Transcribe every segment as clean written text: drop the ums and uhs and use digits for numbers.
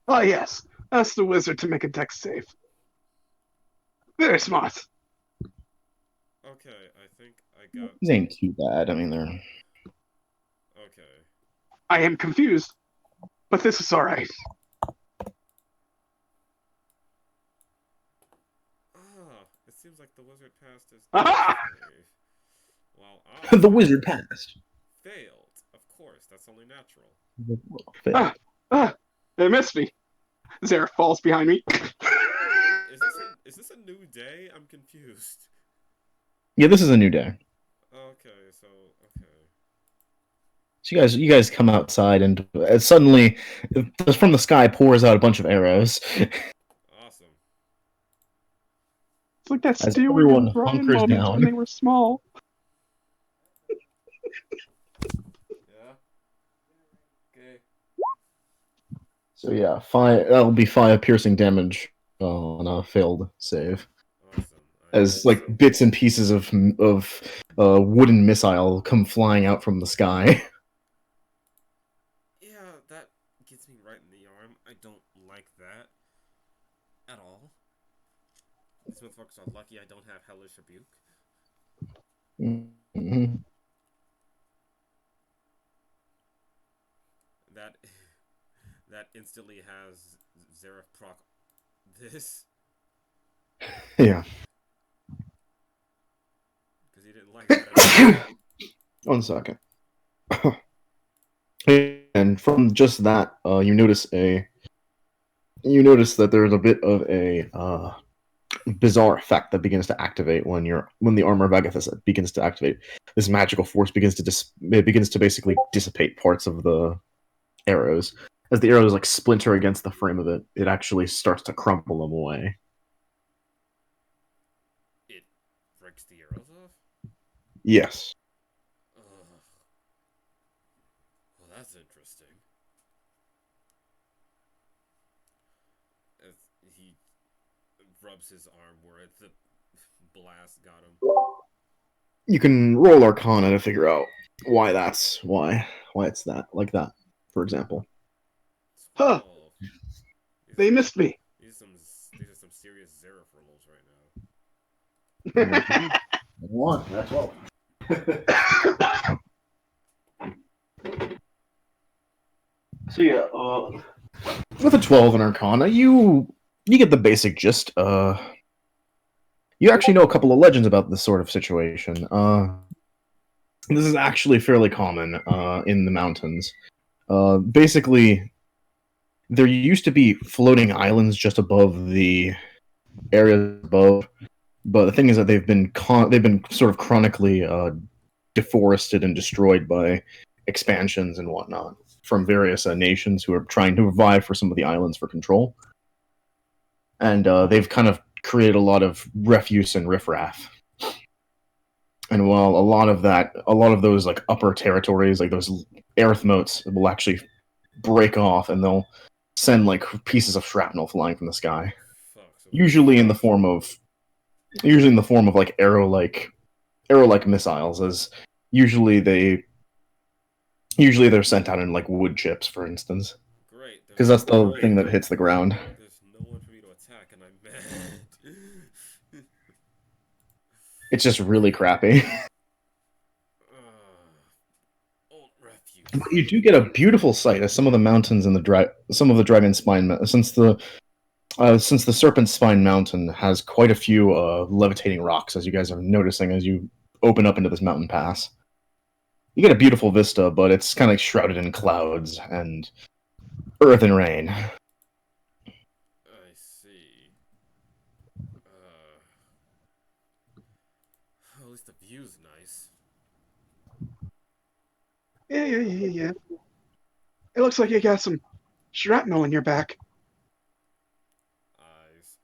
Oh, yes. Ask the wizard to make a dex save. Very smart. Okay, I think I got. These ain't too bad. I mean, they're Okay. I am confused, but this is alright. It seems like the wizard passed his deck Aha! save. While I the wizard passed. failed. Of course, that's only natural. Ah, ah, they missed me. Zereff falls behind me. Is this a new day? I'm confused. Yeah, this is a new day. Okay, so okay. So you guys come outside, and suddenly, from the sky pours out a bunch of arrows Awesome. It's like that as Stewie and everyone Brian hunkers moment when they down. were small. Yeah. Okay. So yeah, that'll be 5 piercing damage on a failed save. Awesome. I As so like bits and pieces of wooden missile come flying out from the sky. yeah, that gets me right in the arm. I don't like that at all. These motherfuckers are lucky I don't have hellish rebuke. Mhm. That that instantly has Zereff proc this Yeah. because he didn't like that at all. 1 second. And from just that, you notice that there's a bit of a bizarre effect that begins to activate when the armor of Agathis begins to activate. This magical force begins to basically dissipate parts of the arrows. As the arrows like splinter against the frame of it, it actually starts to crumple them away. It breaks the arrows off. Yes. Ugh. Well, that's interesting. As he rubs his arm where the blast got him. You can roll Arcana to figure out why it's that like that, for example. Huh, 12. These they are missed me. these are some serious Zereff rolls right One, that's well. So yeah, with a 12 in Arcana, you get the basic gist. You actually know a couple of legends about this sort of situation. This is actually fairly common in the mountains. Basically, there used to be floating islands just above the areas above, but the thing is that they've been sort of chronically deforested and destroyed by expansions and whatnot from various nations who are trying to vie for some of the islands for control. And they've kind of created a lot of refuse and riffraff. And while a lot of those like upper territories, like those arithmotes, will actually break off, and they'll send like pieces of shrapnel flying from the sky, now. Fuck. So usually in the form of like arrow like missiles. As usually they usually they're sent out in like wood chips, for instance, great. because that's the thing that hits the ground. There's no one for me to attack, and I'm mad. It's just really crappy. Old refuge. But you do get a beautiful sight as some of the mountains in some of the Dragon Spine, since the Serpent Spine Mountain has quite a few levitating rocks, as you guys are noticing as you open up into this mountain pass. You get a beautiful vista, but it's kind of shrouded in clouds and earth and rain. I see. At least the view's nice. Yeah. It looks like you got some shrapnel in your back. Eyes.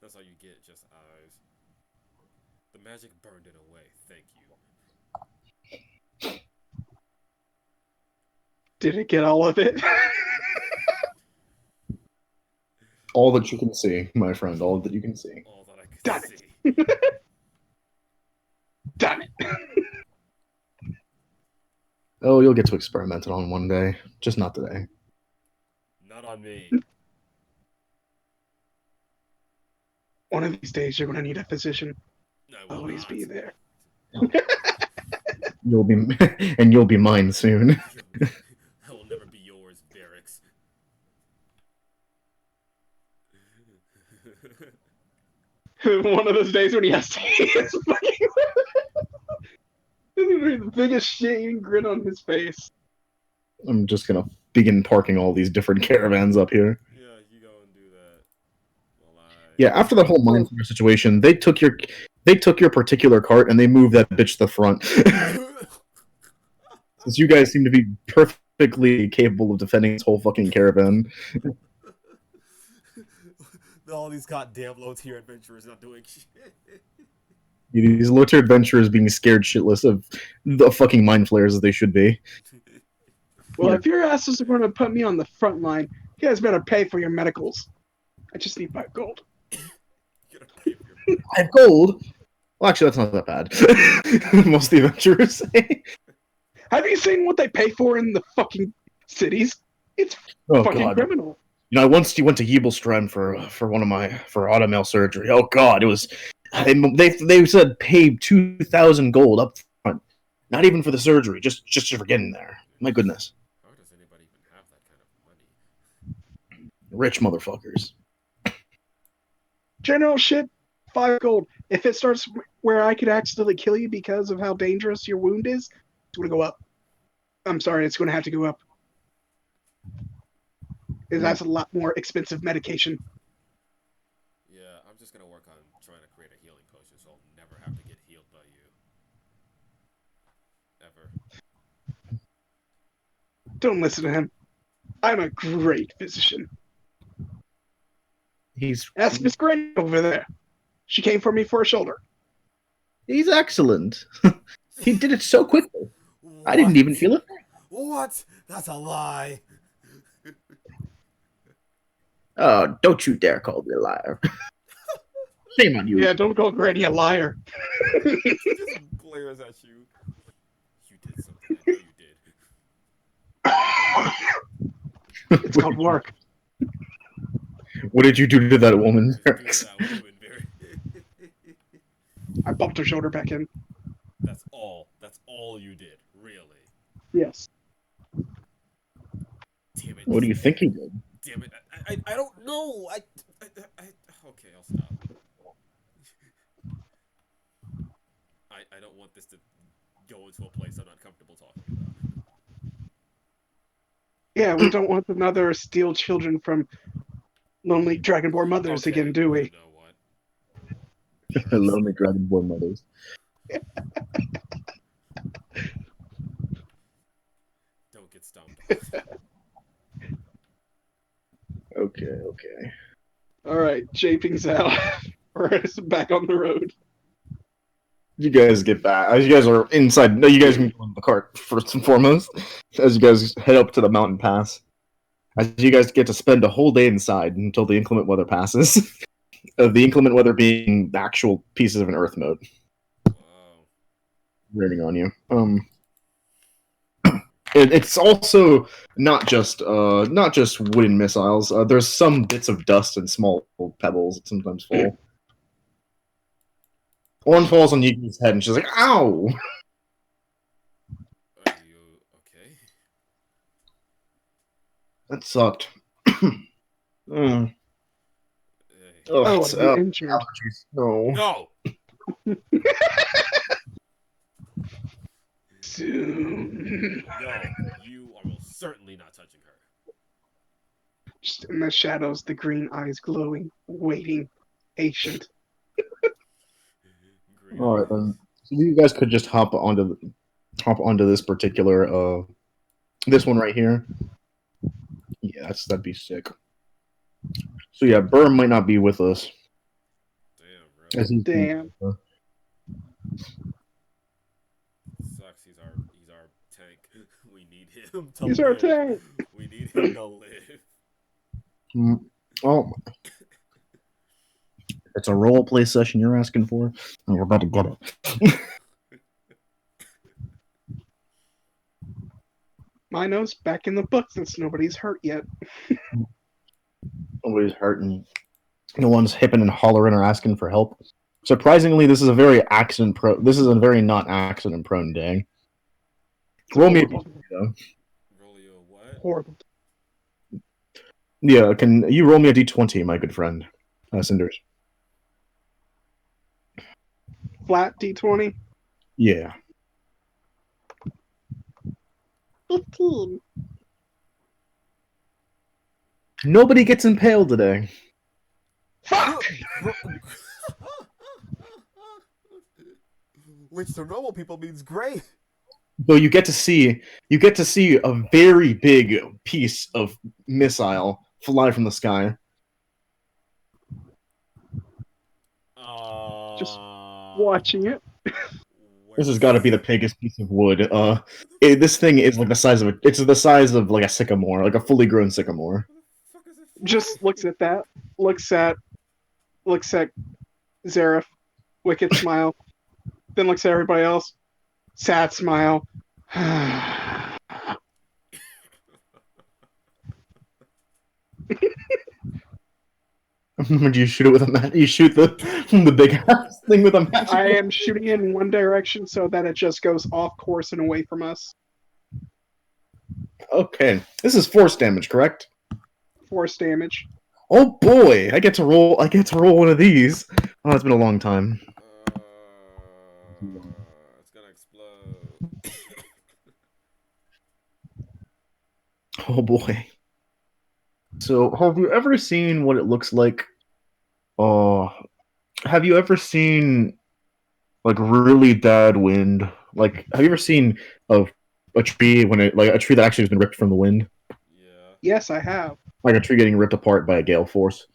That's all you get, just eyes. The magic burned it away. Thank you. Did it get all of it? All that you can see, my friend, all that you can see. All that I could Damn see. it. Damn it. Oh, you'll get to experiment it on one day, just not today. Not on me. One of these days, you're going to need a physician. I will Always not. be there. You'll be mine soon. I will never be yours, Varyks. One of those days when he has to eat his fucking. The biggest shame grin on his face. I'm just gonna begin parking all these different caravans up here. Yeah, you go and do that. Well, Yeah, after that whole mine flare situation, they took your particular cart and they moved that bitch to the front. Since you guys seem to be perfectly capable of defending this whole fucking caravan. all these goddamn low-tier adventurers not doing shit. These low-tier adventurers being scared shitless of the fucking mind flares as they should be. Well, if your asses are going to put me on the front line, you guys better pay for your medicals. I just need 5 gold. You gotta pay for your 5 gold? Well, actually, that's not that bad. Most of the adventurers say. Have you seen what they pay for in the fucking cities? It's Oh, fucking God. criminal. You know, I once went to Yebelstrand for automail surgery. Oh God, it was they said pay 2,000 gold up front, not even for the surgery, just for getting there. My goodness, How does anybody even have that kind of money? rich motherfuckers. General shit, 5 gold. If it starts where I could accidentally kill you because of how dangerous your wound is, it's going to go up. I'm sorry, it's going to have to go up. That's a lot more expensive medication. Yeah, I'm just gonna work on trying to create a healing potion so I'll never have to get healed by you. Ever. Don't listen to him. I'm a great physician. Ask Miss Grant over there. She came for me for a shoulder. He's excellent. He did it so quickly. What? I didn't even feel it. What? That's a lie. Oh, don't you dare call me a liar. Shame on you. Yeah, don't call Granny a liar. Just glares at you. You did something. I know you did. It's called work. What did you do to that woman, Just do Varyks? that woman, Barry. I bumped her shoulder back in. That's all. That's all you did, really. Yes. Damn it. What do you think he did? Damn it. I don't know. Okay, I'll stop. I don't want this to go into a place I'm not comfortable talking about. Yeah, we don't want another steal children from lonely Dragonborn mothers Okay, again, do we? You know what? Lonely Dragonborn mothers. Don't get stomped. Okay. Alright, japing's out. We're back on the road. You guys get back. As you guys are inside, no, you guys can go in the cart first and foremost. As you guys head up to the mountain pass, as you guys get to spend a whole day inside until the inclement weather passes. The inclement weather being the actual pieces of an earth mode Wow. raining on you. It's also not just wooden missiles. There's some bits of dust and small pebbles that sometimes fall. One falls on Yigi's head, and she's like, "Ow!" Are you okay? That sucked. Mm. Hey. Oh, It's, I'm injured. allergies. No. No! Soon. No, you are most certainly not touching her. Just in the shadows, the green eyes glowing, waiting, patient. Green All right then. So you guys could just hop onto this particular this one right here. Yeah, that'd be sick. So yeah, Burr might not be with us. Damn, bro. As he's Damn. Sucks. He's our tank. We need him to He's live. our tank. We need him to live. Oh, it's a role play session you're asking for, and you're about to get it. Rhino's back in the book since nobody's hurt yet. Nobody's hurting. No one's hipping and hollering or asking for help. Surprisingly, this is a very This is a very not accident prone day. Roll me a d20, though. Roll you a what? Horrible. Yeah, can you roll me a d20, my good friend, Cinders? Flat D20. Yeah. 15. Nobody gets impaled today. Fuck! Which to normal people means great. Though you get to see a very big piece of missile fly from the sky. Just watching it. This has got to be the biggest piece of wood. This thing is like the size of it's the size of like a sycamore, like a fully grown sycamore. Just looks at that. Looks at Zereff. Wicked smile. Then looks at everybody else. Sad smile. Do you shoot it with a match? You shoot the big ass thing with a match? I am shooting it in one direction so that it just goes off course and away from us. Okay, this is force damage, correct? Force damage. Oh boy, I get to roll one of these. Oh, it's been a long time. It's gonna explode. Oh boy. So, have you ever seen what it looks like? Have you ever seen like really bad wind? Like, have you ever seen a tree a tree that actually has been ripped from the wind? Yeah. Yes, I have. Like a tree getting ripped apart by a gale force?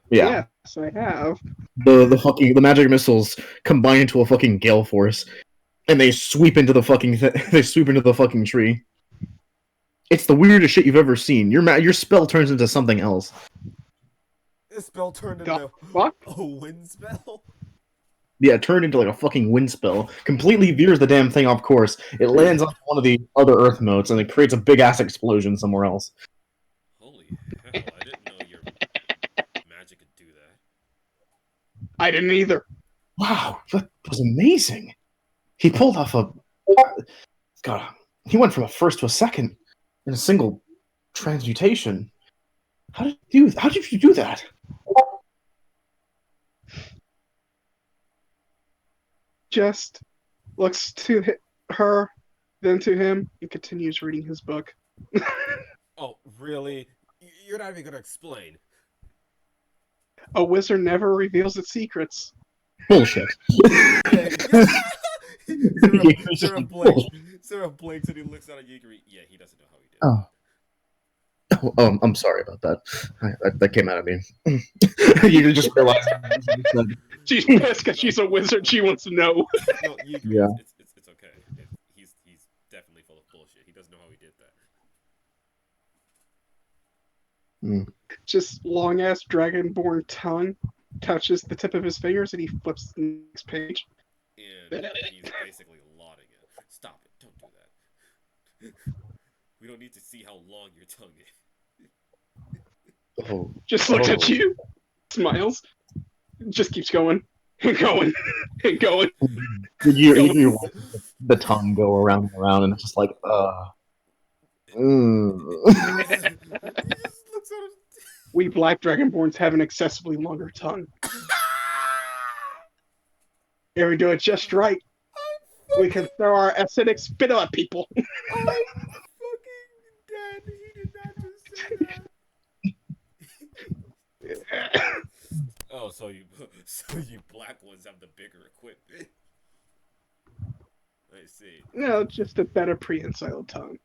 Yeah. Yes, I have. The magic missiles combine into a fucking gale force, and they sweep into the fucking tree. It's the weirdest shit you've ever seen. Your spell turns into something else. This spell turned into What? a wind spell? Yeah, it turned into like a fucking wind spell. Completely veers the damn thing off course. It lands on one of the other earth motes, and it creates a big ass explosion somewhere else. Holy hell, I didn't know your magic could do that. I didn't either. Wow, that was amazing. He pulled off God, he went from a first to a second in a single transmutation. How did you do that? Just looks to her, then to him, and continues reading his book. Oh, really? You're not even gonna explain. A wizard never reveals its secrets. Bullshit. Zereff blinks and he looks out at Yigiri. Yeah, he doesn't know how he did. Oh, I'm sorry about that. That came out of me. You just realized. She's pissed because she's a wizard. She wants to know. No, Yigiri, Yeah. It's okay. He's definitely full of bullshit. He doesn't know how he did that. Just long ass dragonborn tongue touches the tip of his fingers and he flips to the next page. And he's basically lauding it. Stop it. Don't do that. We don't need to see how long your tongue is. Oh. Just looks at you, smiles, just keeps going and going and going. You watch the tongue go around and around, and it's just like, We black dragonborns have an excessively longer tongue. If we do it just right, we can throw our acidic spit at people. I'm fucking dead. He did not just say that. Oh, so you black ones have the bigger equipment. I see. No, just a better prehensile tongue.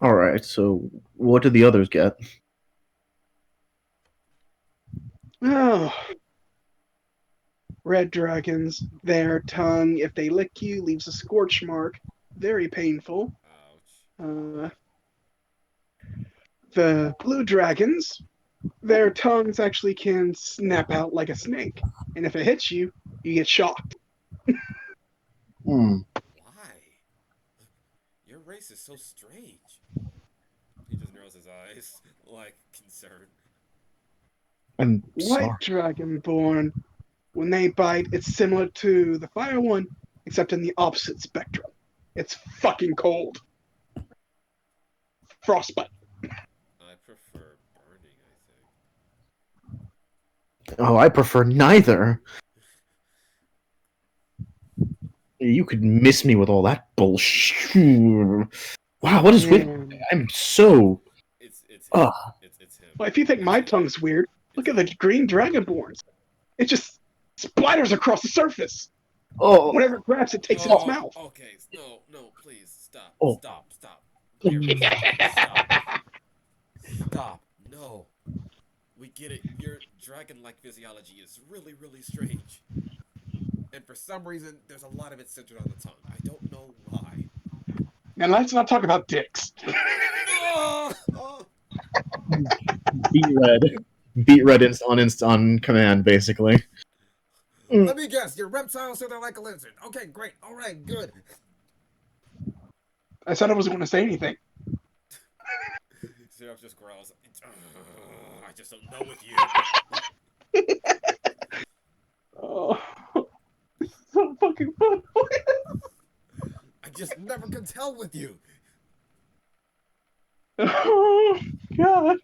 all right. So, what did the others get? Oh. Red dragons, their tongue, if they lick you, leaves a scorch mark. Very painful. Ouch. The blue dragons, their tongues actually can snap out like a snake. And if it hits you, you get shocked. Why? Your race voice is so strange. He just narrows his eyes, like, concerned. I'm White sorry. Dragonborn, when they bite, it's similar to the fire one, except in the opposite spectrum. It's fucking cold. Frostbite. I prefer burning, I think. Oh, I prefer neither. You could miss me with all that bullshit. Wow, what is with me? I'm so... It's him. Ugh. It's him. Well, if you think my tongue's weird, look at the green Dragonborns. It just splatters across the surface. Oh. Whenever it grabs, it takes in its mouth. Okay, no, please, stop. Oh. Stop. Stop. No. We get it. Your dragon-like physiology is really, really strange. And for some reason, there's a lot of it centered on the tongue. I don't know why. And let's not talk about dicks. Beat red on command, basically. Let me guess, you're reptile, so they're like a lizard. Okay, great. All right, good. I said I wasn't going to say anything. Zereff just growls. I just don't know with you. Oh, this is so fucking fun. I just never can tell with you. Oh, God.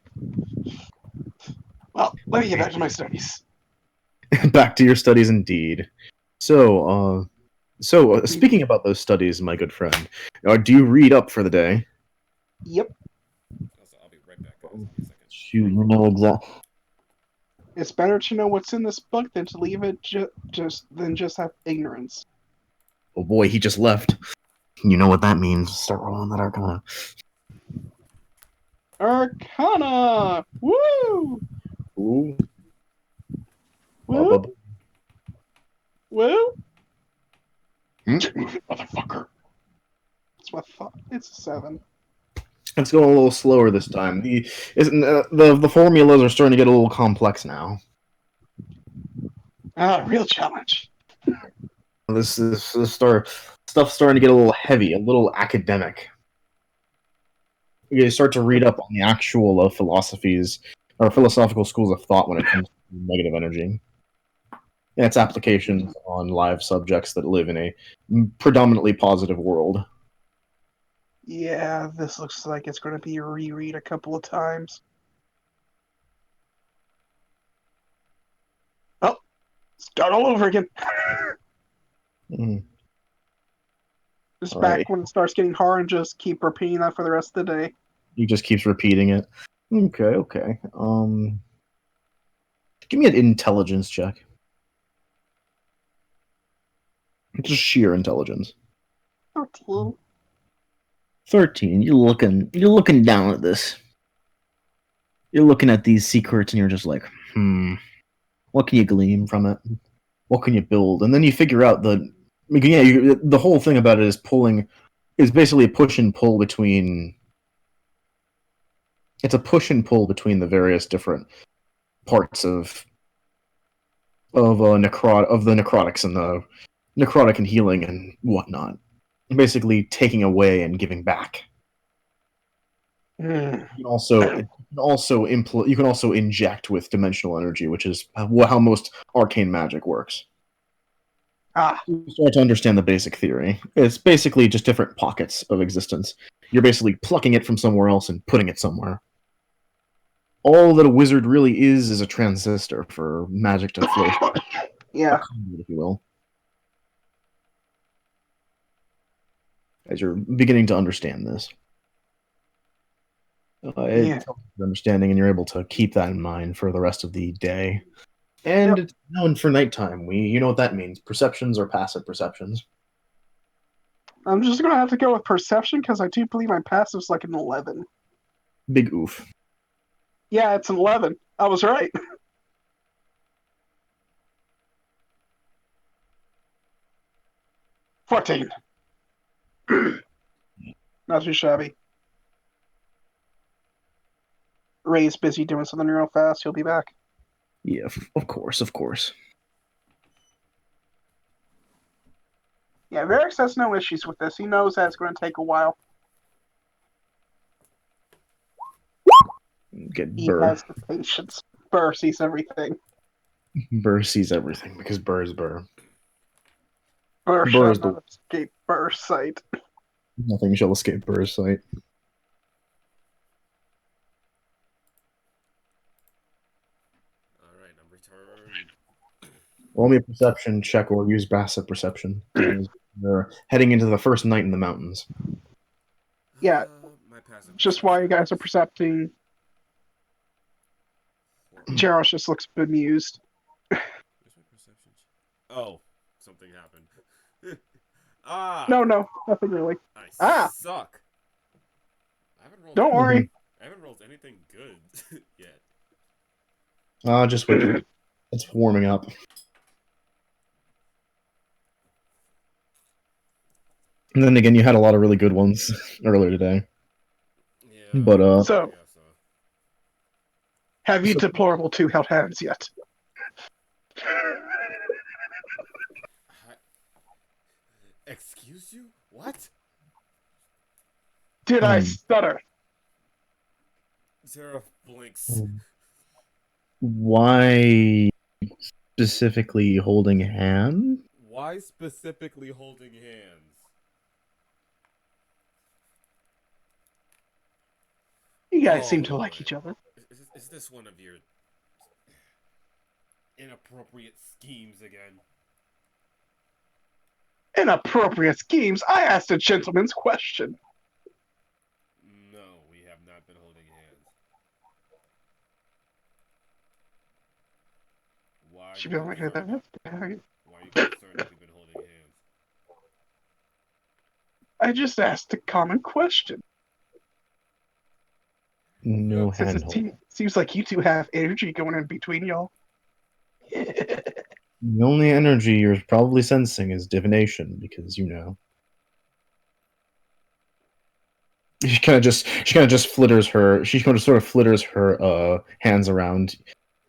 Well, let me get back to my studies. Back to your studies, indeed. So, speaking about those studies, my good friend, do you read up for the day? Yep. Also, I'll be right back, guys. Give me a second. You know exactly. It's better to know what's in this book than to leave it just have ignorance. Oh boy, he just left. You know what that means. Start rolling that Arcana. Arcana! Woo! Ooh. Woo! Woo! Hmm? Motherfucker. That's what I thought. It's a 7. It's going a little slower this time. The formulas are starting to get a little complex now. Real challenge. This stuff's starting to get a little heavy, a little academic. You start to read up on the actual philosophies or philosophical schools of thought when it comes to negative energy and its applications on live subjects that live in a predominantly positive world. Yeah, this looks like it's going to be a reread a couple of times. Oh, start all over again. Just All back right. when it starts getting hard and just keep repeating that for the rest of the day. He just keeps repeating it. Okay. Give me an intelligence check. Just sheer intelligence. 13. 13. You're looking down at this. You're looking at these secrets and you're just like, what can you glean from it? What can you build? And then you figure out that, the whole thing about it is basically a push and pull between. It's a push and pull between the various different parts of the necrotics and the necrotic and healing and whatnot. Basically taking away and giving back. You can also inject with dimensional energy, which is how most arcane magic works. You start to understand the basic theory. It's basically just different pockets of existence. You're basically plucking it from somewhere else and putting it somewhere. All that a wizard really is a transistor for magic to flow. Yeah. If you will. As you're beginning to understand this. It's understanding, and you're able to keep that in mind for the rest of the day. And it's known for nighttime. You know what that means. Perceptions are passive perceptions. I'm just going to have to go with perception because I do believe my passive's like an 11. Big oof. Yeah, it's an 11. I was right. 14. Not too shabby. Ray's busy doing something real fast. He'll be back. Yeah, of course. Yeah, Varyks has no issues with this. He knows that it's going to take a while. get He Burr. has the patience. Burr sees everything. Burr sees everything because Burr is Burr. Burr Burr shall is the not escape Burr's sight. nothing shall escape Burr's sight. Alright, I'm returned. Roll me a perception check or use passive perception. They're heading into the first night in the mountains. Yeah, My passive just while you guys are perception percepting, Jeross just looks bemused. Where's my perception? Oh, something happened. No, nothing really. I suck. I haven't rolled. Don't worry. I haven't rolled anything good yet. Just wait. It's warming up. And then again, you had a lot of really good ones earlier today. Yeah. But So, I guess so. have you deplorable two held hands yet? Excuse you? What? Did I stutter? Zereff blinks. Why specifically holding hand? Why specifically holding hands? You guys seem to like each other. Is this one of your inappropriate schemes again? Inappropriate schemes? I asked a gentleman's question. No, we have not been holding hands. Why are Should you be like concerned? that. Why are you concerned that we've been holding hands? I just asked a common question. No Since hand seems like you two have energy going in between y'all. The only energy you're probably sensing is divination, because you know. She kind of just flitters her. She kind of sort of flitters her hands around.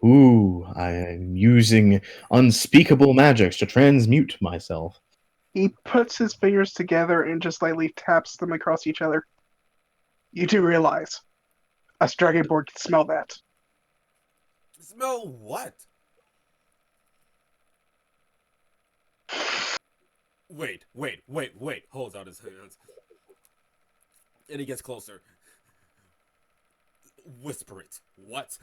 Ooh, I am using unspeakable magics to transmute myself. He puts his fingers together and just lightly taps them across each other. You do realize us Dragonborn can smell that. Smell what? Wait. Holds out his hands. And he gets closer. Whisper it. What?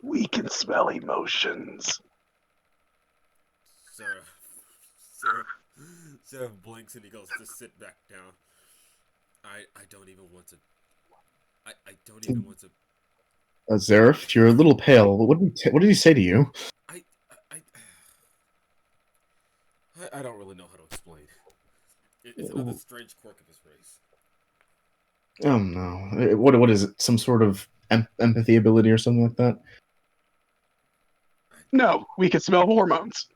We can smell emotions. Zereff blinks and he goes to sit back down. I don't even want to. I don't even want to. Zereff, you're a little pale. What did he say to you? I don't really know how to explain. It's another strange quirk of his race. Oh no! What is it? Some sort of empathy ability or something like that? No, we can smell hormones.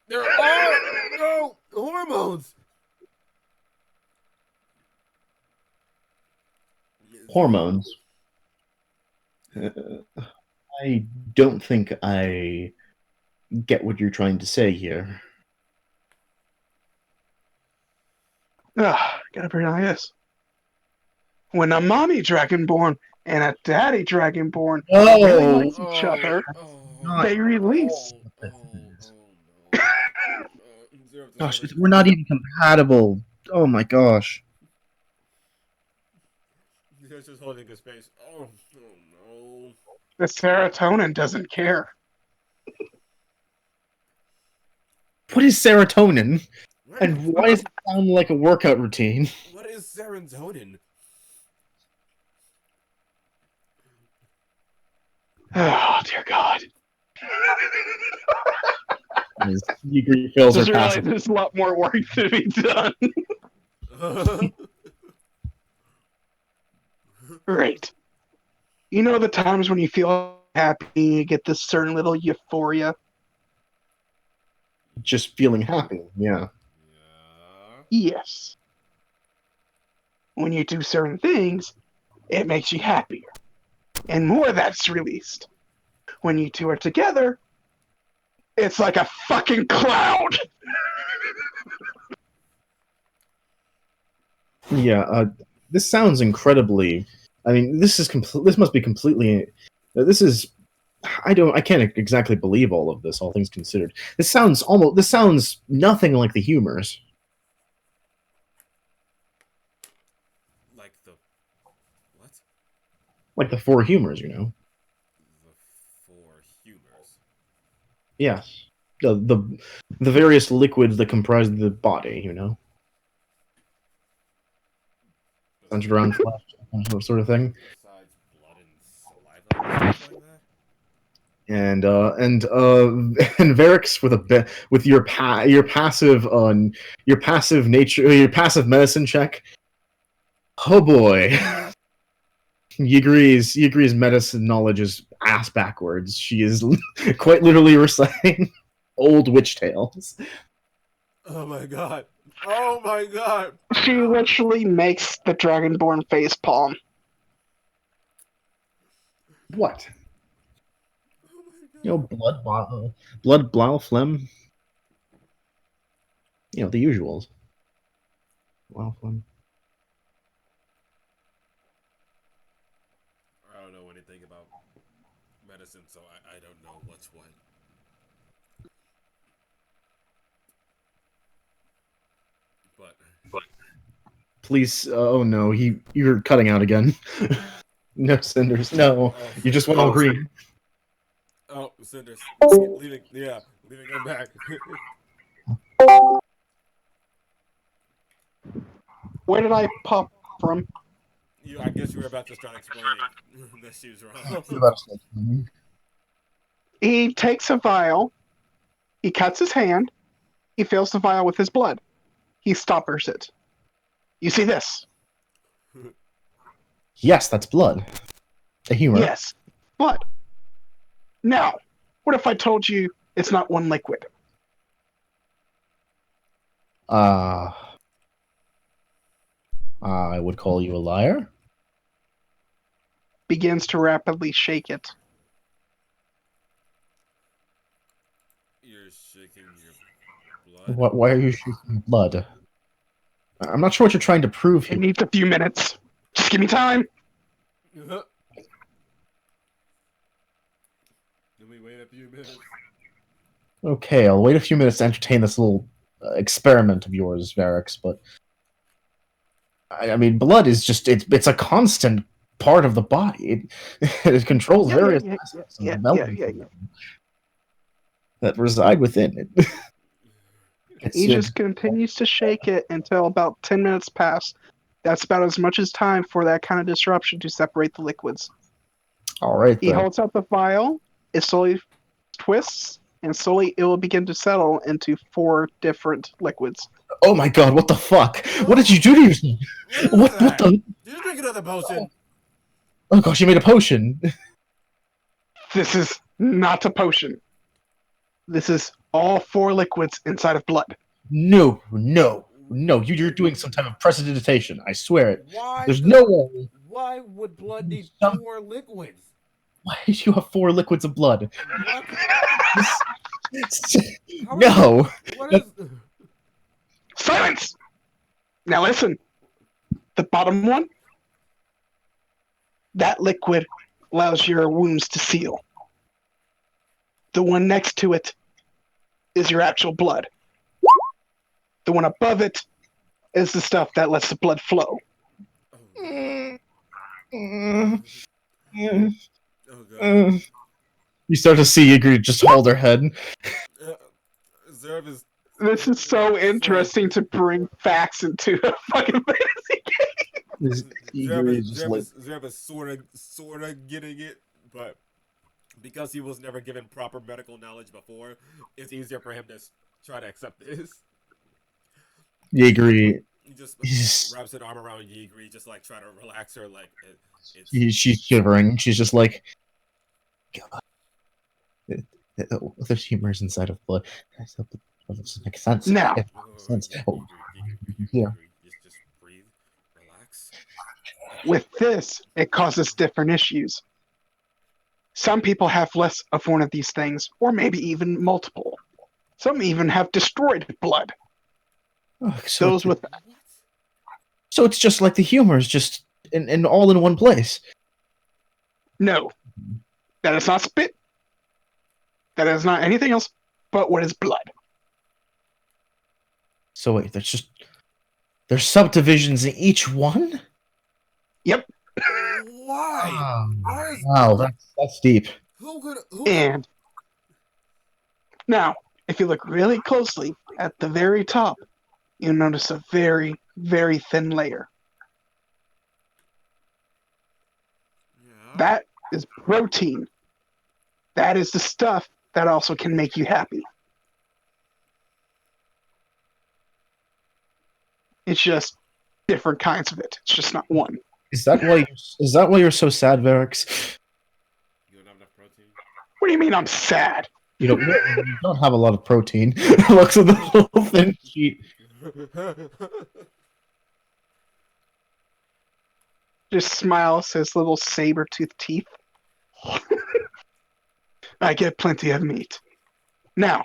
There are no hormones. Hormones. I don't think I get what you're trying to say here. Gotta be honest. When a mommy Dragonborn and a daddy Dragonborn really like each other, they release. Gosh, we're not even compatible. Oh my gosh. He's just holding his face. Oh no. The serotonin doesn't care. What is serotonin? And why does it sound like a workout routine? What is serotonin? Oh, dear God. He feels Just her realize passive. there's a lot more work to be done. Right. You know the times when you feel happy, you get this certain little euphoria? Just feeling happy, yeah. Yes. When you do certain things, it makes you happier. And more of that's released. When you two are together, it's like a fucking cloud! Yeah, this sounds incredibly I mean, this must be completely. This is. I can't exactly believe all of this. All things considered, this sounds nothing like the humors. Like the what? Like the four humors, you know. The four humors. Yes. The various liquids that comprise the body, you know. Centered around flesh, sort of thing. Besides blood and saliva and stuff like that. And and Varyks with your passive medicine check. Oh boy. He agrees medicine knowledge is ass backwards. She is quite literally reciting old witch tales. Oh my god. Oh my god. She literally makes the Dragonborn face palm. What? Oh my god. You know, blood, blau, phlegm. You know, the usuals. Blau, phlegm. I don't know anything about medicine, so I don't know what's what. But Please, oh no, you're cutting out again. No, Cinders, no. You just went all green. oh, Cinders, leaving him back. Where did I pop from? I guess you were about to start explaining that she was wrong. He takes a vial, he cuts his hand, he fills the vial with his blood. He stoppers it. You see this? Yes, that's blood. A humor. Yes, blood. Now, what if I told you it's not one liquid? I would call you a liar. Begins to rapidly shake it. You're shaking your blood. Why are you shaking blood? I'm not sure what you're trying to prove It here. needs a few minutes. Just give me time. Let me wait a few minutes. Okay, I'll wait a few minutes to entertain this little experiment of yours, Varyks, but I mean, blood is just, it's a constant part of the body. It controls various aspects of the development that reside within it. He just continues to shake it until about 10 minutes pass. That's about as much as time for that kind of disruption to separate the liquids. All right, He then. holds out the vial, it slowly twists, and slowly it will begin to settle into 4 different liquids. Oh my god, what the fuck? What did you do to yourself? What the? Did you drink another potion? Oh gosh, you made a potion. This is not a potion. This is all 4 liquids inside of blood. No, you're doing some type of prestidigitation. I swear it. Why? There's no way. Why would blood need 4 liquids? Why do you have 4 liquids of blood? What? No. What is? Silence! Now listen. The bottom one, that liquid allows your wounds to seal. The one next to it is your actual blood. The one above it is the stuff that lets the blood flow. Oh god. You start to see Ygritte just hold her head. Zereff is. This is so interesting to bring facts into a fucking fantasy game. Zereff is sort of getting it, but because he was never given proper medical knowledge before, it's easier for him to try to accept this. Ygritte. He just wraps his arm around Ygritte, just like try to relax her. Like she's shivering. She's just like, God. There's humors inside of blood. That doesn't make sense. Now. It makes sense. Oh, yeah. Just breathe, relax. With this, it causes different issues. Some people have less of one of these things, or maybe even multiple. Some even have destroyed blood. Oh, so Those with so it's just like the humors, just and all in one place. No. That is not spit. That is not anything else but what is blood. So wait, there's subdivisions in each one? Yep. Why? Why is Wow, that's deep. who And now, if you look really closely at the very top, you'll notice a very, very thin layer. Yeah. That is protein. That is the stuff that also can make you happy. It's just different kinds of it. It's just not one. Is that why you're so sad, Varyks? You don't have enough protein? What do you mean I'm sad? You don't have a lot of protein. Looks at the little thin sheet. Just smiles his little saber-toothed teeth. I get plenty of meat. Now,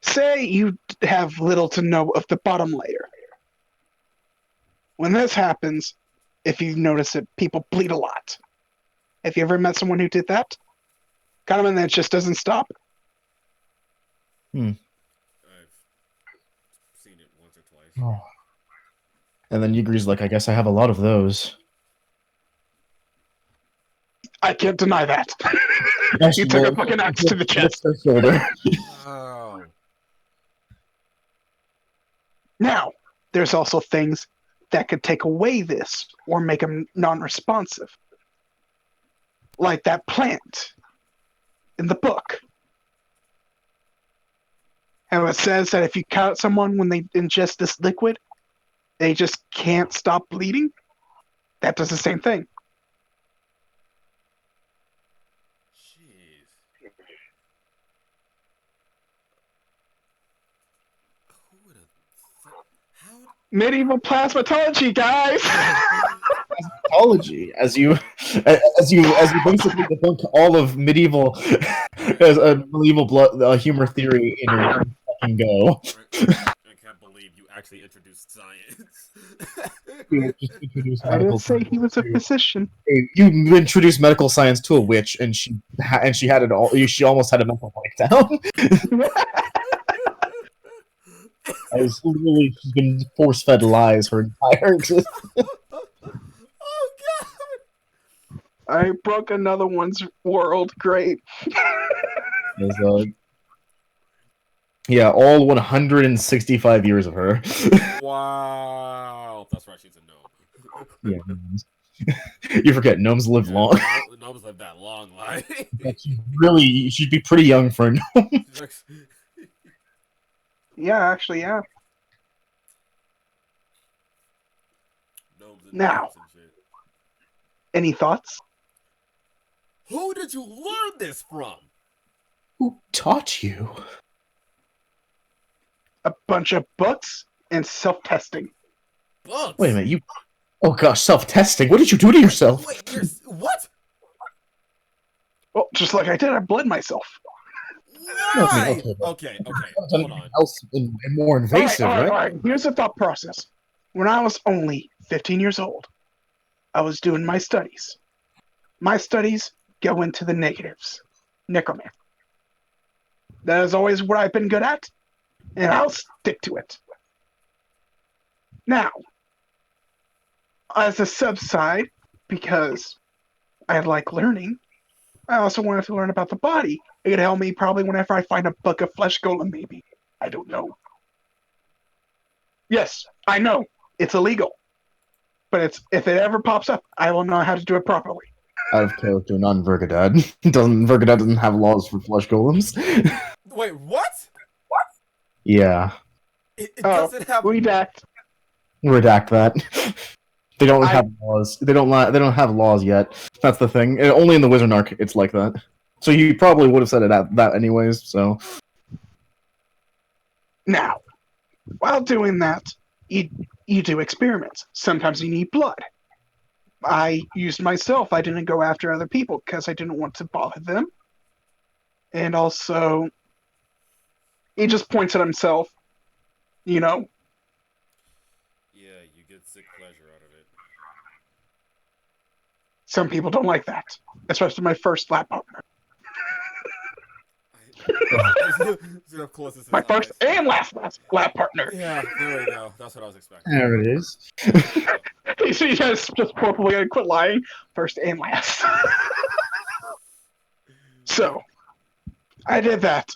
say you have little to no of the bottom layer. When this happens, if you notice it, people bleed a lot. Have you ever met someone who did that? Kind of, and that just doesn't stop. I've seen it once or twice. Oh. And then Ygritte's like, I guess I have a lot of those. I can't deny that. You took a fucking axe to the chest. Wow. Now, there's also things that could take away this or make them non-responsive. Like that plant in the book. How it says that if you cut someone when they ingest this liquid, they just can't stop bleeding. That does the same thing. Jeez. Who would have thought? How? Medieval plasmatology, guys! Plasmatology, as you basically debunk all of medieval as a medieval humor theory in one fucking go. I can't believe you actually introduced science. I didn't say he was a physician. You introduced medical science to a witch, and she had it all. She almost had a mental breakdown. She's been force-fed lies her entire existence. Oh god! I broke another one's world. Great. Yeah, all 165 years of her. Wow, that's right. She's a gnome. Yeah, you forget gnomes live long. Gnomes live that long life. She'd be pretty young for a gnome. Yeah, actually, yeah. Now, any thoughts? Who did you learn this from? Who taught you? A bunch of books and self-testing. Books? Wait a minute, oh gosh, self-testing? What did you do to yourself? Wait, what? Well, just like I did, I bled myself. Why? Okay, hold on. Else and more invasive, all right? right, here's the thought process. When I was only 15 years old, I was doing my studies. My studies go into the negatives. Necromancy. That is always what I've been good at, and I'll stick to it. Now, as a sub-side, because I like learning, I also wanted to learn about the body. It could help me probably whenever I find a book of flesh golem, maybe. I don't know. Yes, I know. It's illegal. But if it ever pops up, I will know how to do it properly. Out of character, non-Virgidad. Virgidad doesn't have laws for flesh golems. Wait, what? Yeah. It doesn't have... Redact. Redact that. They don't have laws. They don't have laws yet. That's the thing. Only in the Wizard Arc it's like that. So you probably would have said it that anyways, so... Now, while doing that, you do experiments. Sometimes you need blood. I used myself. I didn't go after other people because I didn't want to bother them. And also, he just points at himself, you know. Yeah, you get sick pleasure out of it. Some people don't like that, especially my first lab partner. Zereff closes his My first eyes. and last lab partner. Yeah, there we go. That's what I was expecting. There it is. So you guys just probably gotta quit lying. First and last. So, I did that.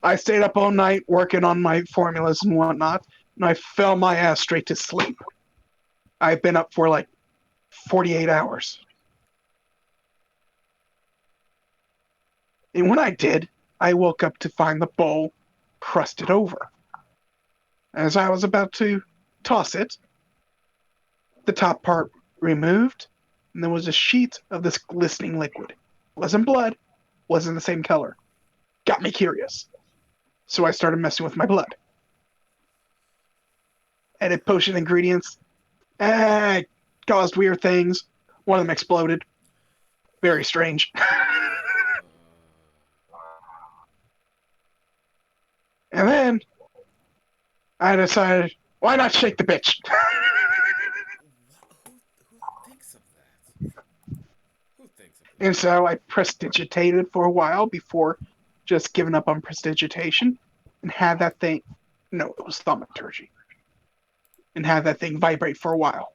I stayed up all night working on my formulas and whatnot, and I fell my ass straight to sleep. I've been up for like 48 hours. And when I did, I woke up to find the bowl crusted over. As I was about to toss it, the top part removed, and there was a sheet of this glistening liquid. It wasn't blood, wasn't the same color. Got me curious. So I started messing with my blood. Added potion ingredients. Caused weird things. One of them exploded. Very strange. And then I decided, why not shake the bitch? Who thinks of that? Who thinks of that? And so I prestidigitated for a while before just giving up on prestidigitation and had that thing. No, it was thaumaturgy. And have that thing vibrate for a while.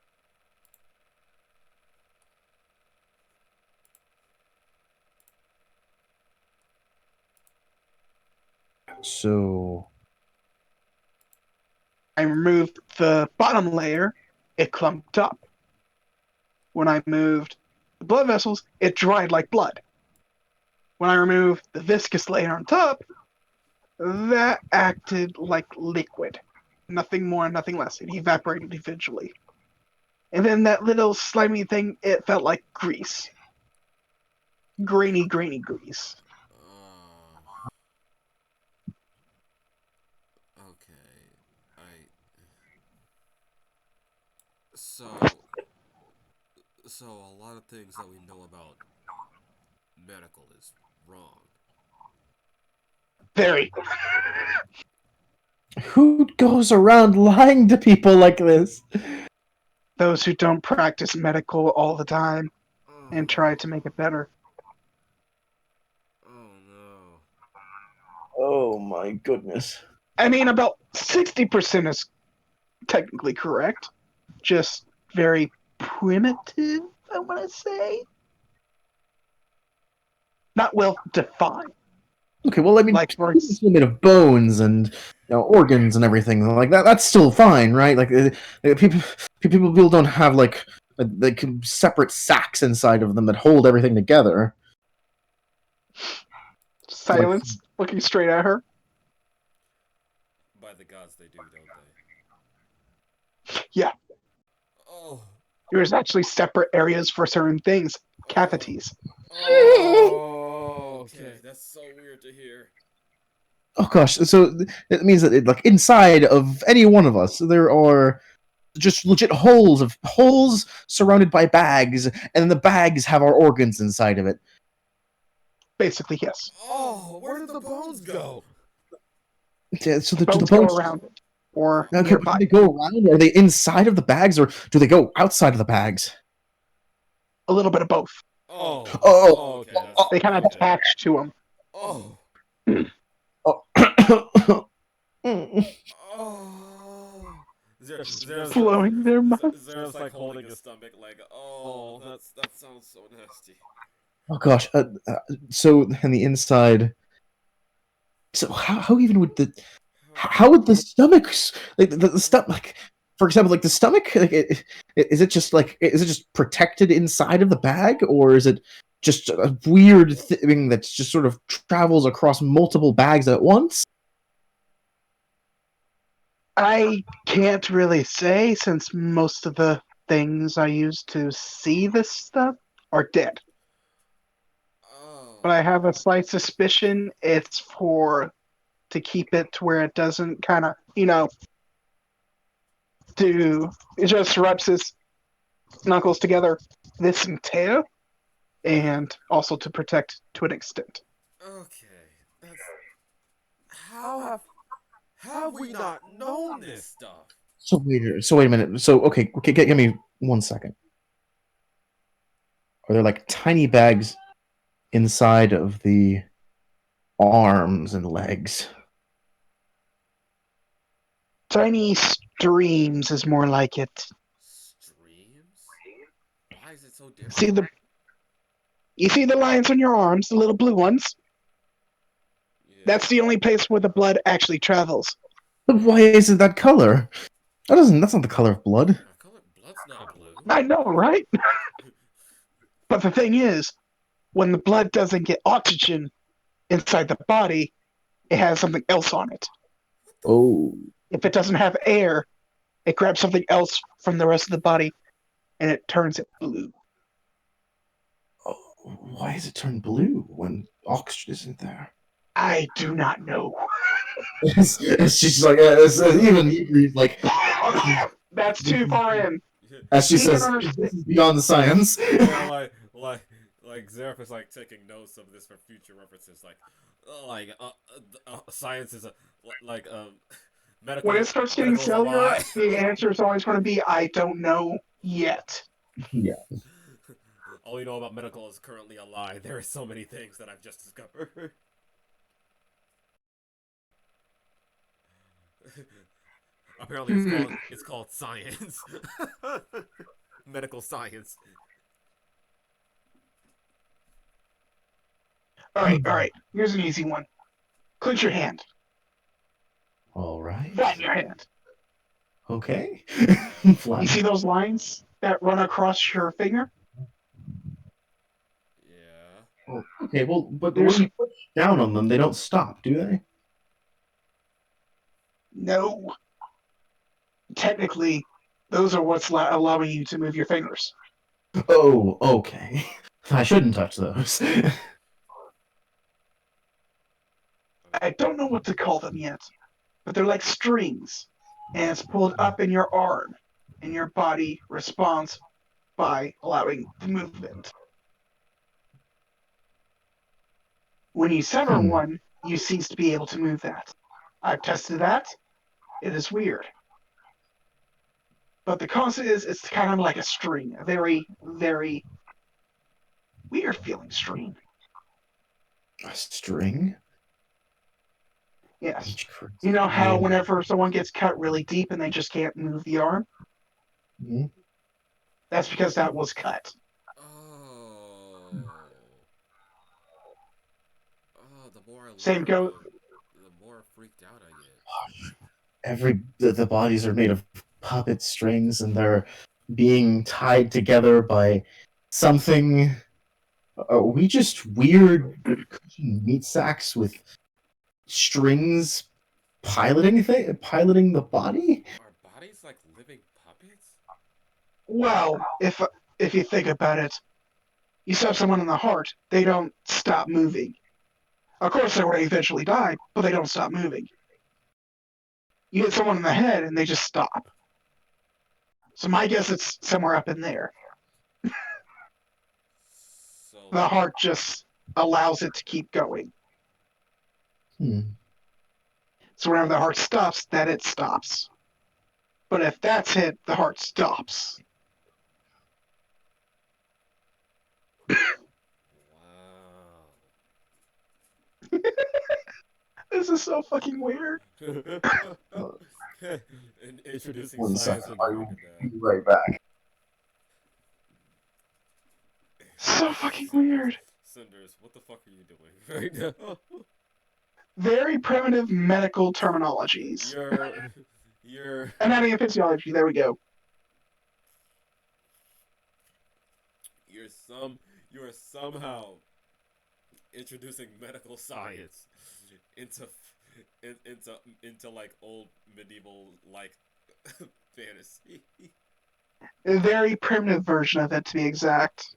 So I removed the bottom layer, it clumped up. When I moved the blood vessels, it dried like blood. When I removed the viscous layer on top, that acted like liquid. Nothing more, nothing less. It evaporated eventually. And then that little slimy thing, it felt like grease. Grainy grease. Okay. So a lot of things that we know about medical is wrong. Very. who goes around lying to people like this? Those who don't practice medical all the time and try to make it better. Oh no. Oh my goodness. I mean, about 60% is technically correct. Just very primitive, I want to say. Not well defined. Okay, well, I mean, Like, for it's made of bones and organs and everything like that. That's still fine, right? Like, people don't have like separate sacks inside of them that hold everything together. silence, looking straight at her. By the gods, they do, don't they? Yeah. Oh. There's actually separate areas for certain things. Cavities. Oh, okay. That's so weird to hear. Oh gosh, so it means that like inside of any one of us, there are just legit holes surrounded by bags, and the bags have our organs inside of it. Basically, yes. Oh, where did the bones go? Yeah, so the Bones bones go around it. Or now, nearby. can they go around? Are they inside of the bags, or do they go outside of the bags? A little bit of both. Oh. Oh. Okay. They kind of attach to them. Oh. Oh. Oh. Zereff, Blowing their mouth. Zereff's like holding his stomach, like, oh, that sounds so nasty. Oh gosh. So on the inside. So how even would how would the stomachs like the stomach, like, for example, like the stomach, like is it just protected inside of the bag, or is it just a weird thing that just sort of travels across multiple bags at once? I can't really say, since most of the things I use to see this stuff are dead. Oh. But I have a slight suspicion it's to keep it to where it doesn't kind of, it just rubs his knuckles together this and tail, and also to protect to an extent. Okay. That's... How have we not known this stuff? So wait a minute. So okay, give me 1 second. are there like tiny bags inside of the arms and legs? Tiny streams is more like it. Streams? Why is it so different? You see the lines on your arms, the little blue ones? Yeah. That's the only place where the blood actually travels. But why is it that color? That's not the color of blood. Blood's not blue. I know, right? But the thing is, when the blood doesn't get oxygen inside the body, it has something else on it. Oh. If it doesn't have air, it grabs something else from the rest of the body, and it turns it blue. Oh, why is it turned blue when oxygen isn't there? I do not know. She's like, even like, That's too far in. as she She says, can this is beyond the science. Yeah, like Zereff is like taking notes of this for future references. Science is medical. When it starts getting medical's a cellular, lie. the answer is always going to be, I don't know yet. Yeah. All we know about medical is currently a lie. There are so many things that I've just discovered. Apparently, it's called science. Medical science. All right. Here's an easy one. Clench your hand. All right. Flatten your hand. Okay. You see those lines that run across your finger? Yeah. Okay, well, but when you push down on them, they don't stop, do they? No. Technically, those are what's allowing you to move your fingers. Oh, okay. I shouldn't touch those. I don't know what to call them yet, but they're like strings, and it's pulled up in your arm, and your body responds by allowing the movement. When you sever one, you cease to be able to move that. I've tested that. It is weird. But the cause is it's kind of like a string, a very, very weird feeling string. A string? Yes. You know how whenever someone gets cut really deep and they just can't move the arm? Mm-hmm. That's because that was cut. Oh, the more I Same learn, the more freaked out I get. The bodies are made of puppet strings, and they're being tied together by something. Are we just weird meat sacks with strings piloting the body? Are bodies like living puppets? Well, if you think about it, you stab someone in the heart, they don't stop moving. Of course, they're going to eventually die, but they don't stop moving. You hit someone in the head, and they just stop. So my guess it's somewhere up in there. So The heart just allows it to keep going. So whenever the heart stops, then it stops. But if that's hit, the heart stops. Wow. This is so fucking weird. And introducing One science second, with I will Virgidad. be right back. So fucking weird. Cinders, what the fuck are you doing right now? Very primitive medical terminologies. You're Anatomy and physiology, there we go. you are somehow introducing medical science into like old medieval like fantasy. A very primitive version of it, to be exact.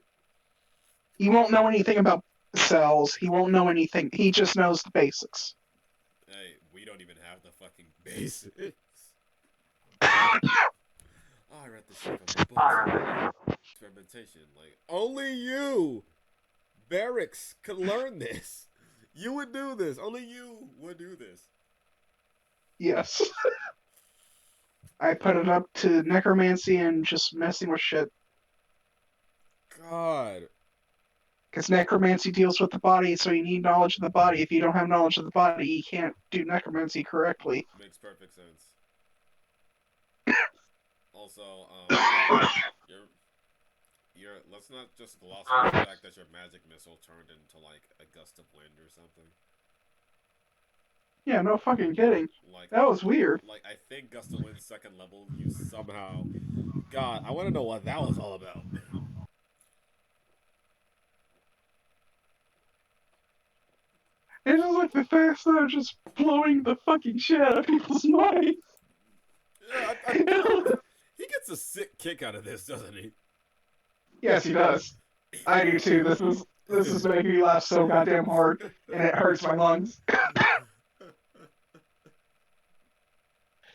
He won't know anything about cells. He won't know anything. He just knows the basics. Hey, we don't even have the fucking basics. I read this shit from the book. Experimentation, like only you, Varyks, could learn this. You would do this. Only you would do this. Yes. I put it up to necromancy and just messing with shit. God, Because necromancy deals with the body, so you need knowledge of the body. If you don't have knowledge of the body, you can't do necromancy correctly. Makes perfect sense. Also, let's not just gloss over the fact that your magic missile turned into like a gust of wind or something. Yeah, no fucking kidding. Like That was weird. Like I think gust of wind's second level, you somehow. God, I want to know what that was all about. It's just like the fast that are just blowing the fucking shit out of people's minds. Yeah, he gets a sick kick out of this, doesn't he? Yes, he does. I do too. This is making me laugh so goddamn hard, and it hurts my lungs.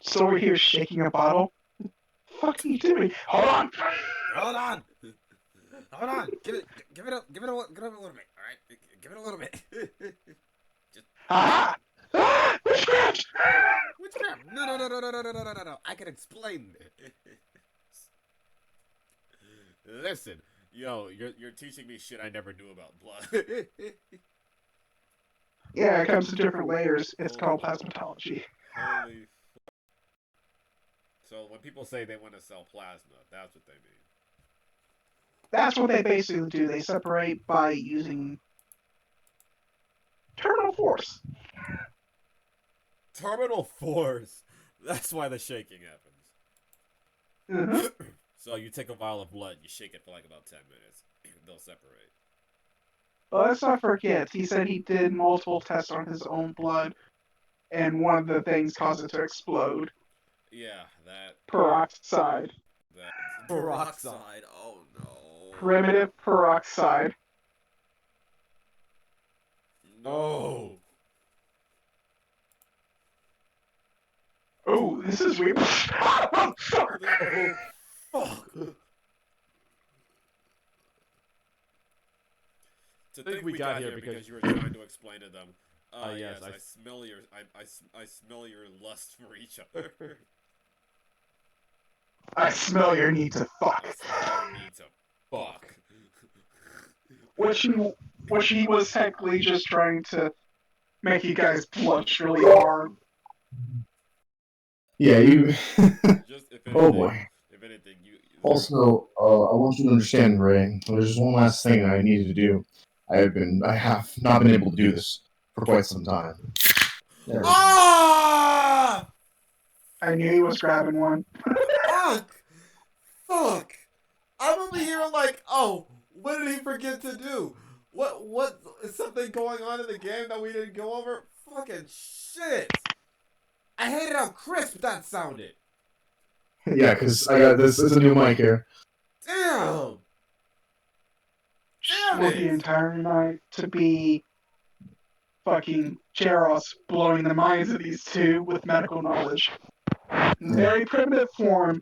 Just over here shaking a bottle. What the fuck are you doing? Hold on! Hold on! Hold on! Give it a little bit, alright? Give it a little bit. Ah! Ah! Witchcraft! Witchcraft! No. I can explain this. Listen, yo, you're teaching me shit I never knew about blood. Yeah, it comes in different layers. It's called plasmatology. Holy. So when people say they want to sell plasma, that's what they mean. That's what they basically do. They separate by using terminal force. Terminal force. That's why the shaking happens. Mm-hmm. So you take a vial of blood, you shake it for like about 10 minutes. They'll separate. Well, let's not forget, he said he did multiple tests on his own blood, and one of the things caused it to explode. Yeah, that. Peroxide. Peroxide. Oh no. Primitive peroxide. No. Oh, this is weird. Oh, fuck. Fuck. To think we got here because you were trying to explain to them. Yes, I smell your I smell your lust for each other. I smell your need to fuck. I smell your need to fuck. Which he was technically just trying to make you guys blush really hard. Yeah, you. Just if anything, Oh boy. If anything, you. Also, I want you to understand, Ray. There's just one last thing I needed to do. I have not been able to do this for quite some time. There we go. Ah! I knew he was grabbing one. Fuck! I'm over here like, oh, what did he forget to do? What is something going on in the game that we didn't go over? Fucking shit! I hated how crisp that sounded. Yeah, because I got this is a new mic here. Damn! Damn For the it! entire night to be fucking Jeross blowing the minds of these two with medical knowledge. Very primitive form,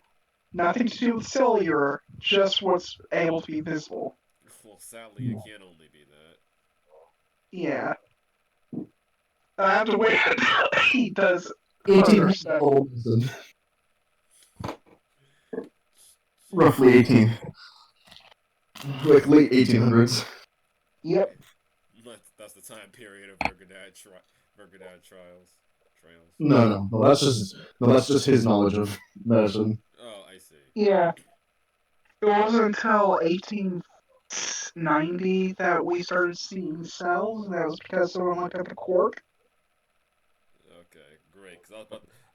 nothing to do with cellular, just what's able to be visible. Well, sadly, it can only be that. Yeah. I have to wait until he does 18 stuff. Roughly 18. Like late 1800s. Yep. That's the time period of Virgidad trials. No, that's just his knowledge of medicine. Oh, I see. Yeah. It wasn't until 1890 that we started seeing cells. That was because someone looked up a quark. Okay, great.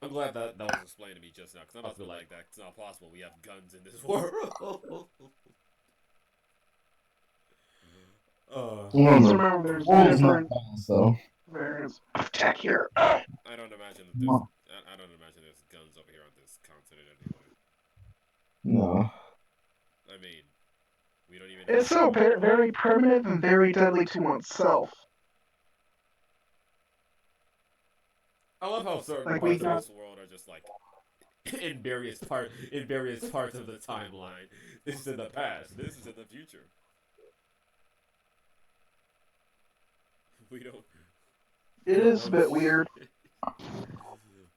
I'm glad that was explained to me just now. Because I'm about to be like, that's not possible. We have guns in this world. Just remember, there's different variants of tech here. I don't imagine there's guns over here on this continent anyway. No. I mean, we don't even. It's so very primitive and very deadly to oneself. I love how certain Like parts of this world are just like in various parts of the timeline. This is in the past. This is in the future. We don't. It is a bit weird.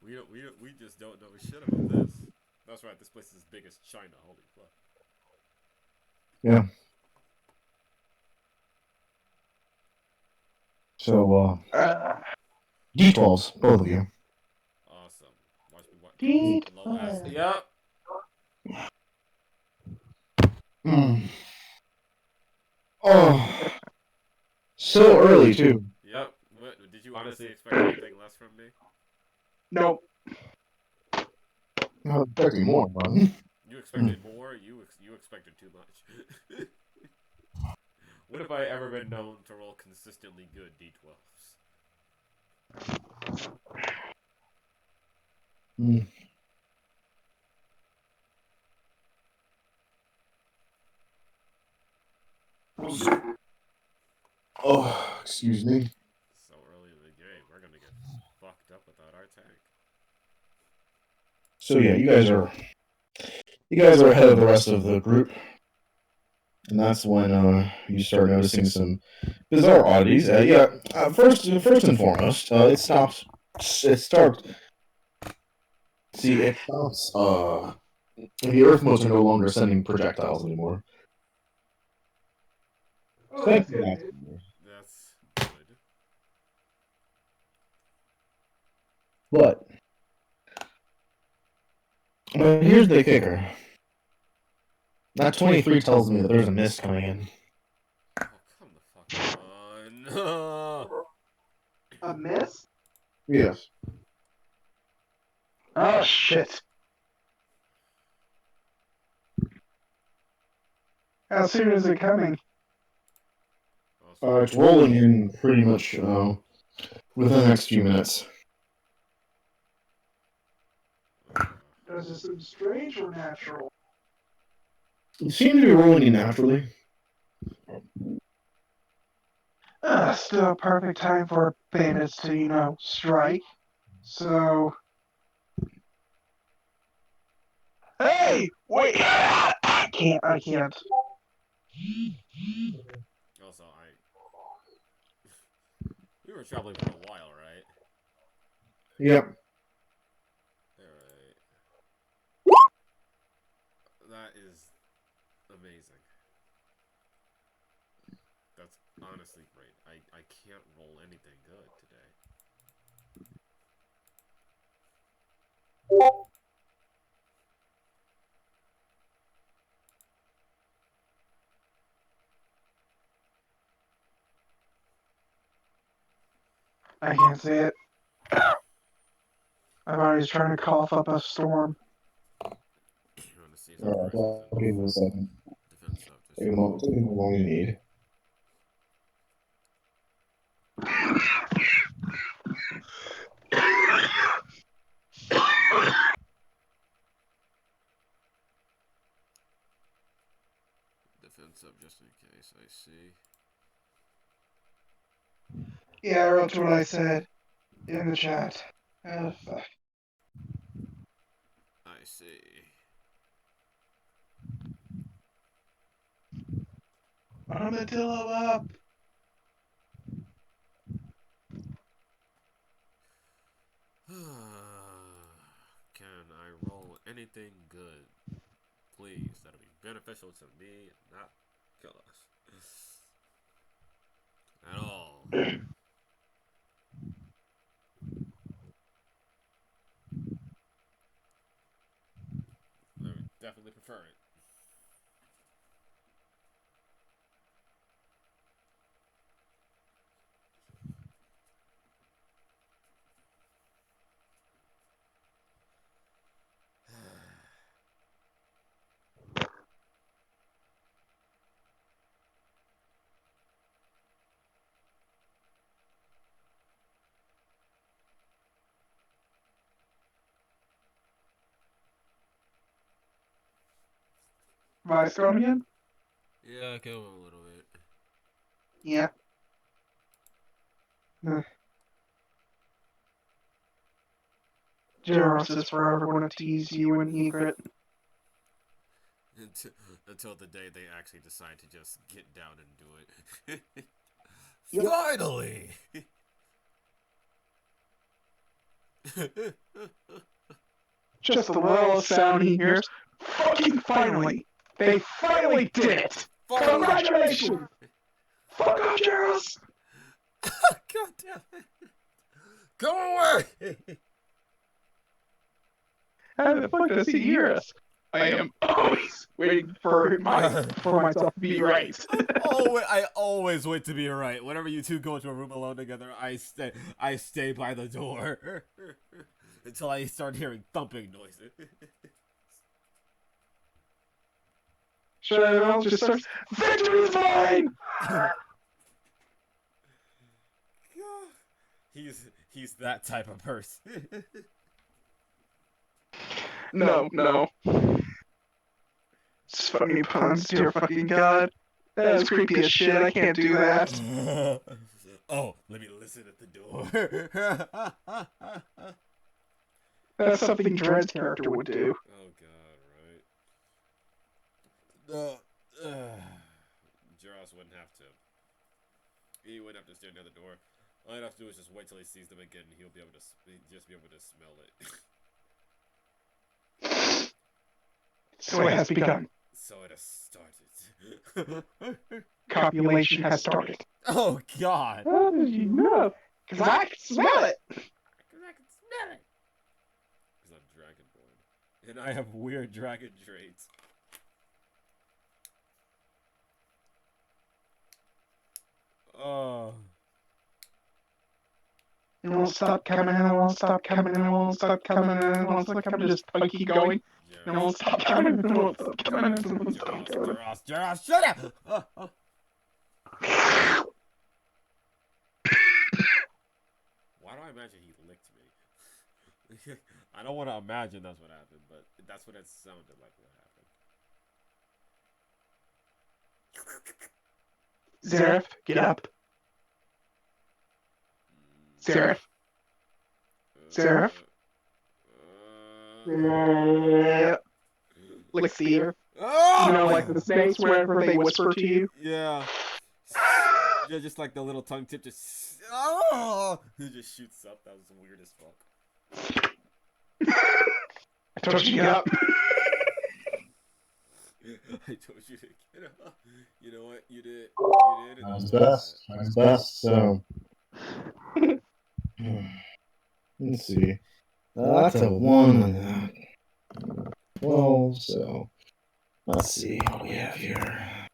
We just don't know shit about this. That's right. This place is as big as China. Holy fuck. Yeah. So, D12s, both of you. Awesome. Watch me what D12. Yep. Oh, so early too. Yep. What, did you honestly expect anything less from me? Nope. I'm expecting more, man. You expected more? You expected too much. When have I ever been known to roll consistently good D12s? Oh, excuse me. So early in the game, we're gonna get fucked up without our tank. So yeah, you guys are ahead of the rest of the group, and that's when you start noticing some bizarre oddities. First and foremost, it stops. It starts. See, it stops. The Earth modes are no longer sending projectiles anymore. Oh, that's good. That's good. But here's the kicker. That 23 tells me that there's a mist coming in. Oh, come the fuck on. A miss? Yes. Oh, shit. How soon is it coming? It's rolling in pretty much within the next few minutes. Does this seem strange or natural? It seems to be rolling in naturally. Still a perfect time for bandits to, strike. So... Hey! Wait! I can't. Also, we were traveling for a while, right? Yep. Alright. That is amazing. That's honestly great. I can't roll anything good today. I can't see it. I'm always trying to cough up a storm. You want to see if Alright, I'll give you a second. defense up? Just Take a moment. Take how long you need. defense up just in case. I see. Yeah, I wrote what I said in the chat. Fuck. I see. Armadillo up! Can I roll anything good? Please, that'll be beneficial to me and not kill us. At all. I would definitely prefer it. Vice going again? Yeah, I killed him a little bit. Yeah. Jeross is forever going to tease you and Egret. Until the day they actually decide to just get down and do it. Yep. Finally! Just the little sound he hears. Fucking finally! They finally did it! Congratulations! Fuck off, Jeross! God damn it. Go away! How the fuck does he hear us? I am always waiting for myself to be right. I always wait to be right. Whenever you two go into a room alone together, I stay by the door until I start hearing thumping noises. Should I just start? Victory is mine! He's that type of person. No. It's funny puns, dear fucking god. That is creepy as shit. I can't do that. Oh, let me listen at the door. That's something Dread's character would do. Oh god, right. Jeross wouldn't have to. He wouldn't have to stand near the door. All I'd have to do is just wait till he sees them again, and he'll be able to just be able to smell it. So it has begun. So it has started. Copulation has started. Oh god. How did you know? Because I can smell it. Because I'm Dragonborn. And I have weird dragon traits. Oh. It won't stop coming, and it won't stop coming, and it won't stop coming, and it won't stop coming. Just keep going. It won't stop coming, and it won't stop coming, and it won't stop coming. Jeross, shut up! Why do I imagine he licked me? I don't want to imagine that's what happened, but that's what it sounded like what happened. Zereff, get up. Zereff. Zereff. Licks the ear. Oh! You know, like the snakes whenever they whisper to you? Yeah. Yeah, just like the little tongue tip just... Oh! It just shoots up. That was weird as fuck. I told you to get up. I told you to get up. You know what? You did. Time's best. Time's best, so... Let's see. That's a 1 on that. 12, so... Let's see what we have here.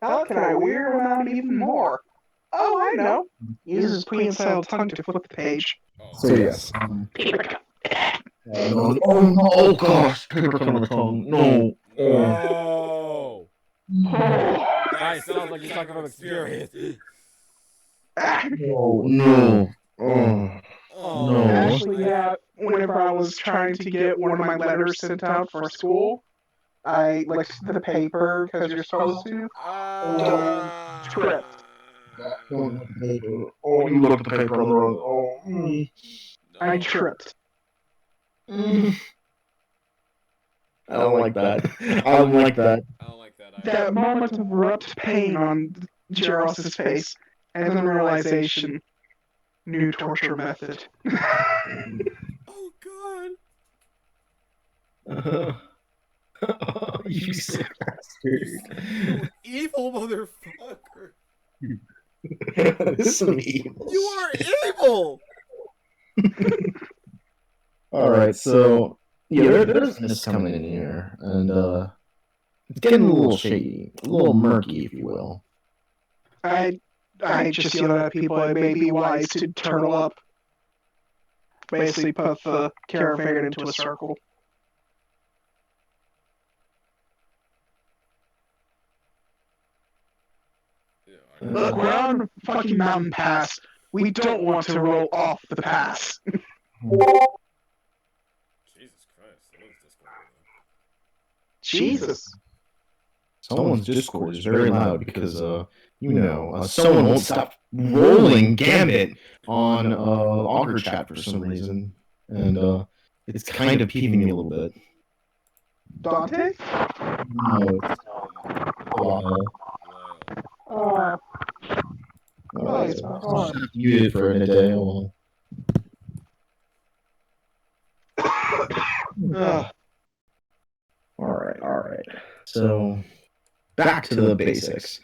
How can I weird him out even more? Oh, I know. Use his prehensile tongue to flip the page. So yes. Paper No, oh no! Oh gosh! Paper cut on the tongue. No. Oh! Guys, sounds like you're talking from experience. No. Oh. No. Actually, yeah, whenever I was trying to get one of my letters sent out for school, I licked the paper because you're supposed to. Tripped. Don't look at the paper. Oh, you look at the paper on the road. Oh. I tripped. I don't like that. I don't like that. I don't like that either. That moment of abrupt pain on Jeross's face, and then realization, new torture method. Oh god! You sick bastard. You evil motherfucker! This is some evil. You are evil! Alright, so yeah, there's mist coming in here, and it's getting a little shady, a little murky, if you will. I just yelled at people it may be wise to turtle up. Basically put the caravan into a circle. Look, we're on a fucking mountain pass. We don't want to roll off the pass. Jesus Christ, what is this going on? Jesus. Someone's Discord is very loud because, someone won't stop rolling Gambit on Augur chat for some reason. And it's kind of peeving me a little bit. Dante? No, it's you did for a day. Well. All right. So back to the basics.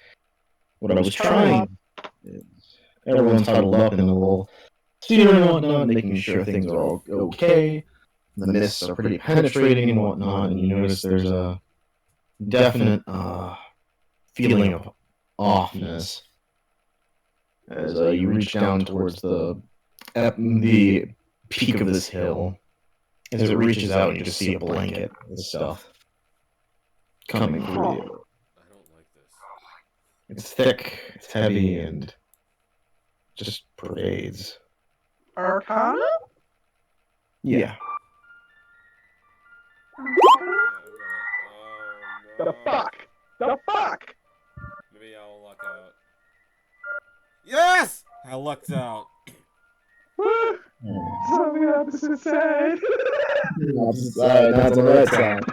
what I was trying is everyone's huddled up in a little sphere and whatnot, making sure things are all okay. The mists are pretty penetrating and whatnot, and you notice there's a definite feeling of offness as you reach down towards the peak of this hill. As it reaches out, you just see a blanket of stuff coming through the air. I don't like this. It's thick, it's heavy, and just pervades. Arcana? Yeah. The fuck? The fuck? Maybe I'll luck out. Yes! I lucked out. Woo! It's on the opposite side. Opposite side, not the right side.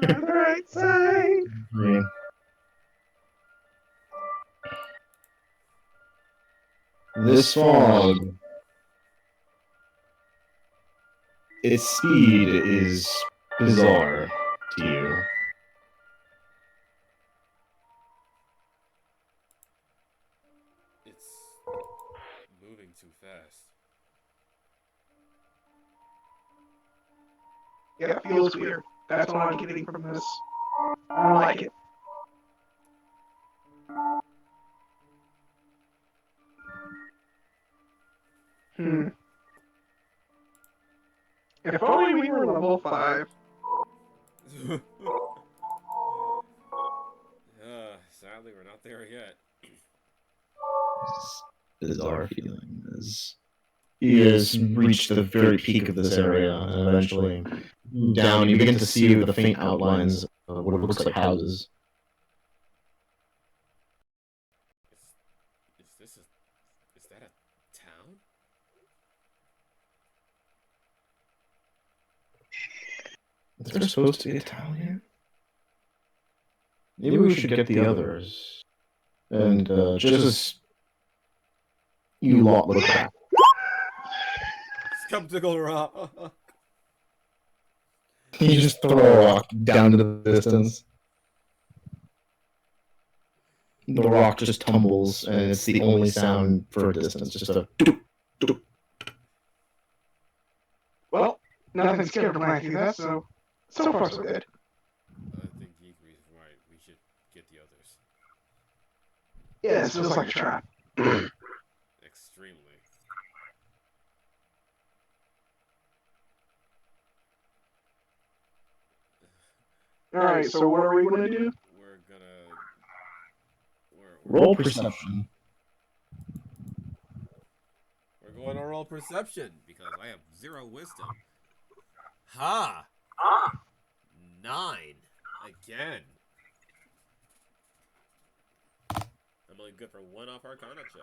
On the right side. Yeah. This fog, its speed is bizarre to you. It's moving too fast. Yeah, it feels weird. That's what I'm getting from this. I don't like it. If only we were level 5. Sadly, we're not there yet. Bizarre feeling as you guys reach the very peak of this area, and eventually down you begin to see the faint outlines of what looks like houses. Is that a town? Is there supposed to be a town here? Maybe we should get the others. And just as you lot look back. Skeptical rock. You just throw a rock down to the distance. The rock just tumbles, and it's the only sound for a distance. Just a doop, doop. Well, nothing's scared of Blanky that, so far so good. I think he agrees. Right, we should get the others. Yeah, this feels like a trap. Extremely. Alright, so what are we gonna do? We're gonna... Roll perception. We're going to roll perception, because I have 0 wisdom. Ha! 9. Again. I'm only good for 1 off Arcana checks.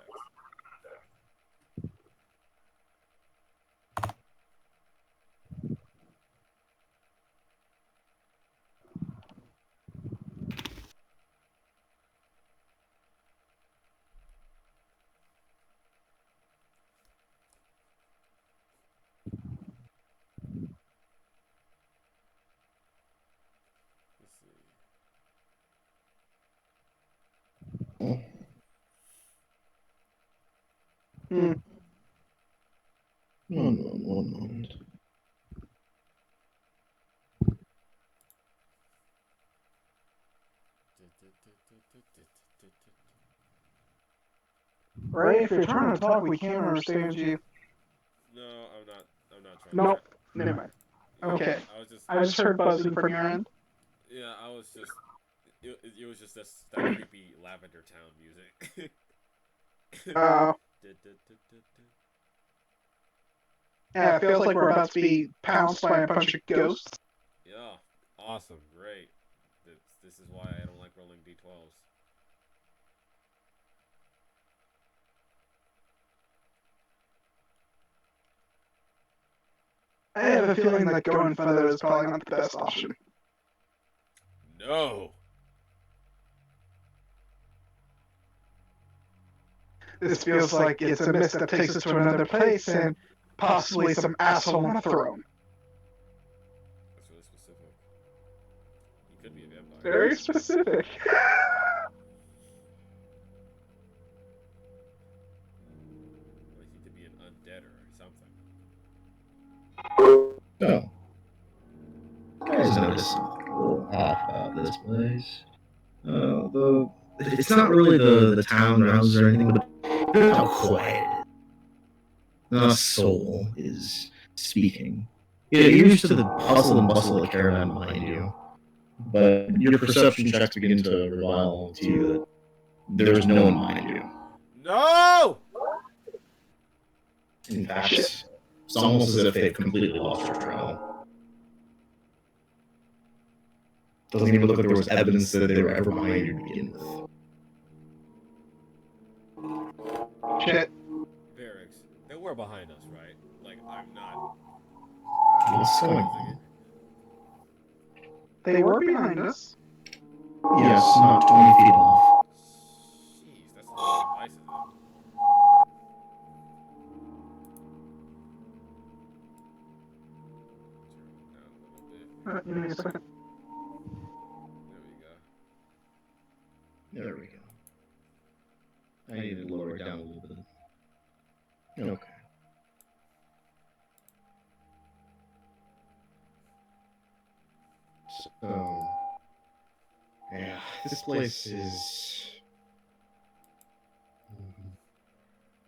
One moment. Right, if you're trying to talk, we can't understand you. No, I'm not trying Nope, to... never mind. Okay. I I just heard buzzing from your end. Yeah, I was just... It was just that creepy Lavender Town music. Yeah, it feels like we're about to be pounced by a bunch of ghosts. Yeah, awesome, great. This is why I don't like rolling d12s. I have a feeling that going further is probably not the best option. No! This feels like it's a mist that takes us to another place and possibly some asshole on a throne. That's really specific. He could be a vampire. Very specific. notice something a little off about this place. It's not really the town or houses or anything, but it's how quiet it is. Not a soul is speaking. Yeah, you're used to the hustle and bustle of the caravan behind you, but your perception checks begin to reveal to you that there's no one behind you. No! In fact, it's almost as if they've completely lost their trail. Doesn't even look like there was evidence that they were ever behind you to begin with. Shit. Varyks, they were behind us, right? Like, I'm not... What's going on? They were behind us. Yes, not 20 feet off. Jeez, that's a lot of devices then. Turn it down a little bit. Give me a second. There we go. There we go. I need to lower it down a little bit. Okay. So, yeah, this place is...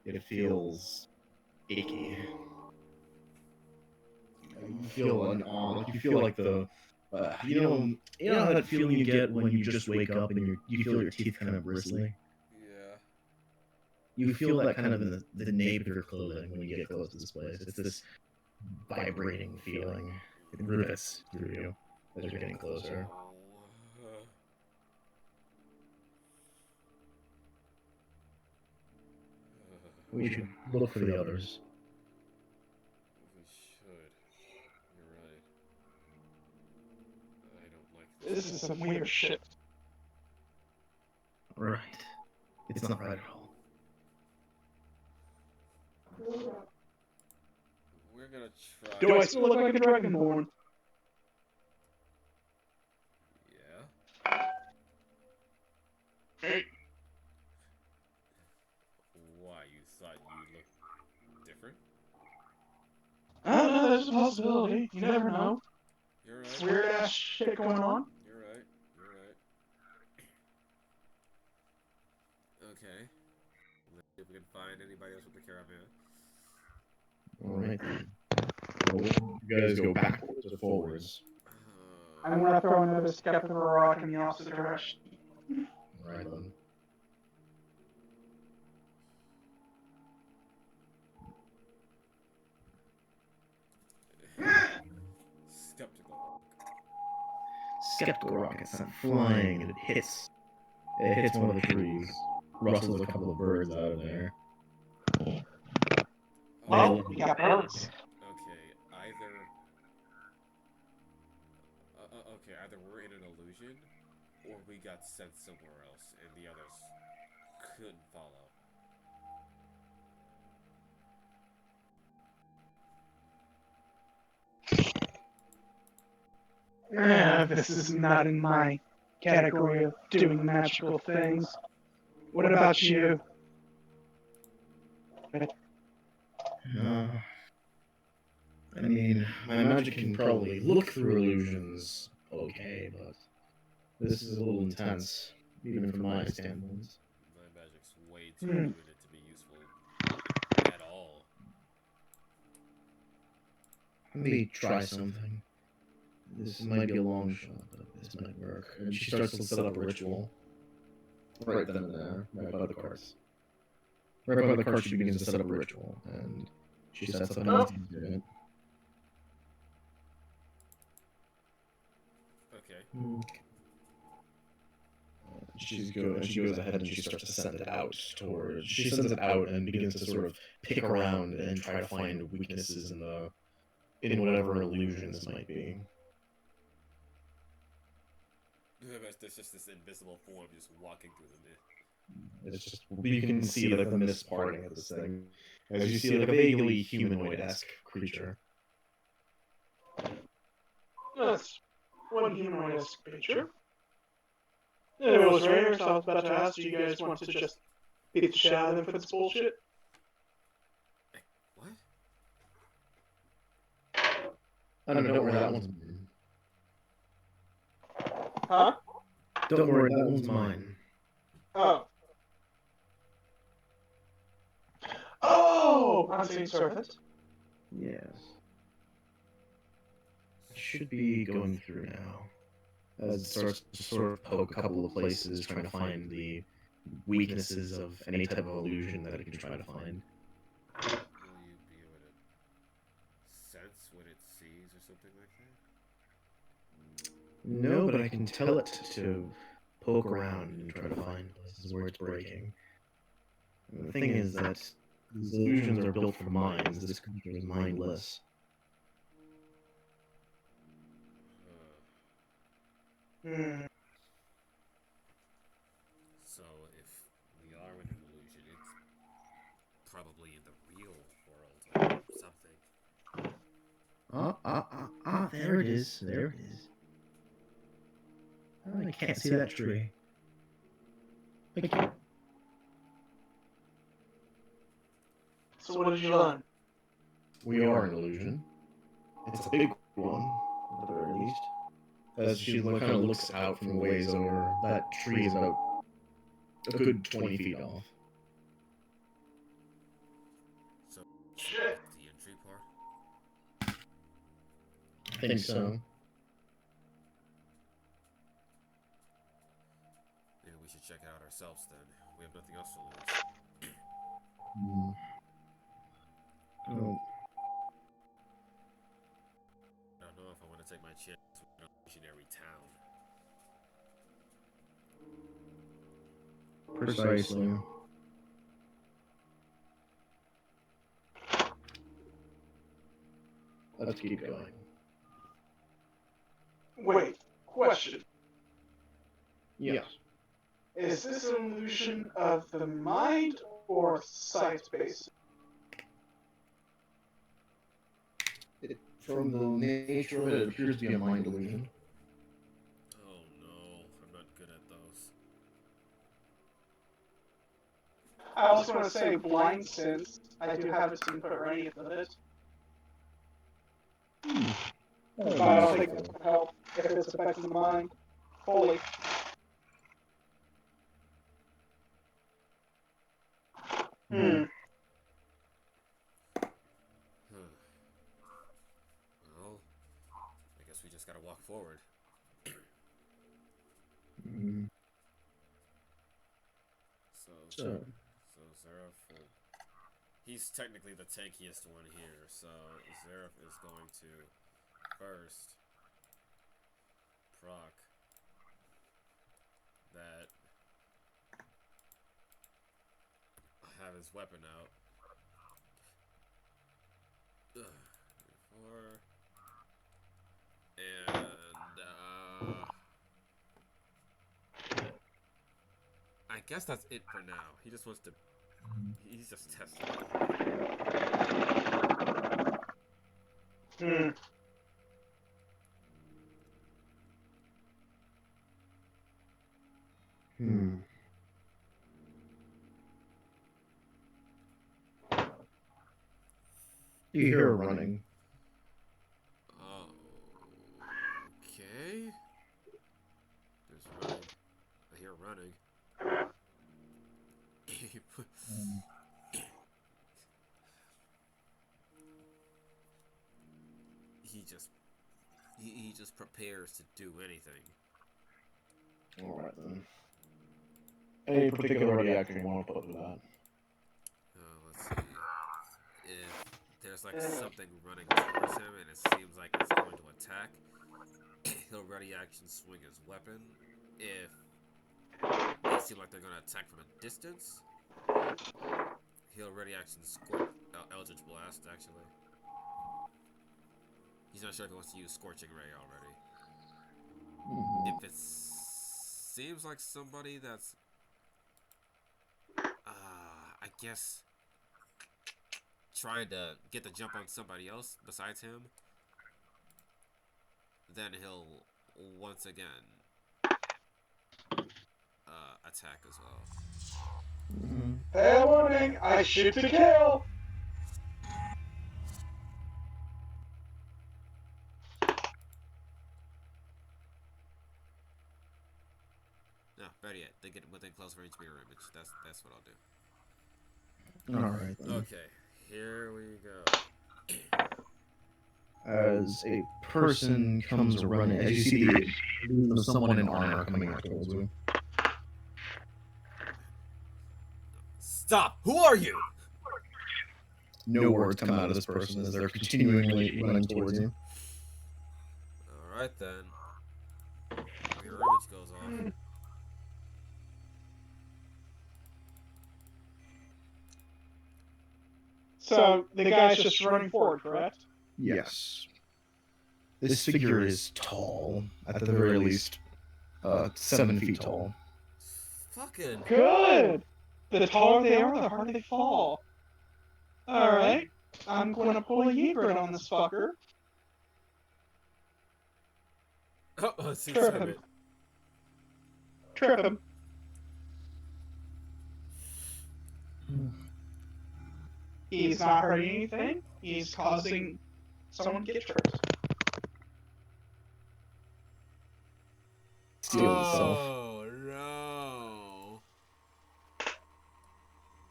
It feels icky. You feel an awe, like you feel like the... you know that feeling you get when you just wake up and you feel your teeth kind of bristly? Yeah. You feel that kind of in the nape of your clothing when you get close to this place. It's this vibrating feeling. It rivets through you as you're getting closer. We should look for the others. We should. You're right. I don't like This is some weird shit. Right. It's not right at all. We're gonna try... Do I still look like a Dragonborn? Yeah? Why, you thought you looked different? I don't know, there's a possibility. You never know. You're It's right. weird ass shit going on. You're right. You're right. Okay. Let's see if we can find anybody else with the caravan. Alright then. Well, you guys go backwards or forwards? I'm gonna throw another skeptical rock in the opposite direction. Alright then. Skeptical. Skeptical rocket sent flying and it hits. It hits one of the trees. Rustles a couple of birds out of there. Oh, we got birds. Okay, either we're in an illusion, or we got sent somewhere else, and the others couldn't follow. This is not in my category of doing magical things. What about you? I mean, my magic can probably look through illusions okay, but this is a little intense, even from my standpoint. My magic's way too limited to be useful at all. Let me try something. This might be a long shot, but this might work. And she starts to set up a ritual. Right then and there, right by the carts. Right by the cart, she begins to set up a ritual, and she sets up an instrument. Okay. She goes ahead and she starts to send it out towards. She sends it out and begins to sort of pick around and try to find weaknesses in whatever illusion this might be. There's just this invisible form just walking through the mist. It's just, you can see like the mist parting of this thing, as you see like a vaguely humanoid-esque creature. That's one humanoid-esque creature. It was rare, so I was about to ask, do you guys want to just beat the shit out of them for this bullshit? What? I don't know where that one's... Huh? Don't worry, that one's mine. Oh. Oh! Unseen surface. Yes. It should be going through now. As it starts to sort of poke a couple of places, trying to find the weaknesses of any type of illusion that it can try to find. Will you be able to sense what it sees or something like that? No, but I can tell it to poke around and try to find places where it's breaking. And the thing is that these illusions are built from minds. This creature is mindless. Hmm. So if we are in an illusion, it's probably in the real world or something. There it is. There it is. Oh, I can't see that tree. So what did you learn? We are an illusion. It's a big one, at the very least. As she kind of looks out from a ways over, that tree is about a good 20 feet off. So Shit. the entry part. I think so. Maybe we should check it out ourselves then. We have nothing else to lose. Oh. I don't know if I want to take my chance with an illusionary town. Precisely. Let's keep going. Wait, question. Yes. Is this an illusion of the mind or sight-based? From the nature of it, it appears to be a mind illusion. Oh no, I'm not good at those. I also want to say blind sense. I do have a input or any of it. But I don't think that would help if it's affecting the mind fully. Hmm. Well, I guess we just gotta walk forward. So Zereff, he's technically the tankiest one here, so Zereff is going to first proc that, have his weapon out. Before, and I guess that's it for now. He just wants to. He's just testing. Hmm. You hear her running. Oh, okay. There's running. I hear running. He just prepares to do anything. Alright then. Any particular reaction you want to put with that? Let's see. If there's like something running towards him and it seems like it's going to attack, he'll ready action swing his weapon. If they seem like they're going to attack from a distance, he'll ready action Eldritch Blast, actually. He's not sure if he wants to use Scorching Ray already. If it seems like somebody that's, I guess, trying to get the jump on somebody else besides him, then he'll once again attack as well. Fair warning, I shoot to kill! better yet, they get within close range mirror image. That's what I'll do. Alright then. Okay, here we go. As a person comes running, as you see the illusion of someone in armor coming up towards you. Stop! Who are you? No words come out of this person as they're continually running towards you. Alright then. Mirror image goes off. So the guy's just running forward, correct? Yes. This figure is tall, at the very least, 7 feet tall. Fucking Good! The taller they are, the harder they fall. Alright, I'm gonna pull a Ygritte on this fucker. Oh, see, Trip him. Trip him. He's not hurting anything. He's causing someone to get tripped. Steal himself. Oh no!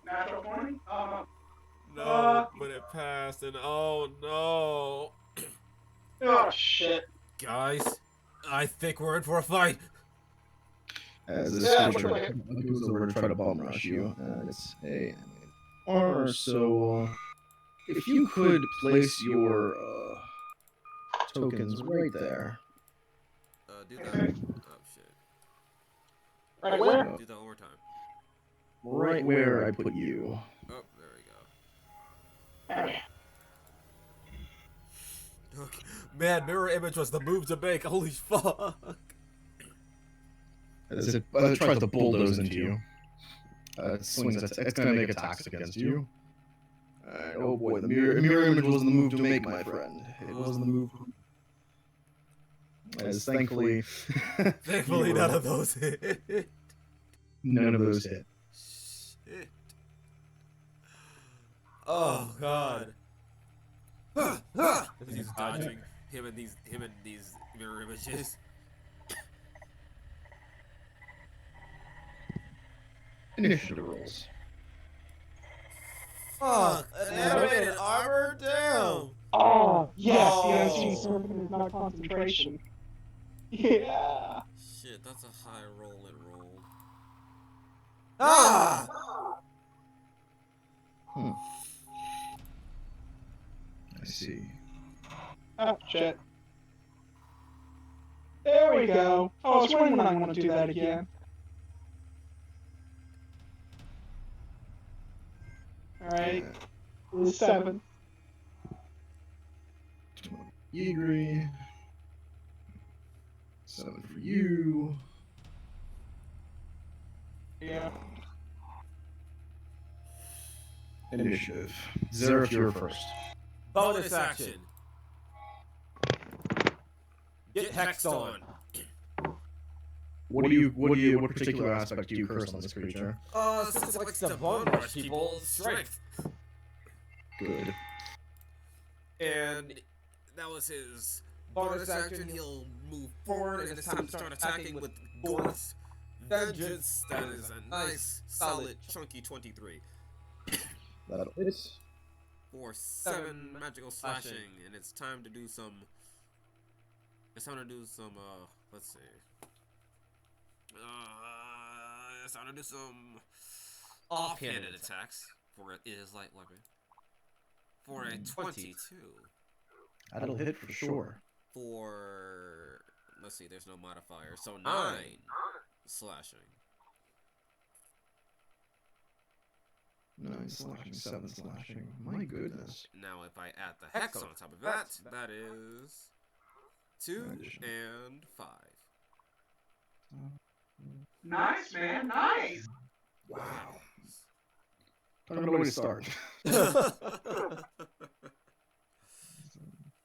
Natural 20? No, but it passed, and oh no! Oh shit. Guys, I think we're in for a fight. As this Yeah, creature we're goes over to try to bomb rush you, it's a or so. If you could place your tokens right there. Do that. Oh shit. Right where? Do that one more time. Right where I put you. Oh, there we go. Okay. Okay. Man, mirror image was the move to make. Holy fuck! As it tries to bulldoze into you. It swings. It's going to make attacks against you. Oh boy, the mirror image wasn't the move to make, my friend. It wasn't the move. As thankfully, Thankfully, none of those hit. None of those hit. Shit. Oh god. He's dodging him and these mirror images. Initiative rolls. Fuck! An animated armor? Damn! Oh, yes, Oh. the unseen servant is not concentration. Yeah. Shit, that's a high roll it rolled. Ah! I see. Oh, shit. There we go. Oh, it's when I want to do that again. Alright. 7. Ygritte. 7 for you. Yeah. Initiative. Zereff, you're first. Bonus action. Get hexed on. What particular aspect do you curse on this creature? Since it likes to bone rush people, strength. Good. And that was his bonus action. He'll move forward, and it's time to start attacking with Dwarf's Vengeance. That is a nice, solid, chunky 23. That'll hit. For 7 magical slashing, and it's time to do some. It's time to do some. Let's see. It's time to do some offhanded attacks for it is light weapon. For a 22. That'll hit for sure. For let's see, there's no modifier, so 9 slashing. 9 slashing, 7 slashing. My goodness. Now, if I add the hex on top of that, that is 2 and 5. Nice, man. Nice. Wow. I don't know where to start.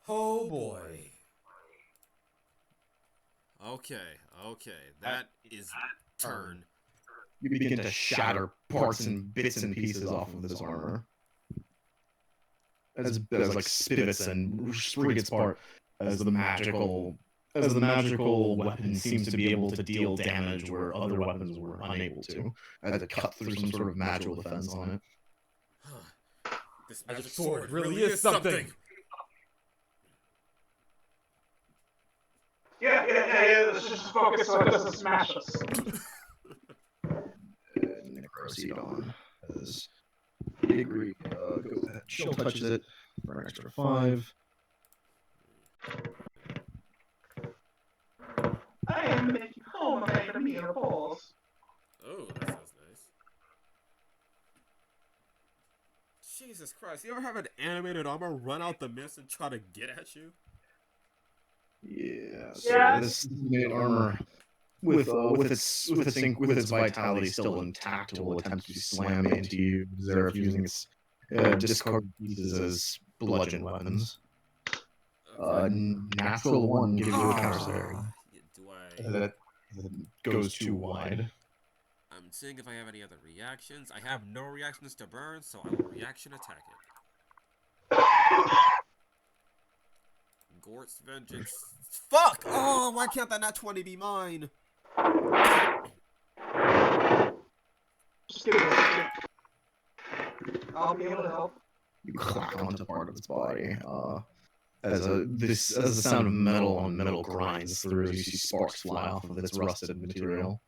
Oh boy. Okay, that is turn. You begin to shatter parts and bits and pieces off of this armor. As like spivets and spriggets apart as the magical as the magical weapon seems to be able to deal damage where other weapons were unable to, as it cut through some sort of magical defense on it. This magic sword really is something! Yeah, let's just focus so it doesn't smash us. Proceed on. As he agreed, goes ahead, chill touches it for an extra 5. I am making homemade meatballs. Oh, that sounds nice. Jesus Christ, you ever have an animated armor run out the mist and try to get at you? Yeah, so this animated armor, with its vitality still intact, will attempt to slam into you, Zereff, using its discard pieces as bludgeon weapons. Natural 1 gives you a counter. Do I... That goes too wide. I'm seeing if I have any other reactions. I have no reactions to burn, so I will reaction attack it. Gort's Vengeance. Fuck! Oh, why can't that nat 20 be mine? Just give it a second. I'll be able to help. You clack onto part of its body. As the sound of metal on metal grinds through, as you see sparks fly off of its rusted material.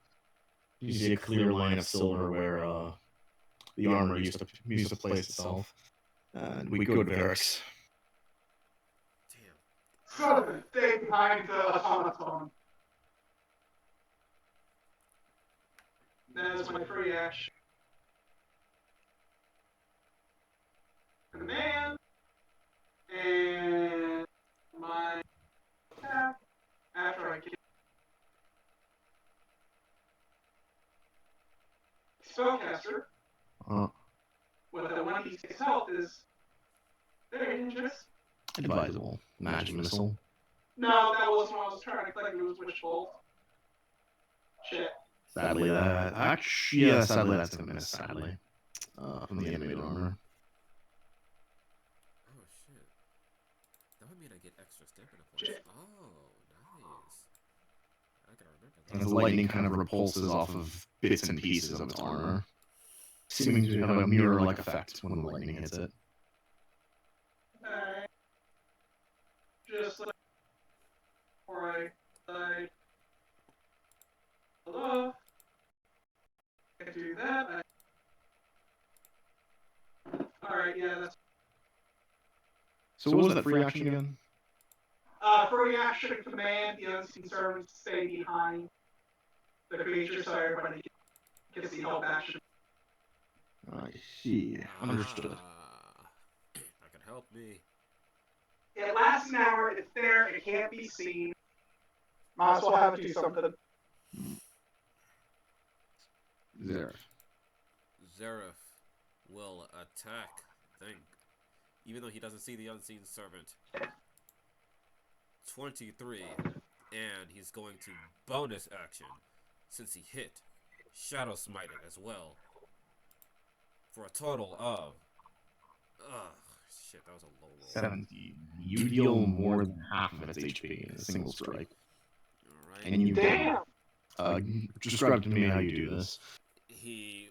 You see a clear line of silver where the armor used to place itself. And we go to Varyks. Damn. Son of a thing behind the automaton. That is my free action. Command. And my attack after I get spellcaster with a 1d6 health is very dangerous. Advisable. Magic missile. No, that wasn't what I was trying to click. It was Witch Bolt. Shit. Sadly, sadly that's a miss. Sadly, from the animated armor. Oh shit. That would mean I get extra stamina points. Shit. Oh, nice. I gotta remember that. As the lightning kind of repulses off of bits and pieces of its armor, seeming to have a mirror-like effect when the lightning hits it. Alright. Just like before I died. Hello? I do that. Alright, yeah, that's. So what was that free action again? Free action command the unseen servants to stay behind the creature so everybody gets the help action. I see. Understood. That could help me. It lasts an hour, it's there, it can't be seen. Might as well have it do something. Zereff will attack, even though he doesn't see the unseen servant. 23, and he's going to bonus action, since he hit, Shadow Smite it as well, for a total of, shit, that was a low roll. 70. You deal more than half of its HP in a single strike. Alright. And you Damn! describe to me how you do this. He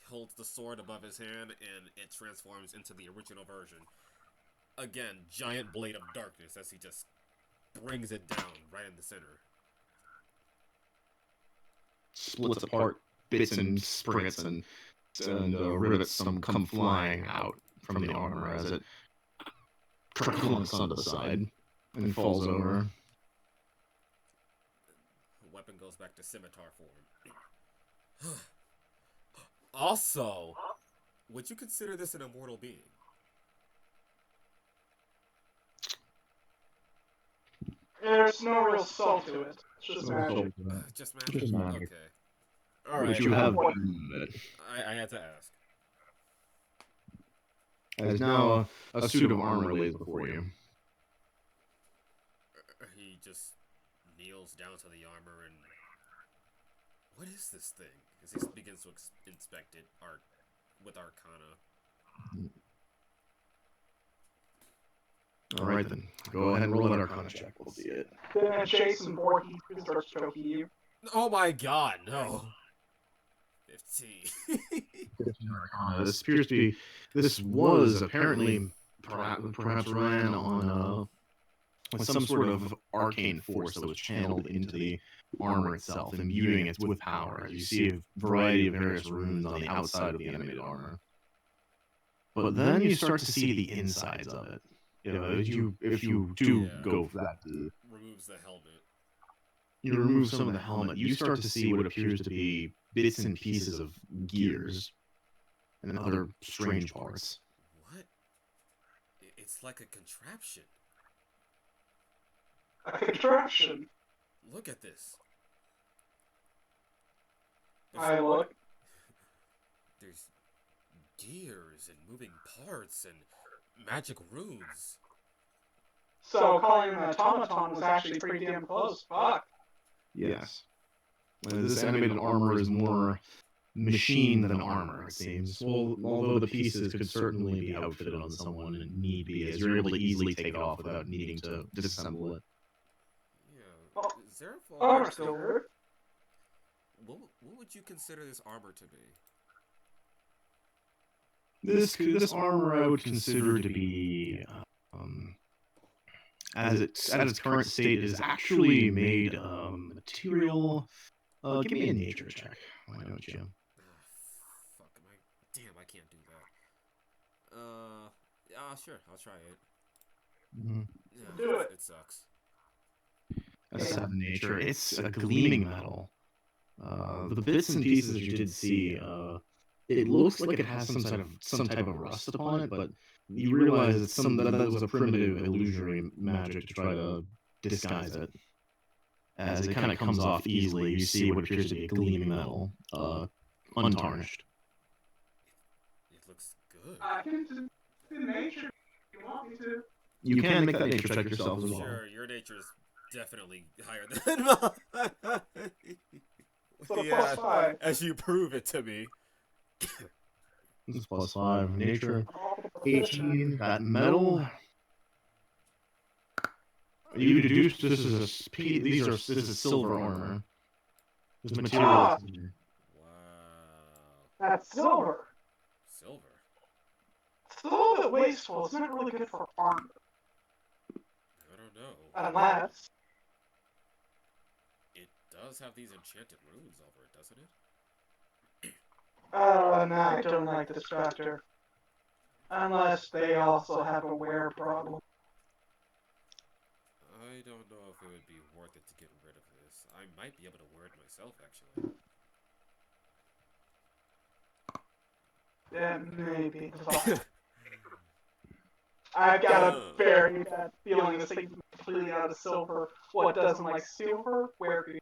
holds the sword above his hand, and it transforms into the original version. Again, giant blade of darkness as he just brings it down right in the center. Splits apart bits and sprigs and rivets some come flying out from the armor as it clunks onto the side and falls over. The weapon goes back to scimitar form. Also, would you consider this an immortal being? There's no real soul to it. It's just magic. Just magic? Just magic. Okay. Alright. But you have I had to ask. As now a suit of armor lays before you. He just kneels down to the armor and... What is this thing? As he begins to inspect it with Arcana. All right, then. Go ahead and roll that Arcana check. We'll see it. Then Jason Voorhees starts choking you. Oh my god, no. 15. 15 Arcana. This appears to be. This was apparently perhaps ran on with some sort of arcane force that was channeled into the armor itself, imbuing it with power. As you see a variety of various runes on the outside of the animated armor. But then you start to see the insides of it. You know, if you do go for that deep. Removes the helmet. You remove some of the helmet, you start to see what appears to be bits and pieces of gears and other strange parts. What? It's like a contraption. A contraption. Look at this. I look. There's gears and moving parts and magic runes. So calling him an automaton was actually pretty damn close. Fuck. Yes. This animated armor is more machine than armor, it seems. Well, although the pieces could certainly be outfitted on someone and need be, as you're able to easily take it off without needing to disassemble it. Yeah. Zereff, Armor still work. what would you consider this armor to be? This armor I would consider to be, at its current state, is actually made material. Give me a nature check. Why don't you? Fuck, damn, I can't do that. Sure, I'll try it. Mm-hmm. Yeah, Do it. It sucks. A 7 nature. It's a gleaming metal. The bits and pieces that you did see, it looks like it has some type of rust upon it, but you realize it's that was a primitive illusory magic to try to disguise it. As it kind of comes off easily, you see what appears to be a gleaming metal, untarnished. It looks good. I can just do nature if you want me to. You can make that nature check yourself as well. Sure, your nature is definitely higher than mine. So plus 5. As you prove it to me. This is plus 5. Nature 18. That metal. You deduce this is silver armor. This material. Ah! Wow. That's silver. Silver? It's a little bit wasteful. It's not really good for armor. I don't know. Unless. It does have these enchanted runes over it, doesn't it? No, I don't like this factor. Unless they also have a wear problem. I don't know if it would be worth it to get rid of this. I might be able to wear it myself, actually. Yeah, maybe. I've got a very bad feeling this thing's completely out of silver. What doesn't like silver? Where could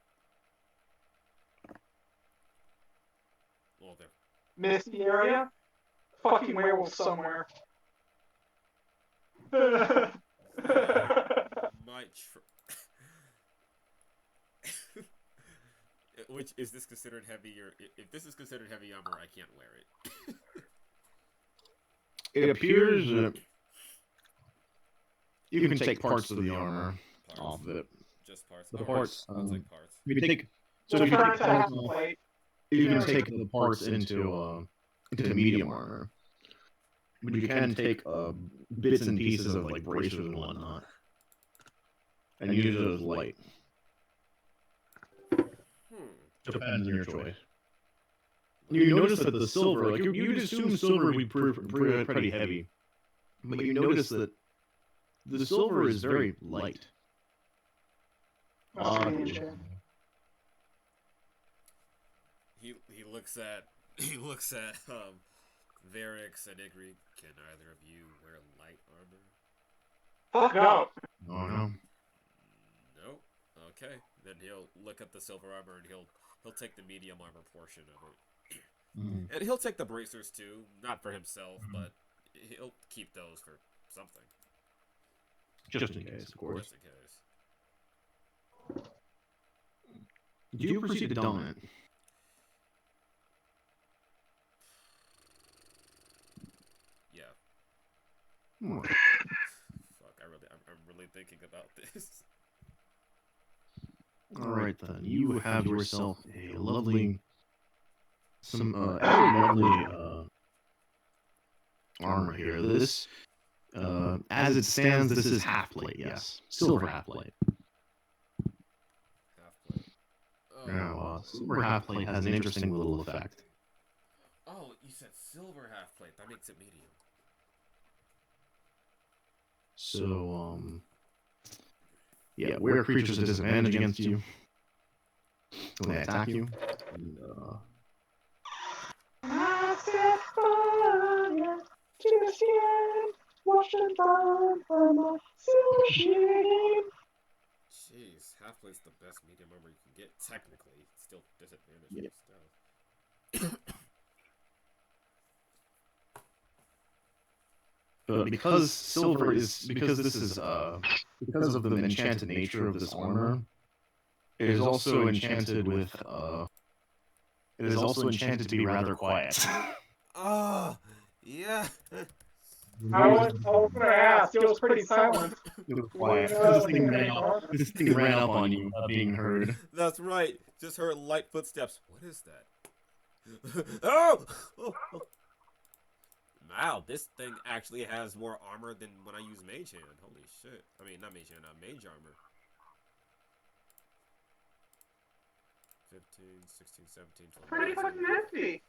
Well, there. Misty area? Fucking werewolf somewhere. Might Which, is this considered heavy, or if this is considered heavy armor, I can't wear it. It appears that you can take parts of the armor off of it. Just parts. The All parts. Right. I'll take parts. You can take. So We'll if you turn take to half parts the off, plate. you can take the parts into medium armor. But you can take bits and pieces of like bracers and whatnot, and use it as light. Depends on your choice. You notice that the silver, like you'd assume silver would be pretty heavy, but you notice that the silver is very light. He looks at Varyks and Igri. Can either of you wear light armor? Fuck no. Oh no. Nope. Okay. Then he'll look at the silver armor and he'll take the medium armor portion of it. And he'll take the bracers too, not for himself, but he'll keep those for something. Just in case, of course. Just in case. Do you proceed to dominant? Yeah. Hmm. Fuck, I really really thinking about this. Alright then, you have yourself a lovely, lovely armor here. This, as it stands, this is half plate, yes. Silver half plate. Half plate. Oh. Now, silver half plate has an interesting little effect. Oh, you said silver half plate. That makes it medium. So, yeah, where creatures at disadvantage against you when they attack you. And, I set fire to the skin, watch them burn from my silver sheen. Jeez, half plate's the best medium armor you can get. Technically, it's still disadvantage Yeah. stealth. But because silver is because this is because of the enchanted nature of this armor, it is also enchanted with it is also enchanted to be rather quiet. Oh, yeah. I was gonna ask, it was pretty silent. Quiet. This thing ran up on you without being heard. That's right. Just heard light footsteps. What is that? Oh! Wow, this thing actually has more armor than when I use Mage Hand. Holy shit. I mean, not Mage Hand, Mage Armor. 15, 16, 17, 12. Pretty fucking nifty.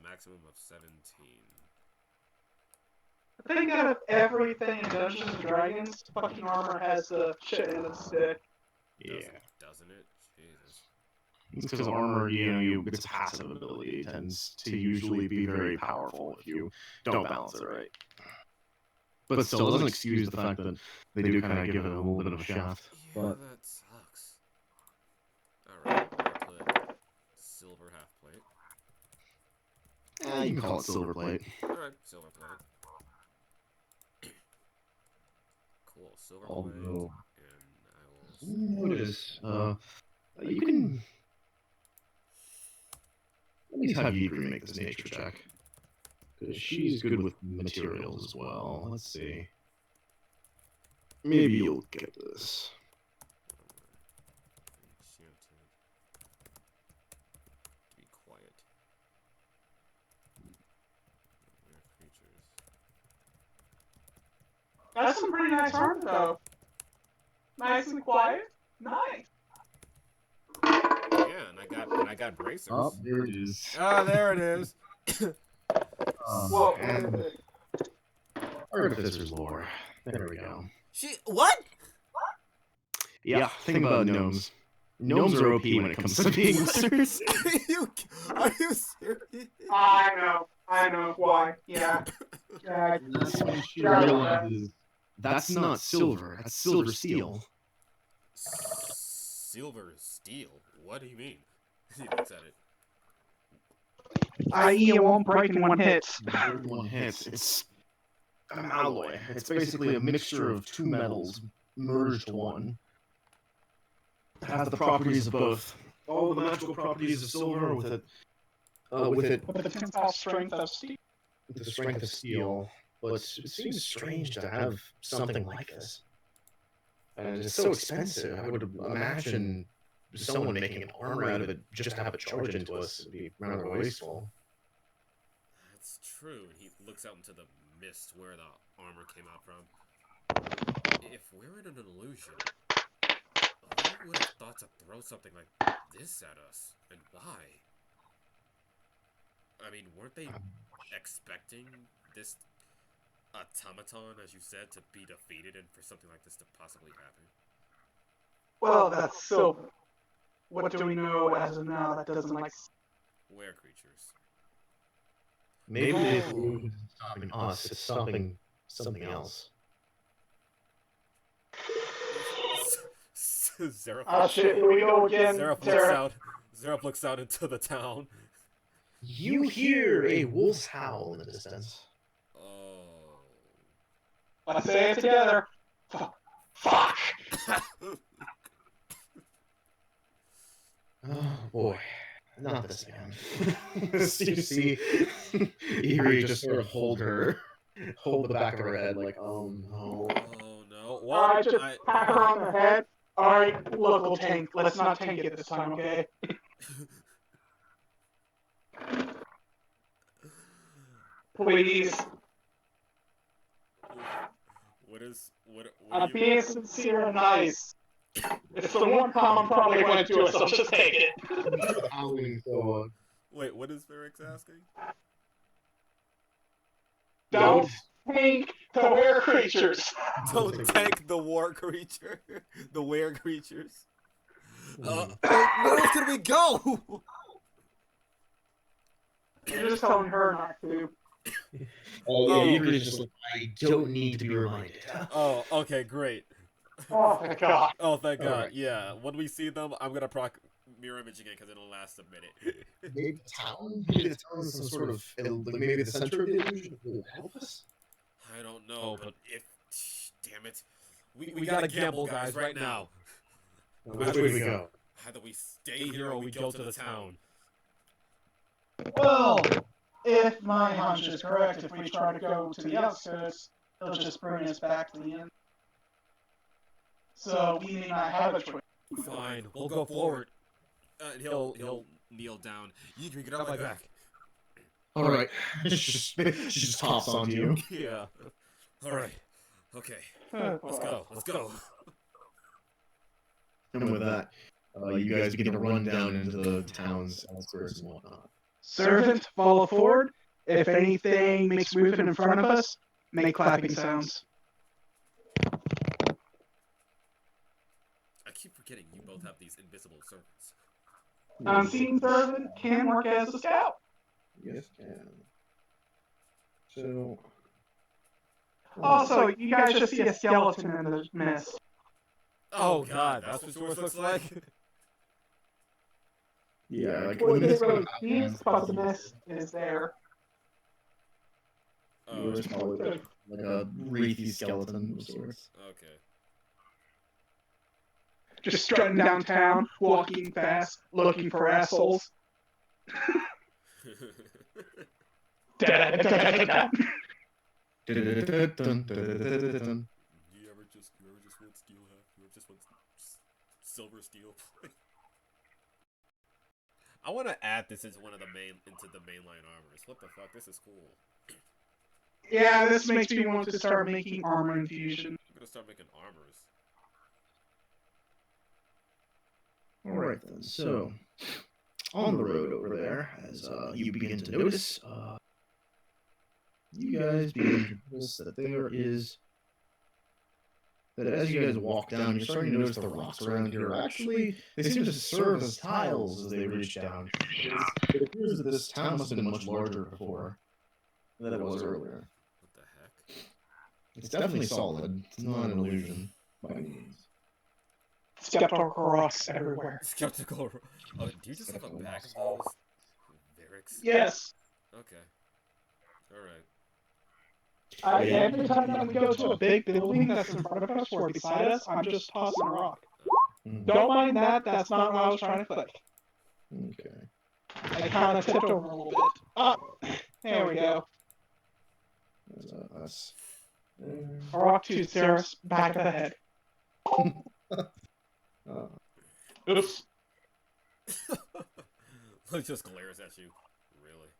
Maximum of 17. I think out of everything in Dungeons and Dragons, fucking armor has the shit in its stick. Yeah. Doesn't it? Jesus. It's because armor, its passive ability tends to usually be very powerful if you don't balance it right. But still, it doesn't excuse the fact that they do kind of give it a little bit of a shaft. Yeah, But that sucks. Alright, we'll put silver half plate. You can call it silver plate. Alright, silver plate. Cool, silver plate. Although, And I will... notice, you can... Let me have Yigri make this nature check. Because she's good with materials as well. Let's see. Maybe you'll get this. Enchanted. Be quiet. Rare creatures. That's some pretty nice armor, though. Nice and quiet. Nice. Yeah, and I got bracers. Oh, there it is. Ah, there it is. Whoa. And Artificer's Lore. There we go. What? Yeah, think about gnomes. Gnomes are OP when it comes to being wizards. Are you serious? I know why. Yeah. That's when she realizes that's not silver, that's silver steel. Silver steel? What do you mean? He looks at it. I.e., it won't break in one hit. One hit. It's an alloy. It's basically a mixture of two metals merged to one. It has the properties of both. All the magical properties of silver with it. With the tensile strength of steel. With the strength of steel. But it seems strange to have something like this. And it's so expensive. I would imagine someone making an armor out of it just to have it charged into us would be rather wasteful. That's true. He looks out into the mist where the armor came out from. If we're in an illusion, who would have thought to throw something like this at us? And why? I mean, weren't they expecting this automaton, as you said, to be defeated and for something like this to possibly happen? Well, that's silver. What do we know as of now that doesn't like... Were creatures. Maybe it's stopping us, it's stopping something else. Zereff. Ah, shit, here we go again. Zereff looks out into the town. You hear a wolf's howl in the distance. Oh. Let's say it together. Fuck! Oh boy, not this again. So you see, Eerie just sort of hold the back of her head like, oh no. Oh no, Well, just pat her on the head. Alright, local tank. Let's not tank it this time, okay? Please. What I'm being sincere and nice. It's the one problem I'm probably going to do it, so just take it. Howling, so, Wait, what is Varyks asking? Don't tank the were creatures. Don't tank the war creature. The were creatures. Where else can we go? You're just telling her not to. Oh, yeah, Igor's just like, I don't need to be reminded. Oh, okay, great. Oh, thank God. Oh, thank God. Right. Yeah, when we see them, I'm gonna proc mirror image again because it'll last a minute. Maybe the town? Maybe the town is some sort of, like, maybe the center of the illusion will help us? I don't know, but if... Damn it. We gotta gamble, guys, right now. Which way do we go? Either we stay here or we go to the town. Well, if my hunch is correct, if we try to go to the outskirts, they'll just bring us back to the inn. So we may not have a choice. Fine, we'll go forward. He'll kneel down. Yigri, get out my back. Alright. She just hops onto you. Yeah. Alright. Okay. Let's go. Let's go. And with that, you guys begin to run down into the town's outskirts and whatnot. Servant, follow forward. If anything makes movement in front of us, make clapping sounds. I keep forgetting you both have these invisible servants. Unseen servant can work as a scout. Yes, can. So... Also, you guys just see a skeleton in the mist. Oh God, that's what yours looks like. Yeah, like Well, when it it's really seems, but the mist is there. Oh, Yours probably like a wreathy skeleton of sorts. okay. Just strutting downtown, walking fast, looking for assholes. Da-da-da-da-da-da. You ever just want steel hat? You ever just want silver steel? I want to add this into into the mainline armors. What the fuck? This is cool. Yeah, this makes me want to start making armor infusion. I'm gonna start making armors. Alright then, so on the road over there, as you begin to notice, you guys begin to notice that there is, that as you guys walk down, you're starting to notice the rocks around here are actually, they seem to serve as tiles as they reach down. It appears that this town must have been much larger before than it was earlier. What the heck? It's definitely solid. It's not an illusion by any means. Skeptical rocks everywhere. Skeptical. Oh, do you just have a bag of those? Varyks? Yes. Okay. Alright. Every time that we go to a big building that's in front of us or beside us, I'm just tossing a rock. Don't mind that, that's not what I was trying to click. Okay. I kind of tipped over a little bit. Ah, there we go. That's A rock to Zereff, back of the head. Oops. It just glares at you. Really?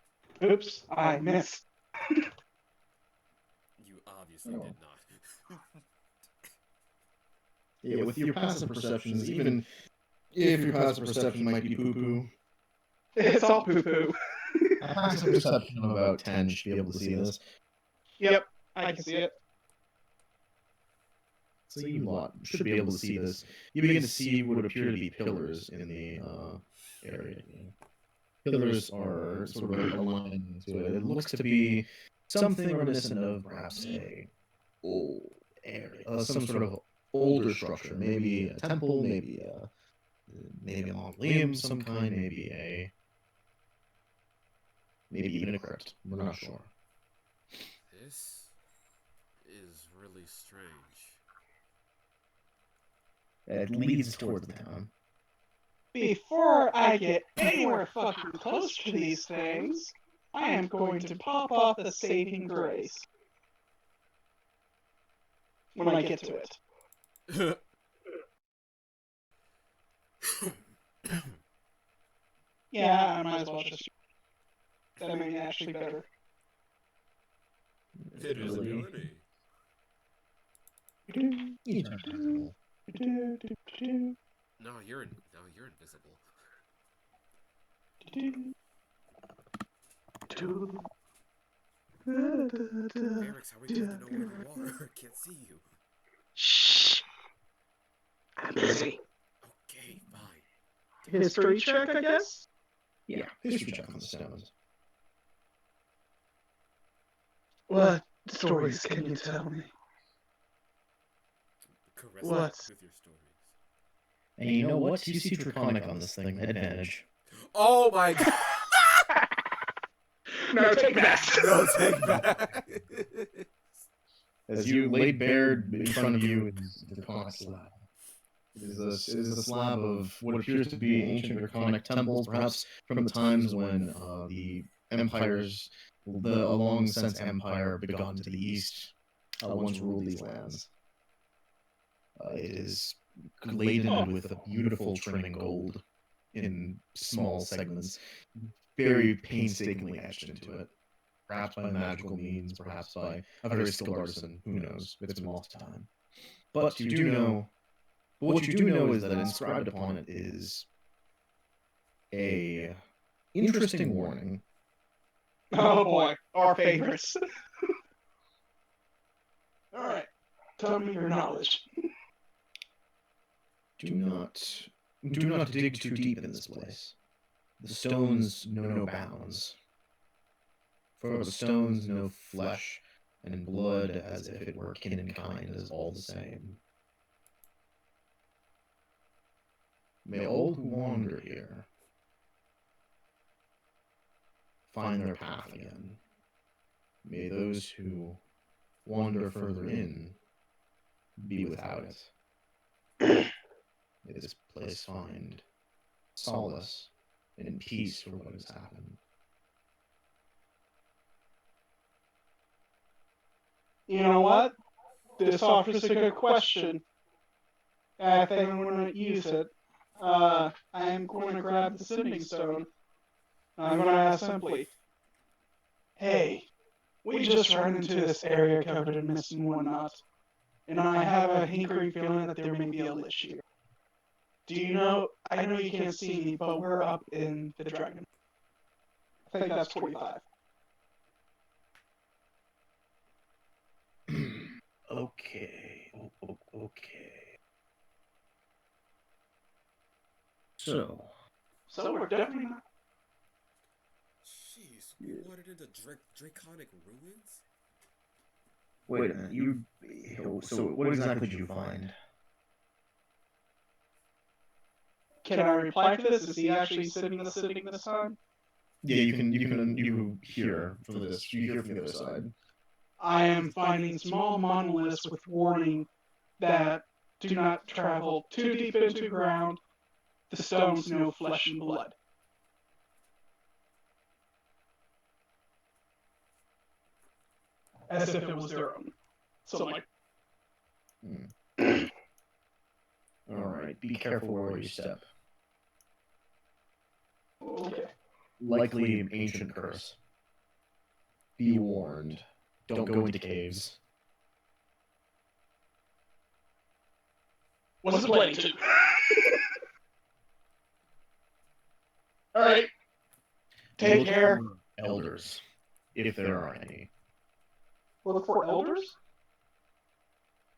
Oops, I missed. You obviously did not. Yeah, with your passive perceptions, even if your passive perception might be poo-poo, It's all poo-poo. a passive perception of about 10 should be able to see this. Yep, I can see it. So you lot should be able to see this. You begin to see what appear to be pillars in the area. Pillars are sort of aligned to it. It looks to be something reminiscent of perhaps a old area, some sort of older structure. Maybe a temple, maybe a mausoleum of some kind, maybe even a crypt. We're not sure. This is really strange. It leads towards the town. Before I get anywhere fucking close to these things, I am going to pop off a saving grace. When I get to it. Yeah, I might as well just. That made me actually better. Invisibility. No, you're invisible. Varyks, how are we supposed to know where you are? Can't see you. Shh. I'm busy. Okay, fine. History check, I guess? Yeah, history check on the stones. What stories can you tell me? Caress What? me with your stories. And you know what? You see Draconic on this thing. Advantage. Oh my god! No, take that. No, take back. As you lay bare in front of you is the Draconic slab. It is a slab of what appears to be ancient Draconic temples, perhaps from the times when the empires, the long since empire begun to the east, once ruled these lands. It is laden with a beautiful trimming gold in small segments, very painstakingly etched into it. Perhaps by magical means, perhaps by a very skilled artisan, who knows? It's been lost to time. But what you do know is that inscribed upon it is a interesting warning. Oh boy, our favorites. Alright, tell me your knowledge. Do not dig too deep in this place. The stones know no bounds. For the stones know flesh and blood as if it were kin and kind is all the same. May all who wander here find their path again. May those who wander further in be without it. May this place find solace and peace for what has happened. You know what? This offers a good question. I think I'm going to use it. I am going to grab the sending stone. I'm going to ask simply, hey, we just ran into this area covered in mist and whatnot, and I have a hankering feeling that there may be a lich here. Do you know, I know you can't see me, but we're up in the dragon. I think that's 45. Okay. Okay. So we're definitely not. Jeez, we wandered into draconic ruins? wait a minute. So what exactly did you find? Can I reply to this? Is he actually sitting this time? Yeah, you hear from this. You hear from the other side. I am finding small monoliths with warning that do not travel too deep into ground. The stones know flesh and blood. As if it was their own. So I'm like, Alright, be careful where you step. okay. Likely ancient curse. Be warned. Don't go into caves. Wasn't planning to. Alright. Take care. Elders, if there are any. Look for elders?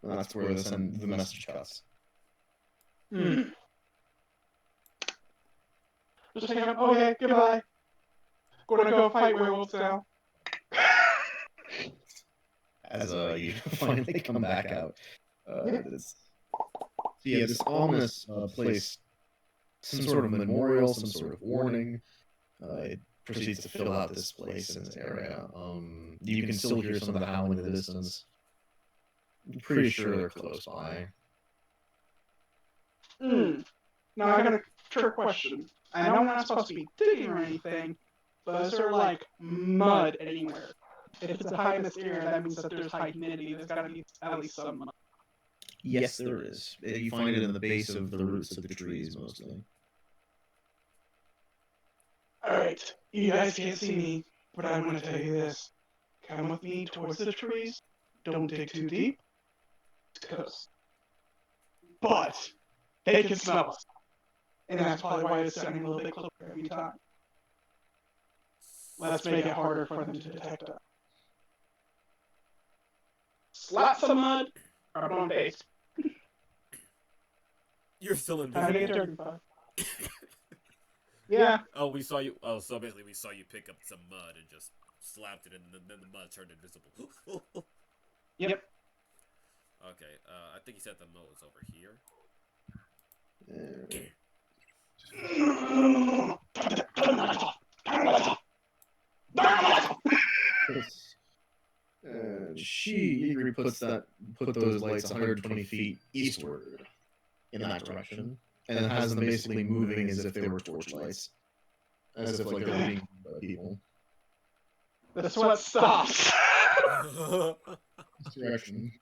That's where the message cuts. Just hang on. Okay, goodbye. Gonna go fight werewolves now. As you finally come back out. This ominous place, some sort of memorial, some sort of warning. It proceeds to fill out this place in this area. You can still hear some of the howling in the distance. I'm pretty sure they're close by. Now I got a trick question. I know I'm not supposed to be digging or anything, but is there like mud anywhere? If it's a high in this area, that means that there's high humidity. There's gotta be at least some mud. Yes, there is. You find it in the base of the roots of the trees, mostly. Alright, you guys can't see me, but I want to tell you this. Come with me towards the trees. Don't dig too deep. It's close. But they can smell us. And that's probably why it's sounding a little bit closer every time. Let's make it harder for them to detect us. Slap some mud, rub on face. You're still Time to get invisible. dirty, bud. Yeah. Oh, we saw you. Oh, so basically we saw you pick up some mud and just slapped it, and then the mud turned invisible. Yep. Okay. I think he said the mud was over here. She put those lights 120 feet eastward in that direction, and it has them basically moving as if they were torchlights, as if like they're being moved by people. The sweat stops. This direction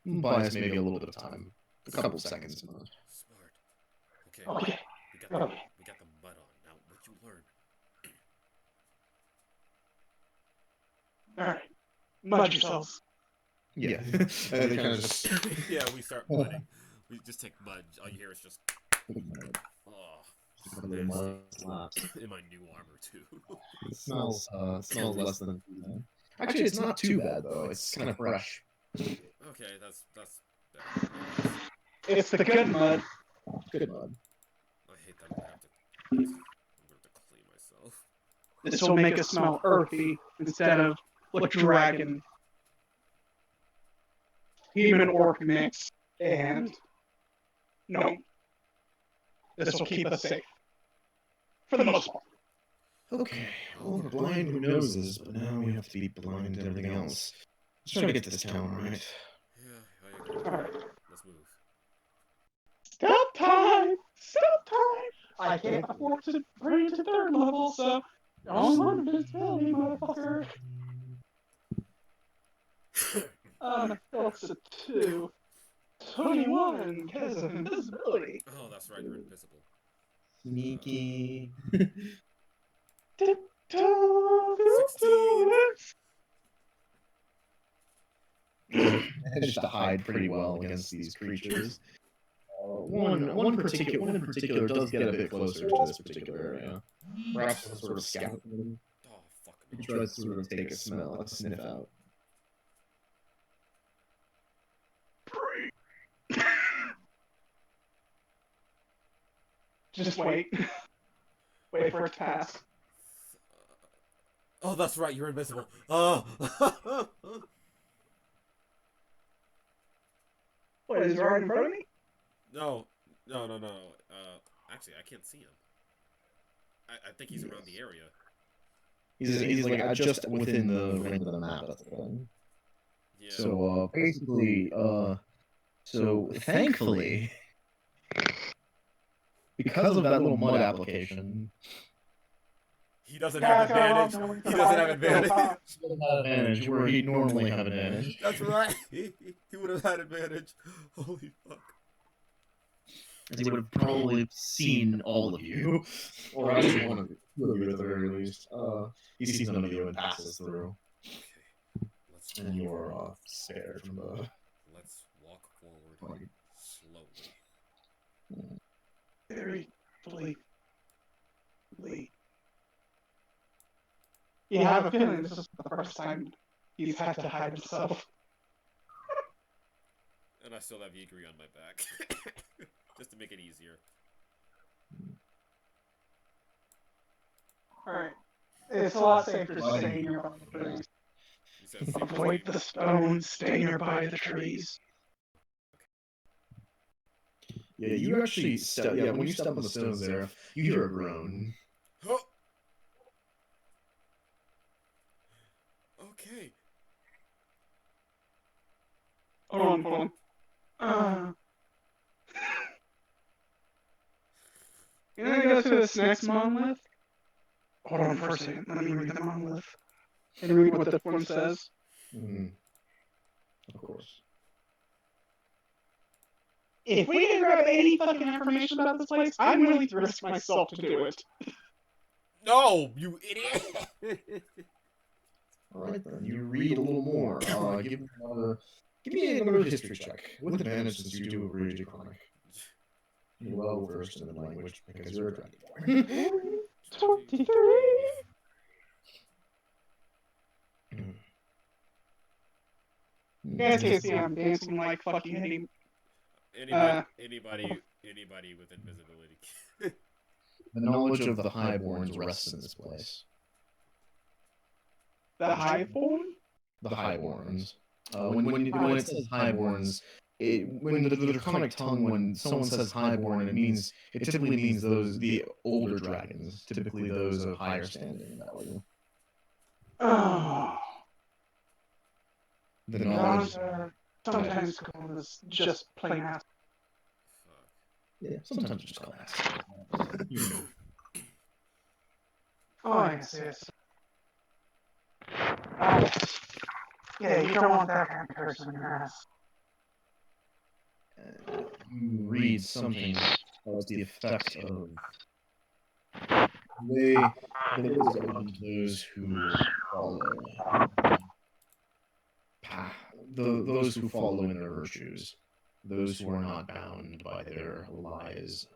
buys maybe a little bit of time, a couple seconds at most. Smart. Okay. Okay. We got the mud on. Now, what you learn? Alright. Mud yourselves. Yeah, and they kind of just. Yeah, we start mudding. We just take mud. All you hear is just. Oh, Mud slaps. in my new armor too. It smells less than. Actually, it's not too bad though. It's kind of fresh. Okay, that's better. It's the good mud. Good mud. I hate that I'm gonna have to clean myself. This will make us smell earthy instead of like dragon. Human orc mix. And no. This will keep us safe. For the most part. Okay, well, we're blind who knows this, but now we have to be blind to everything else. Let's try to get to this town, right? Yeah, I agree. Alright. Let's move. Stop time! Stop time! I can't afford to bring it to third level, so only one invisibility, motherfucker. That's a 2. 21 because of invisibility. Oh, that's right. You're invisible. Sneaky. 16. Managed to hide pretty well against these creatures. One in particular does get a bit closer to this particular area. Perhaps some sort of scout. Oh, fuck He no. tries to sort of take a smell, a sniff out. Just wait. Wait for it to pass. Oh, that's right. You're invisible. Oh. What, is right in front of me? No. Actually, I can't see him. I think he's around the area. He's like just within the range of the map. That's the thing. Yeah. So basically, so thankfully, because of that little mud application, he doesn't have advantage. He doesn't have advantage. he doesn't have advantage where he'd normally have advantage. That's right. He would have had advantage. Holy fuck. As he would have probably seen all of you, or at least one of you at the very least. He sees none of you and passes through. Okay. And you're scared from the. Let's walk forward slowly. Very fully. Yeah, I have a feeling this is the first time he's had to hide himself. And I still have Yigri on my back. Just to make it easier. Alright. It's a lot safer staying nearby the trees. He says, "Safe Avoid stay." the stones, stay nearby the trees. Yeah, you actually step. Yeah, when you step on the stones there, you hear a groan. Oh. Okay. Hold on. You know, go to this next monolith? Hold on for a second. Let me read the monolith. And read what the one says. Mm-hmm. Of course. if we can grab any fucking information about this place, I'm willing to risk myself to do it. No, you idiot! Alright then, you read a little more. Give me another history check. With advantage since you do read Draconic. You're well versed in the language because you're a Dragonborn. 23. You guys can't see I'm dancing like fucking any. Anybody with invisibility. The knowledge of the Highborns rests in this place. The Highborn? The Highborns. When it says Highborns, when the Draconic tongue, when someone says Highborn, it typically means the older dragons, typically those of higher standing in value. Oh. The knowledge. Sometimes called as just plain ass. Yeah, sometimes just call ass. Oh, yes. Oh. Yeah, you don't want that kind of person in your ass. You read something as the effect of the ways open to those who follow. Those who follow in their virtues, those who are not bound by their lies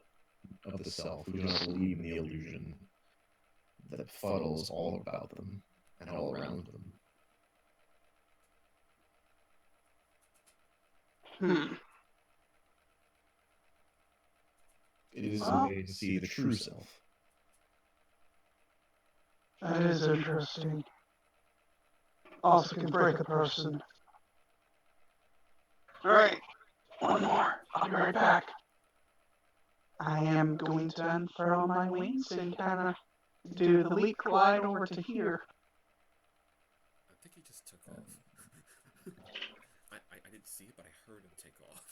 of the self, who do not believe in the illusion that fuddles all about them and all around them. It is a way to see the true self. That is interesting. Also can break a person. Alright, one more. I'll be right back. I am going to unfurl my wings and kind of do the leap glide over to here. I think he just took off. I didn't see it, but I heard him take off.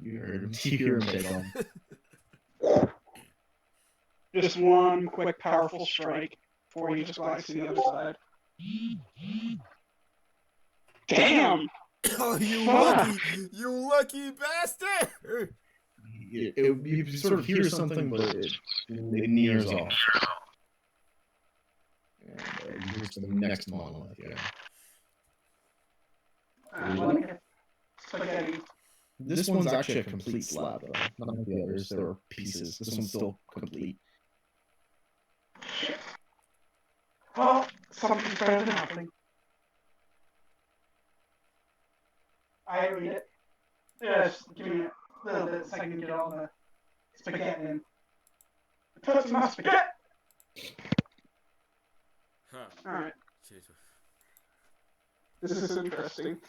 You hear him take off. Just one quick, powerful strike before you just glide to the other side. Damn! Oh, you lucky bastard! You sort of hear something, but it nears off. And here's to the next monolith, yeah. Spaghetti. This one's actually a complete slab, though. Not like the others, there are pieces. This one's still complete. Well, something's better than nothing. I read it. Just give me a little bit so I can get all the spaghetti in. Put some spaghetti! Huh. Alright. Jesus. This is interesting.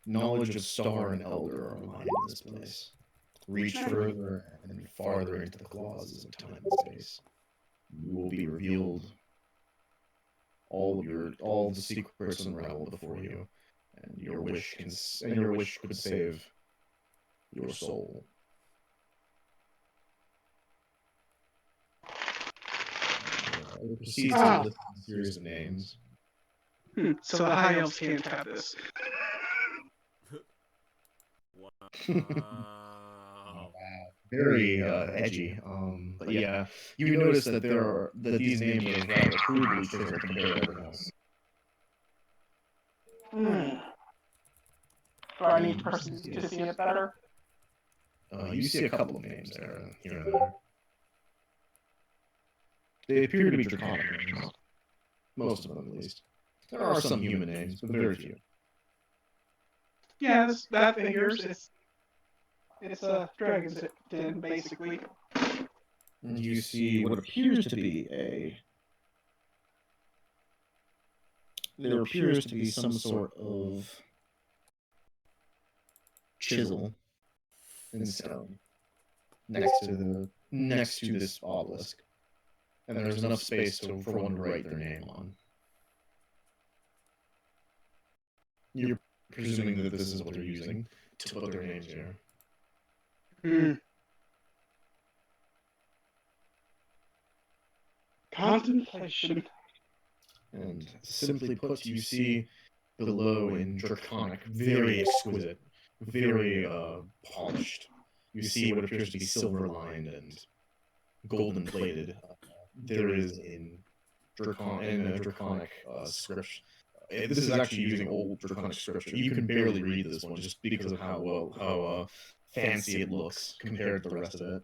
Knowledge of Star and Elder are aligned in this place. Reach further and farther into the clauses of time and space. You will be revealed all the secrets unraveled before you, and your wish could save your soul. It proceeds to list a series of names. So the high elves can't have this. Wow. Very edgy. But yeah, you notice that these names are rather crudely chiseled compared to everything else. Do I need to see it better? You see a couple of names there, here and there. They appear to be draconic names. Most of them, at least. There are some human names, but very few. Yeah, that figures. It's a dragon's den, basically. And you see what appears to be there appears to be some sort of chisel in stone next to this obelisk, and there's enough space for one to write their name on. You're presuming that this is what they're using to put their names here. Contemplation. And simply put, you see below in Draconic, very exquisite, very polished. You see what appears to be silver-lined and golden-plated. There is in draconic script. This is actually using old draconic scripture. You can barely read this one just because of how fancy it looks compared to the rest of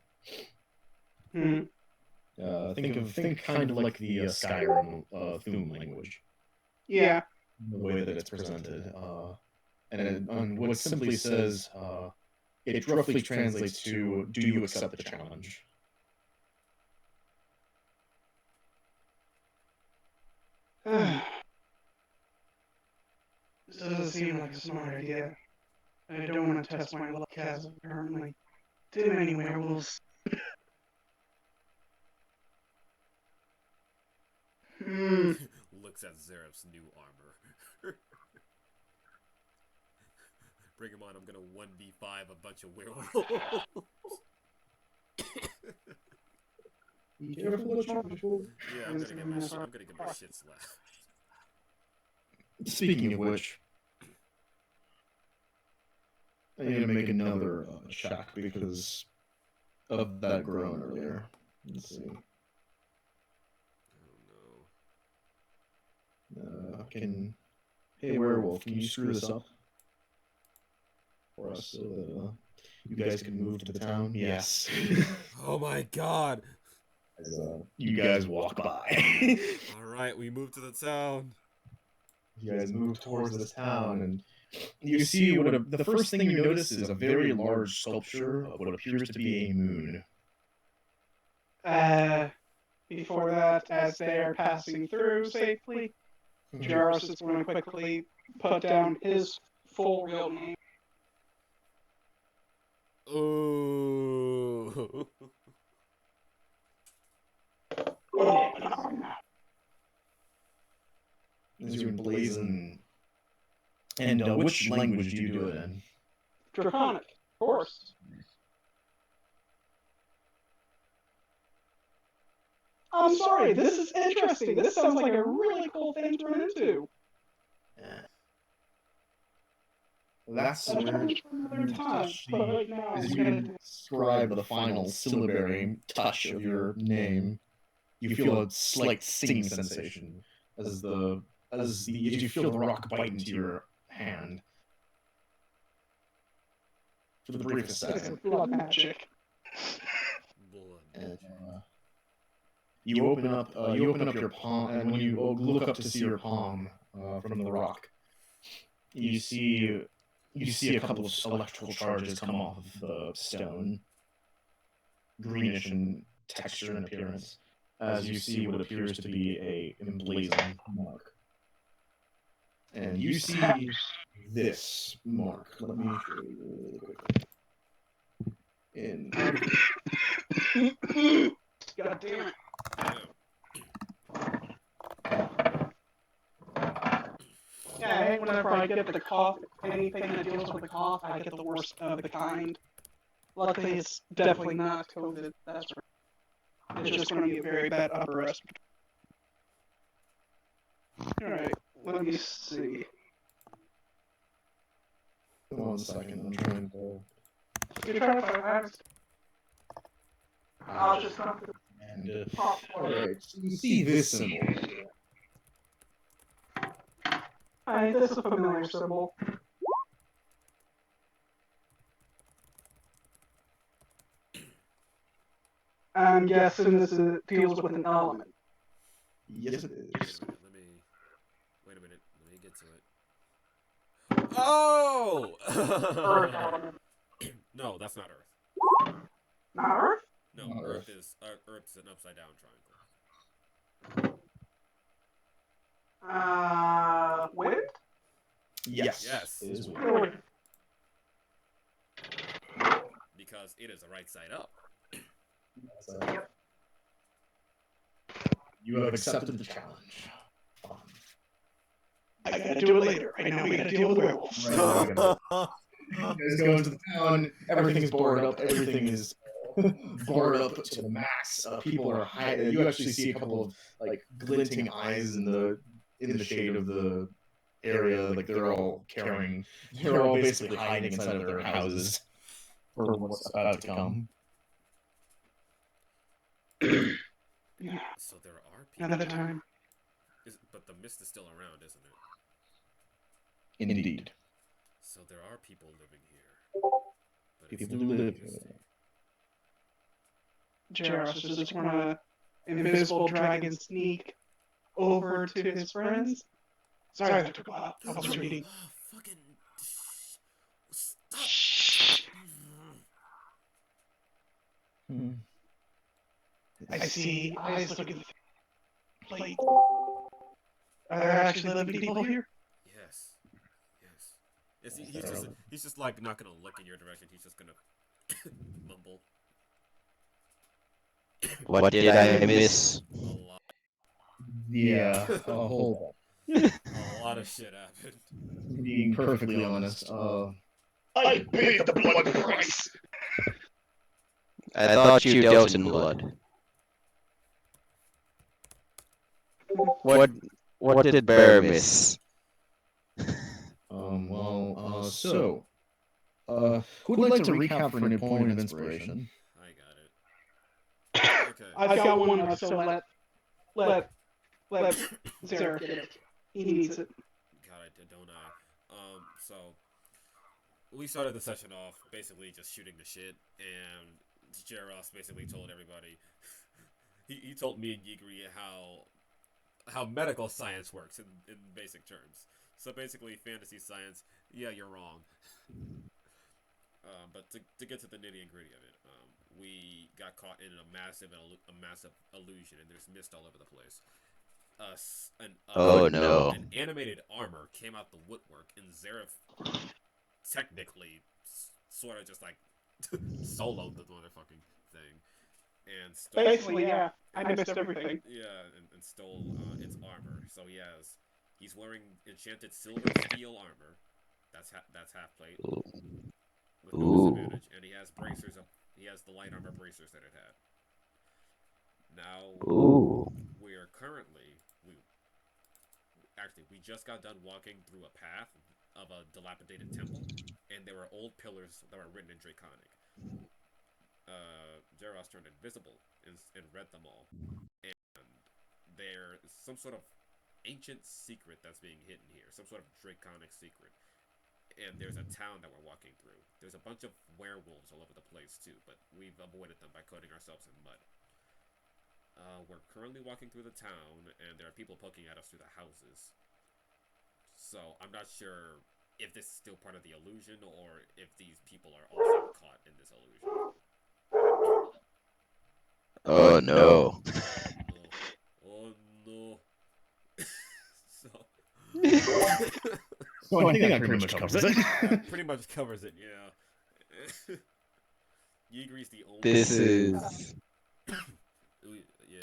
it. Think kind of like the Skyrim Thu'um language. Yeah. The way that it's presented, and what it simply says, it roughly translates to "Do you accept the challenge?" This doesn't seem like a smart idea. I don't want to test my luck as apparently too many werewolves. Looks at Zereff's new armor. Bring him on, I'm gonna 1v5 a bunch of werewolves. Yeah, I'm gonna get my shit slapped. Speaking of which, I need to make another check because of that groan earlier. Let's see. Oh Hey werewolf, can you screw this up for us so that you guys can move to the town? Yes. no. Oh my god. As, you guys walk by. Alright, we move to the town. You guys move towards this town, and you see the first thing you notice is a very large sculpture of what appears to be a moon. Before that, as they are passing through safely, Jeross is going to quickly put down his full real name. Ooh. As you emblazon. And which language do you do it in? Draconic, of course. I'm sorry, this is interesting. This sounds like a really cool thing to run into. That's another time, but right now as we you gotta describe the final syllabary touch of your name, you feel a slight stinging sensation as you feel the rock bite into your hand. For the briefest second. blood magic. And, you open up your palm, and when you look up to see your palm from the rock, you see a couple of electrical charges come off of the stone, greenish in texture and appearance, as you see what appears to be a emblazoned mark. And you see this mark. Let me show you really quickly. God damn it. Yeah, I hate whenever I get the cough, anything that deals with the cough, I get the worst of the kind. Luckily, it's definitely not COVID, that's right. It's just going to be a very bad upper respiratory. Alright, let me see. One second, I'm trying to... You're trying to find I'll just come to And, alright, so you see this symbol. Alright, this is a familiar symbol. I'm guessing this deals with an element. Yes, it is. Wait a minute. Let me get to it. Oh! Earth element. No, that's not Earth. Not Earth? No, Not Earth is an upside down triangle. Wind? Yes. Yes. It is weird. Really? Because it is a right side up. Yep. You have accepted the challenge. I gotta do it later. Right now we gotta deal with werewolves. Right now, you guys go into the town, everything's boarded up, everything is boarded up to the max. People are hiding. You actually see a couple of like glinting eyes in the shade of the area, like they're all basically hiding inside of their houses for what's about to come. So there are people. Another time. But the mist is still around, isn't it? Indeed. So there are people living here. But it's People still live misty. Jeross just this one invisible dragon sneak over to his friends. Sorry that took a while. I was reading. Oh, fucking. Stop. Shh. I see eyes looking at the plate. Are there actually living people here? Yes. He's just like not gonna look in your direction. He's just gonna mumble. What did I miss? A lot. Yeah, a whole. A lot of shit happened. Being perfectly honest, I paid the blood price. I thought you dealt in blood. What did Bear miss? So, who'd like to recap for an point of inspiration? I got it. Okay. I've got one left, so let Zereff get it. He needs it. God, I did, don't I? So we started the session off basically just shooting the shit, and Jeross basically told everybody. he told me and Yigri how medical science works in basic terms. So basically, fantasy science. Yeah, you're wrong. But to get to the nitty and gritty of it, we got caught in a massive illusion, and there's mist all over the place. An animated armor came out the woodwork, and Zereff technically sort of just like soloed the motherfucking thing, and stole, Basically, yeah. I missed everything. yeah, and stole its armor. So he's wearing enchanted silver steel armor. That's half plate. With no disadvantage, and he has bracers up. He has the light armor bracers that it had. Now we just got done walking through a path of a dilapidated temple, and there were old pillars that were written in Draconic. Jeross turned invisible and read them all, and there's some sort of ancient secret that's being hidden here, some sort of Draconic secret. And there's a town that we're walking through. There's a bunch of werewolves all over the place too, but we've avoided them by coating ourselves in mud. We're currently walking through the town, and there are people poking at us through the houses. So I'm not sure if this is still part of the illusion, or if these people are also caught in this illusion. Oh no. Oh no. So... Well, I think that pretty much covers it. That pretty much covers it, yeah. Yigri's the only...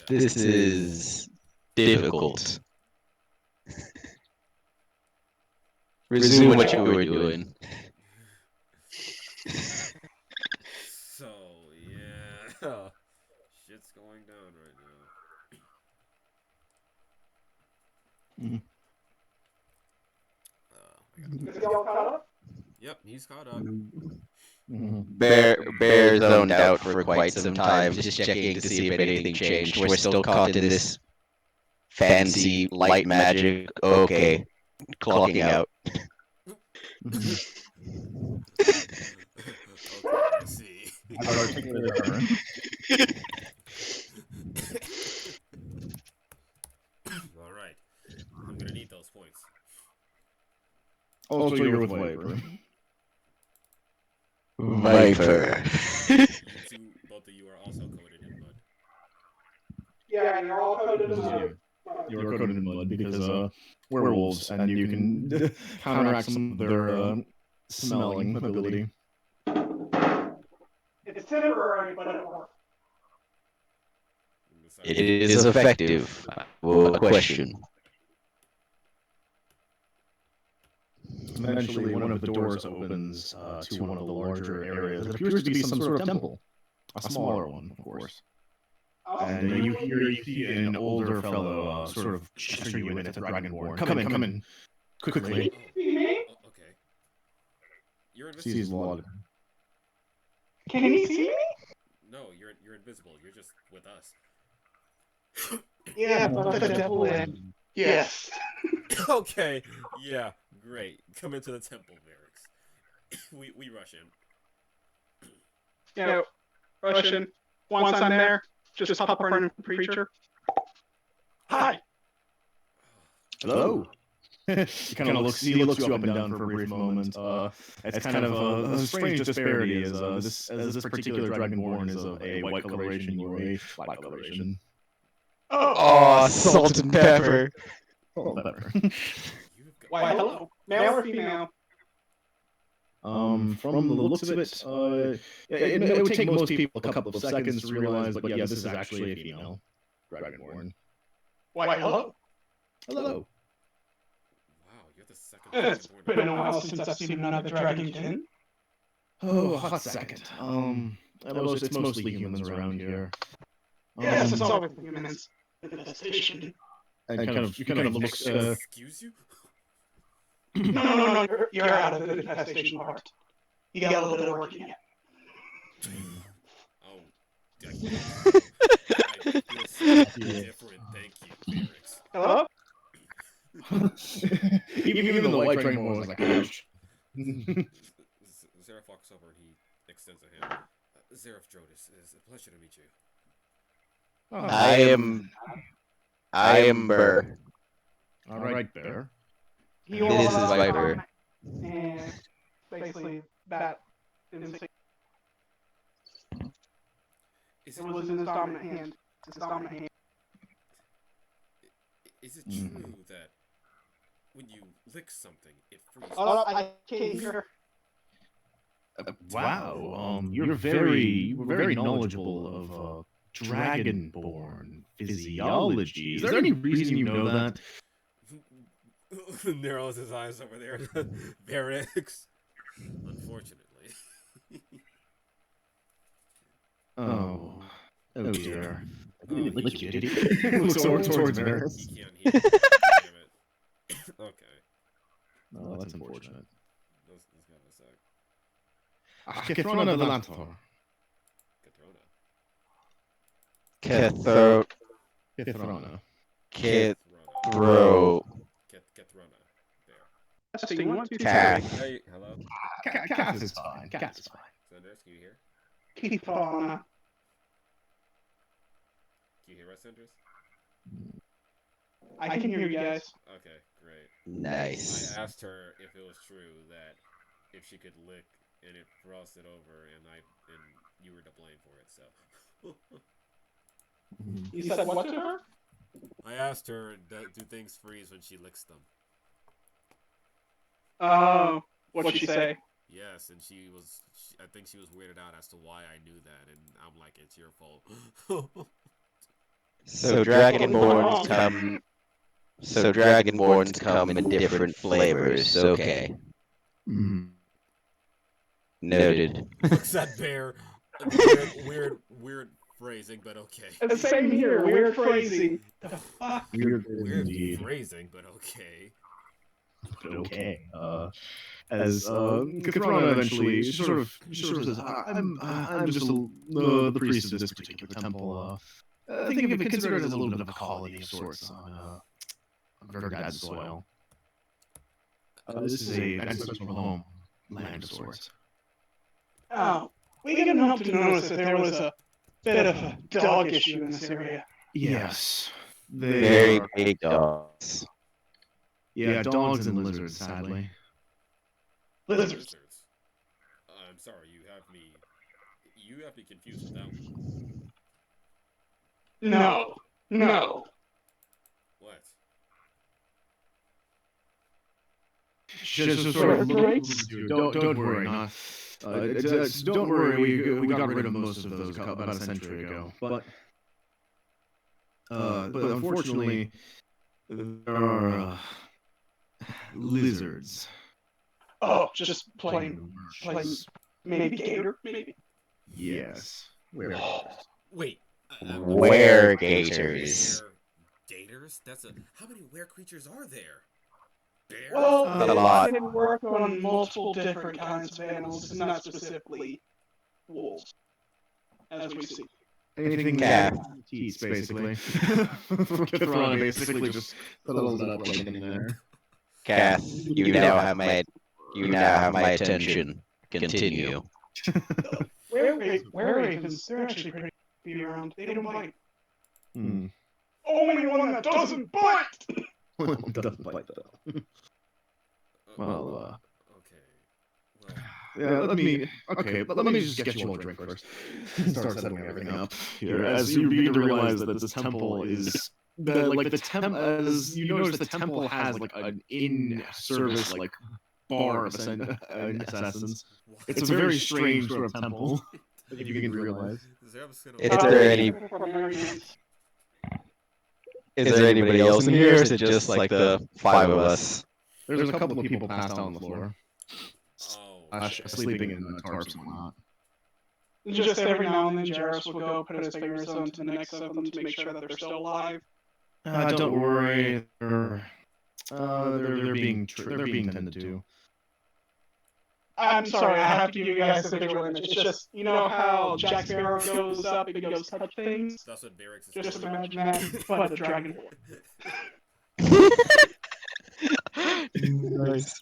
This is difficult. Resume what you were doing. So, yeah. Shit's going down right now. Is y'all caught up? Yep, he's caught up. Bear zoned out for quite some time, just checking to see if anything changed. We're still caught in this fancy light magic. Okay, clocking out. Okay, I see. Alright. I'm gonna need those points. Also, you're with Viper. Viper. Both of you are also coated in mud. Yeah, you're all coated in mud. You're coated in mud because werewolves, and you can counteract some of their smelling ability. It's temporary, but it works. It is effective. Well, question. Eventually, one of the doors opens to one of the larger areas. It appears to be some sort of temple. A smaller one, of course. And you see an older fellow sort of gesture you in at the Dragonborn. Come in. quickly. Oh, okay. You're invisible. Sees log. Can he see me? No, you're invisible. You're just with us. Yeah, but the devil in. Yes. Okay. Yeah. Great. Come into the temple, Varyks. we rush in. Yeah, Russian. Once I'm there, just pop up in preacher. Hi. Hello. He kind of looks you up and down for a brief moment. It's kind of a strange disparity as this particular Dragonborn is of a white coloration, you are a black coloration. Oh, salt and pepper. Oh, better. Why, hello. Male or female? From the looks of it, it would take most people a couple of seconds to realize, but yeah, this is actually a female Dragonborn. Why, hello. Hello. Wow, you're the second. It's Dragonborn. been a while since I've seen another dragonkin. Oh, a hot second. It's mostly humans around here. Yes, it's always the humans. Infestation. And kind of looks. Excuse you? No, you're out of the infestation part. You got a little bit of work yet. Oh, I feel so different. Thank you, Varyks. Hello? even the white Dragonborn was like, ouch. Zereff walks over and he extends a hand. Zereff, Drodus, it is a pleasure to meet you. I am Burr. All right, Bear. This is Viper. And basically, that instinct was in his dominant hand. His dominant hand. Is it true that when you lick something, it freezes? Oh, I can't hear. Wow, you're very knowledgeable of Dragonborn physiology. Is there any reason you know that? Narrows his eyes over there. Varyks. Unfortunately. Oh dear. Oh, Lick you, did he? Looks towards Varyks. he can't hear. Damn it. Okay. Oh, that's unfortunate. Let's have a sec. Kethrona Velantor. Katrona. Kethrona. Kethrona. Katrona. There. Testing 1, 2, 3. Kath. Hey, hello. Kath is fine. Kath is fine. Cinders, can you hear? Keep on. Can you hear us, Cinders? I can hear you guys. Okay, great. Nice. I asked her if it was true that if she could lick and it frosted over and you were to blame for it, so. You said what to her? I asked her, do things freeze when she licks them? Oh, what'd she say? Yes, and I think she was weirded out as to why I knew that, and I'm like, it's your fault. So Dragonborns come in different flavors. Okay. Noted. Looks at Bear. Weird phrasing, but okay. The same here, weird phrasing. The fuck? Weird phrasing, but okay. Okay. As Kathrana eventually, she sort of says, I'm just the priest of this particular temple. Think of it, consider it as a little bit of a colony of sorts on Virgidad soil. This is an ancestral home, land of sorts. Oh, we couldn't help to notice that there was a bit of a dog issue in this area. Yes. Very big dogs. Yeah, dogs and lizards, sadly. Lizards. I'm sorry, you have me confused with that one. No. What? Just sort of don't worry, don't worry. We got rid of most of those about a century ago. But unfortunately, there are lizards. Oh, just plain, maybe gator, maybe. Yes. Wait. Were-gators. Gators? How many were creatures are there? bears? Well, A lot. they work on multiple different kinds of animals, not specifically wolves, as we see. Anything Cat. teats, basically. Kathrana basically just settles it up like in there. Kath, you now have my attention. Continue. Were-ravens, they're actually pretty be around. They don't bite. Hmm. Only one that doesn't bite! Doesn't bite though. Well, Okay. Well, yeah, let me just get you all a drink first. Start settling everything up here. As you begin to realize that this temple is as you notice, the temple has like an in-service like bar of assassins. It's a very strange sort of temple. If you begin to realize. Is there anybody else in here, or is it just like the 5 of us? There's a couple of people passed out on the floor, oh, sleeping in tarps and whatnot. Just every now and then, Jeross will go put his fingers onto the necks of them to make sure that they're still alive. Don't worry, they're being tended to. I'm sorry, I have to give you guys a visual image. It's just, you know how Jack Sparrow goes up and goes touch things? that's what Varyks is. Just imagine that, but the Dragonborn. Nice.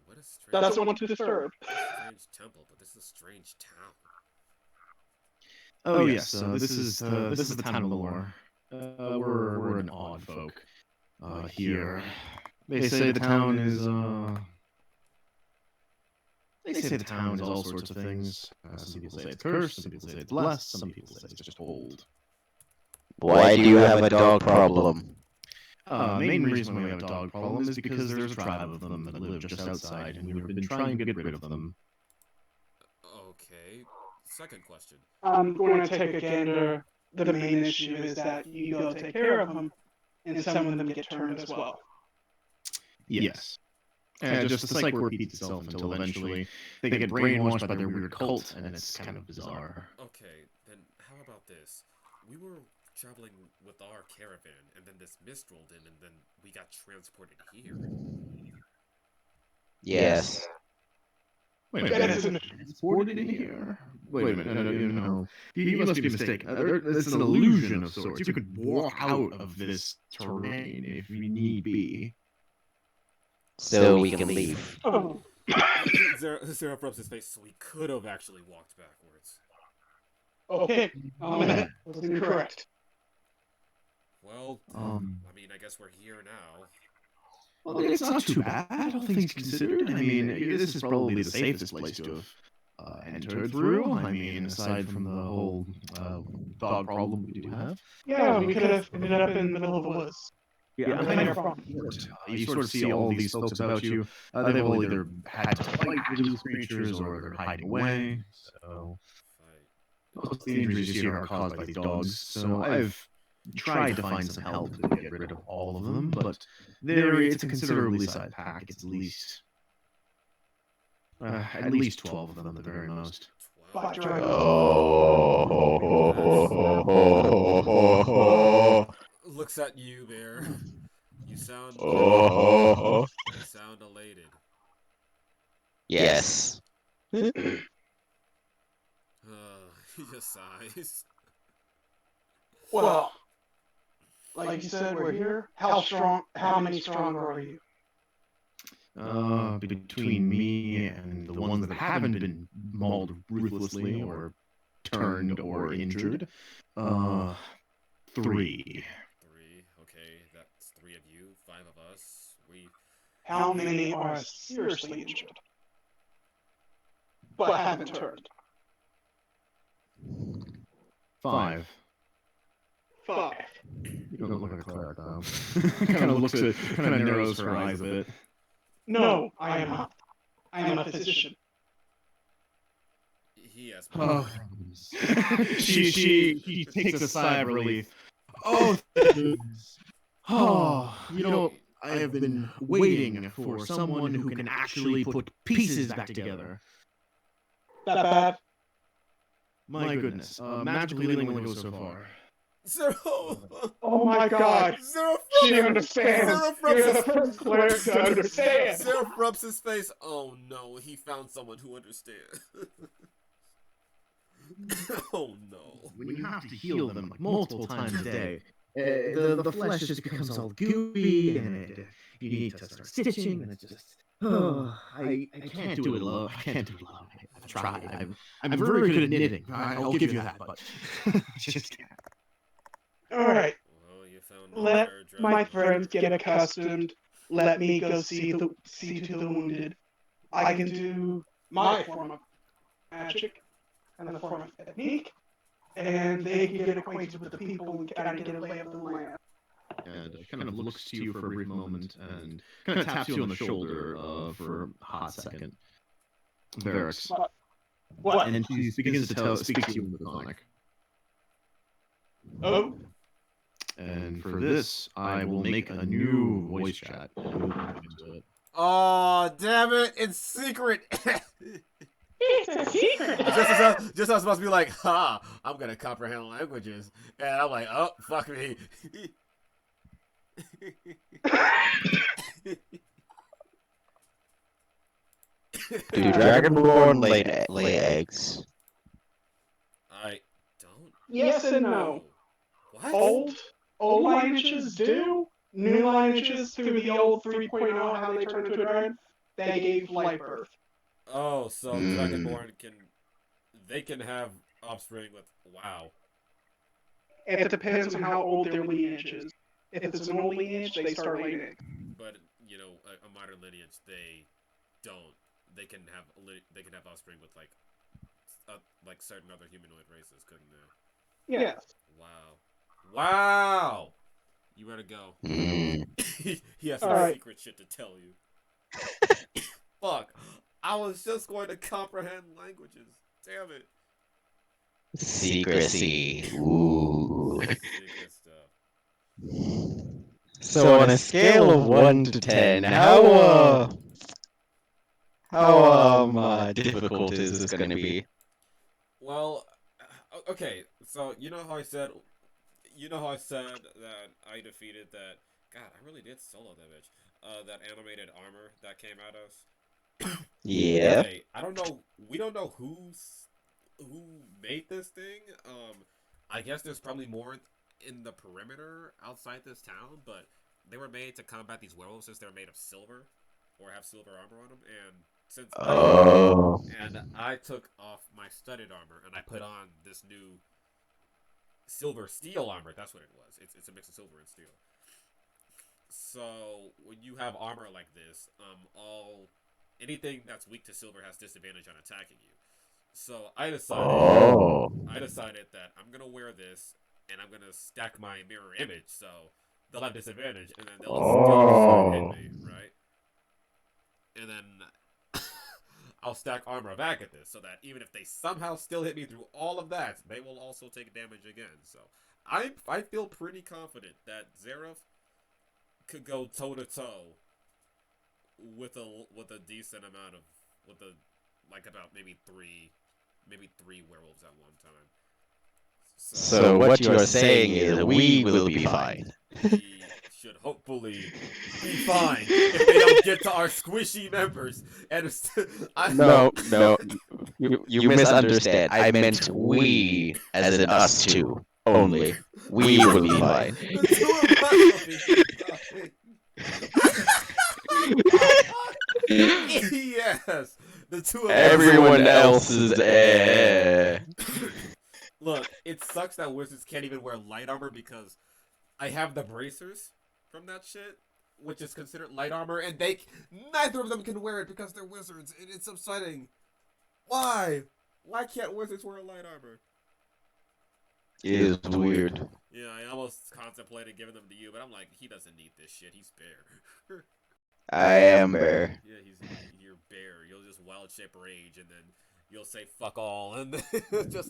What a strange. That's what I want to disturb. Strange temple, but this is a strange town. Oh yes, this is the town of Lore. We're an odd folk here. They say the town is all sorts of things. Some people say it's cursed, some people say it's blessed, some people say it's just old. Why do you have a dog problem? Main reason we have a dog problem is because there's a tribe of them that live just outside, and we've been trying to get rid of them. Okay. Second question. I'm going to take a gander. The main issue is that you go take care of them, and some of them get turned as well. Yes. Just the psych repeats itself until eventually they get brainwashed by their weird cult, and it's kind of bizarre. Okay, then how about this? We were traveling with our caravan, and then this mist rolled in, and then we got transported here. Yes. Wait a minute. Transported in here? Wait a minute. No. You must be mistaken. It's an illusion of sorts. You could walk out of this terrain if you need be. So we can leave. Oh. Zereff rubs his face, so we could have actually walked backwards. Okay, that was incorrect. Well, I mean, I guess we're here now. Well, it's not too bad, all things considered. I mean, this is probably the safest place to have entered through. I mean, aside from the whole dog problem we do have. Yeah, we could have ended up in the middle of the woods. Yeah, you sort of see all these folks about you. They've all either had to fight these creatures or they're hiding away. So most of the injuries you see are caused by these dogs. So I've tried to find some help to get rid of all of them, but it's a considerably sized pack. It's at least 12 of them at the very most. 12. Looks at you, Bear. You sound elated. Yes. He just sighs. Well, like you said, we're here. How many stronger are you? Between me and the ones that haven't been mauled ruthlessly or turned or injured, 3. 3, okay, that's 3 of you, 5 of us. How many are seriously injured, but haven't turned? 5. 5. You don't look like a cleric, though. kind of narrows her eyes a bit. No, I am not. I am a physician. He has. Oh, she takes a sigh of relief. Oh, I have been waiting for someone who can actually put pieces back together. That bad? My goodness, magically healing only goes so far. Zereff! Oh my god. Zereff She understands. You're the first cleric to understand. Zereff rubs his face. Oh no, he found someone who understands. Oh no. When you have to heal them like multiple times a day, the flesh just becomes all gooey, and you need to start stitching, and it's just, I can't do it alone. I can't do it alone. I've tried. I'm very good at knitting. I'll give you that, but just can't. Alright, Well, you found let another my dragon. friends get accustomed. Let me go see to the wounded. I can do my form of magic and the form of technique, and they can get acquainted with the people and kind of get a lay of the land. And kind of looks to you for a brief moment and kind of taps you on the shoulder for a hot second. Varyks. What? And she begins to speak to you in the Draconic. Oh, And for this, I will make a new voice chat. Oh, damn it! It's secret. it's a secret. Just as I was supposed to be like, ha! I'm gonna comprehend languages, and I'm like, oh, fuck me. Do Dragonborn lay eggs? I don't. Yes and no. What? Old lineages do. New lineages through the old 3.0, how they turned into a dragon, they gave life birth. Oh, so Dragonborn can have offspring with wow. It depends on how old their lineage is. If it's an old lineage, they start laying eggs. But you know, a modern lineage, they don't. They can have offspring with like certain other humanoid races, couldn't they? Yes. Wow. You better go. He has some secret shit to tell you. Fuck. I was just going to comprehend languages. Damn it. Secrecy. Ooh. Secret stuff. So on a scale of 1 to 10, how difficult is this going to be? Well, okay. So you know how I said that I defeated that. God, I really did solo that bitch. That animated armor that came at us. Yeah. Okay, I don't know. We don't know who made this thing. I guess there's probably more in the perimeter outside this town, but they were made to combat these werewolves since they're made of silver or have silver armor on them. And since I took off my studded armor and I put on this new silver steel armor. That's what it was. It's a mix of silver and steel. So when you have armor like this, anything that's weak to silver has disadvantage on attacking you. So I decided that I'm gonna wear this and I'm gonna stack my mirror image, so they'll have disadvantage, and then they'll still hit me, right? And then I'll stack armor back at this, so that even if they somehow still hit me through all of that, they will also take damage again. So I feel pretty confident that Zereff could go toe to toe with a decent amount of about maybe three werewolves at one time. So what you are saying is we will be fine. We should hopefully be fine if they don't get to our squishy members. And No, you misunderstand. I meant we, as in us two, only. We will be fine. The two of us will be fine. Yes, the two of us. Everyone else is Look, it sucks that wizards can't even wear light armor because I have the bracers from that shit, which is considered light armor, and neither of them can wear it because they're wizards, and it's upsetting. Why? Why can't wizards wear light armor? It is weird. Yeah, I almost contemplated giving them to you, but I'm like, he doesn't need this shit. He's bear. I am bear. Yeah, you're bear. You'll just wild shape rage, and then you'll say fuck all, and then just.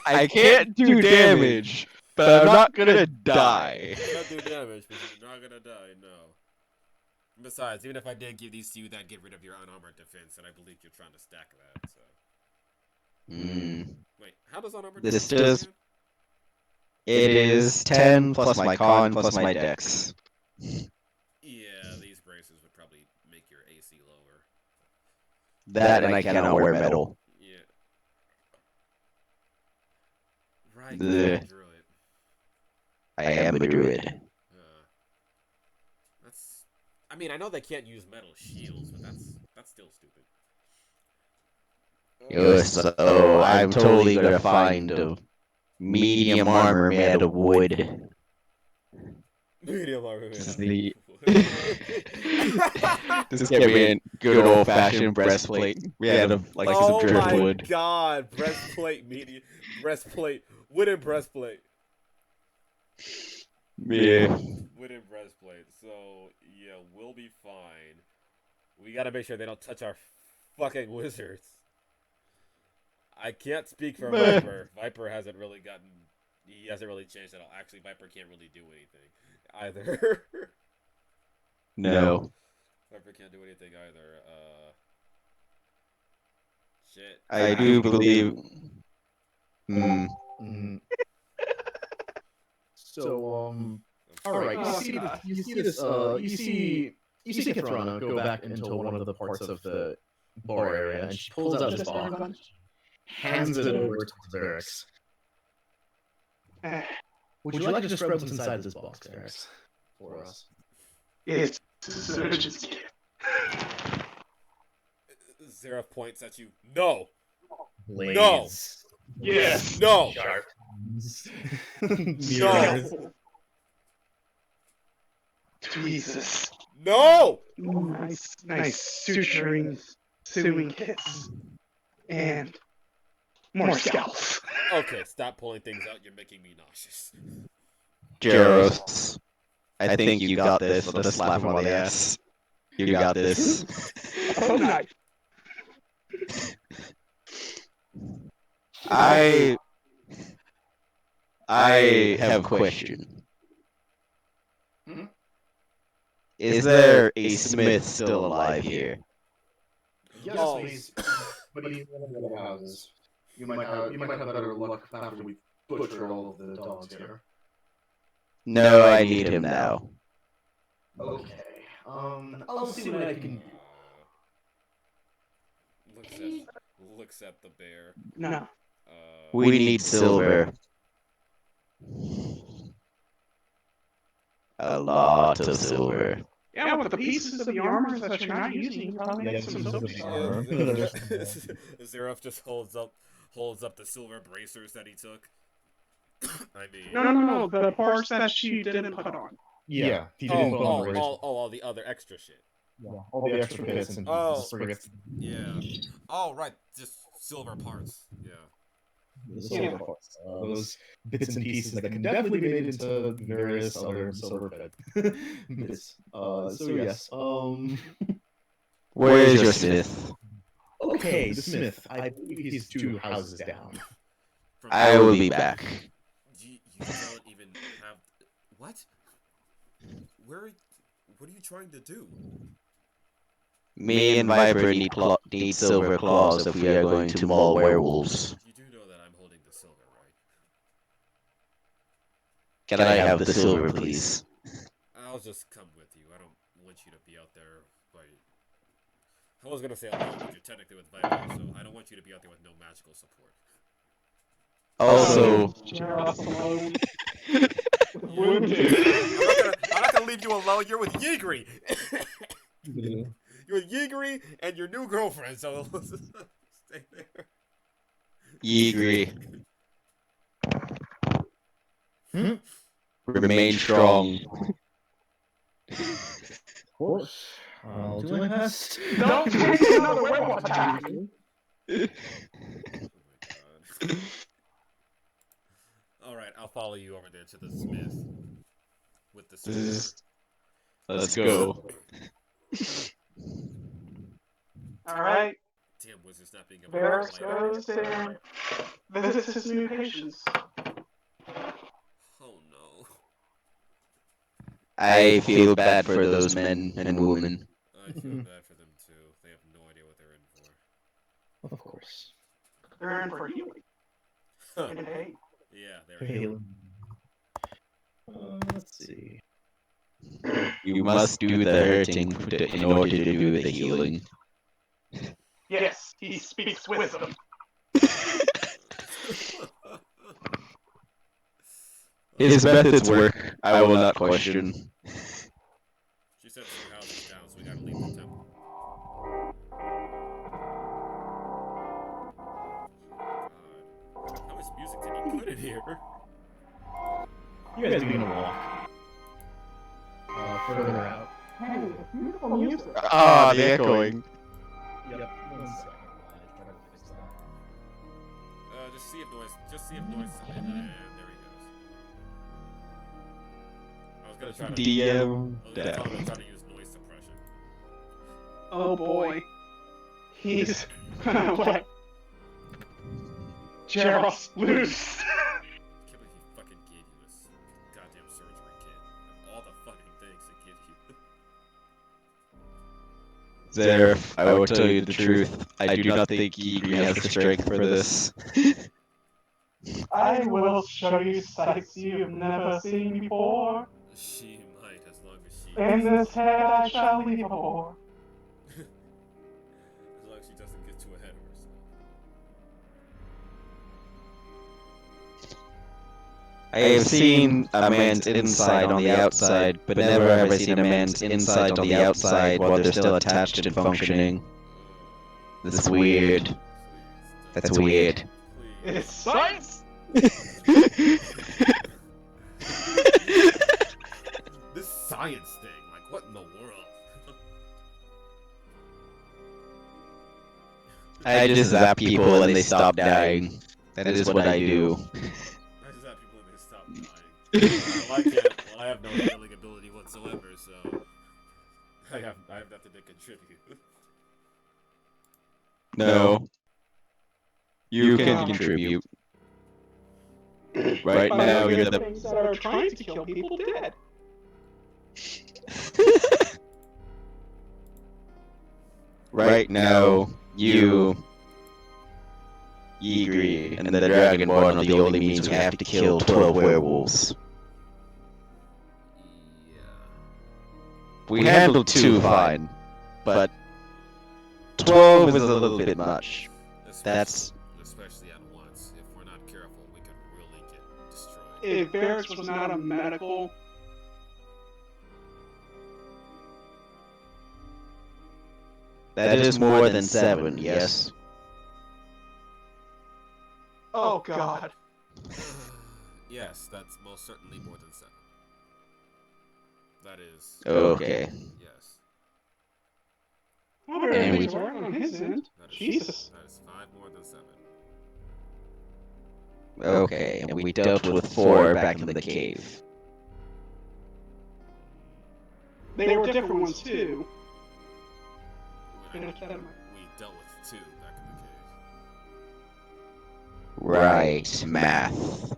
I can't do damage, but I'm not gonna die. You can't do damage, but you're not gonna die. No. Besides, even if I did give these to you, that get rid of your unarmored defense, and I believe you're trying to stack that. So. Wait, how does unarmored This defense? just It is 10 plus my con plus my dex. Yeah, these braces would probably make your AC lower. That and I cannot wear metal. Yeah. Right, Bleh. you're a druid. I am a druid. That's. I mean, I know they can't use metal shields, but that's still stupid. Yes, so I'm totally gonna find a medium armor made out of wood. Medium armor. Just get me a good old fashioned breastplate made of like some driftwood. Oh my god, breastplate, wooden breastplate. Yeah. Wooden breastplate. So yeah, we'll be fine. We gotta make sure they don't touch our fucking wizards. I can't speak for Viper. Viper hasn't really gotten. He hasn't really changed at all. Actually, Viper can't really do anything either. No. Viper can't do anything either. Shit. I do believe. So, all right. You see Kathrana go back into one of the parts of the bar area, and she pulls out this box, hands it over to Varyks. Would you like to describe what's inside this box, Varyks, for us? It's surgeon's kit. Zereff points at you. No. Blades. No. Yes. No. Sharpens. No. Jesus. No. Nice suturing, sewing kits, and more scalps. Okay, stop pulling things out. You're making me nauseous. Jeross, I think you got this. Let us slap him on the ass. You got this. Oh, nice. I have a question. Is there a smith still alive here? Yes, Oh. please. But he's in one of the houses. You might have better luck after we butcher all of the dogs here. No, I need him now. Okay. I'll see what I can do. Looks at the bear. No. We need silver. A lot of silver. Yeah, with the pieces of the armor that you're not using, you probably get some silver. Zereff just holds up the silver bracers that he took. I mean, No. The parts that she didn't put on. Yeah, he didn't put on the race. all the other extra shit. Yeah, all the extra bits and pieces. Yeah. Oh, right, just silver parts. Yeah. The silver parts. Those bits and pieces that can definitely be made into various other silver bits. So yes. Where is your smith? Okay, the smith. I believe he's 2 houses down. I will be back. You don't even have what? What are you trying to do? Me and Viper need silver claws if we are going to maul werewolves. You do know that I'm holding the silver, right? Can I have the silver, please? I'll just come with you. I don't want you to be out there by... I was gonna say alone, but you're technically with Viper, so I don't want you to be out there with no magical support. Also... I'm not gonna leave you alone. You're with Yigri. You're with Yigri and your new girlfriend, so let's just stay there. Yigri. Remain strong. Of course. I'll do my best. Don't take another werewolf attack. Oh my god. Alright, I'll follow you over there to the smith. With the smith. Let's go. Alright. Damn, wizard's not being able Varyks to goes there. Visits his new patients. Oh no. I feel bad for those men and women. I feel bad for them too. They have no idea what they're in for. Of course. They're in for healing. And pain. Yeah, they're Healing. Let's see. You must do the hurting in order to do the healing. Yes, he speaks wisdom. His methods work. I will not question. She said her house is down, so we gotta leave the temple. God. How much music did he put in here? You guys begin to walk. Further out. Hey, beautiful music. Ah, the echoing. Yep. 1 second. Try to fix that. Just see if noise is and there he goes. I was gonna try to DM try to use noise suppression. Oh boy. He's gonna let Jeross loose. I can't believe he fucking gave you this goddamn surgery kit. And all the fucking things it gives you. Zereff, I will tell you the truth. I do not think Igri has the strength for this. I will show you sights you've never seen before. She might, as long as she In this head I shall leave a bore. as long as she doesn't get too ahead of herself. I have seen a man's inside on the outside, but never have I seen a man's inside on the outside while they're still attached and functioning. That's weird. That's weird. Please. It's science! This science thing, like what in the world? I just zap people and they stop dying. That is what I do. I just have people and they stop dying. I have no healing ability whatsoever, so I have nothing to contribute. No. You can contribute. Right now, you're the... things that are trying to kill people dead. Right now, you... Igri and the Dragonborn are the only means we have to kill 12 werewolves. Yeah. We handled 2 fine, but 12 is a little bit much. That's... Especially at once. If we're not careful, we could really get destroyed. If Varyks was not a medical... That is more than 7, yes? Oh god. Yes, that's most certainly more than 7. That is... Okay. Yes. Well, And we- everything's right on his end. That is, Jesus. That is 5 more than 7. Okay, and we dealt with 4 back in the cave. They were different ones too. We Gotta keep that in mind. dealt with 2 back in the cave. Right, math.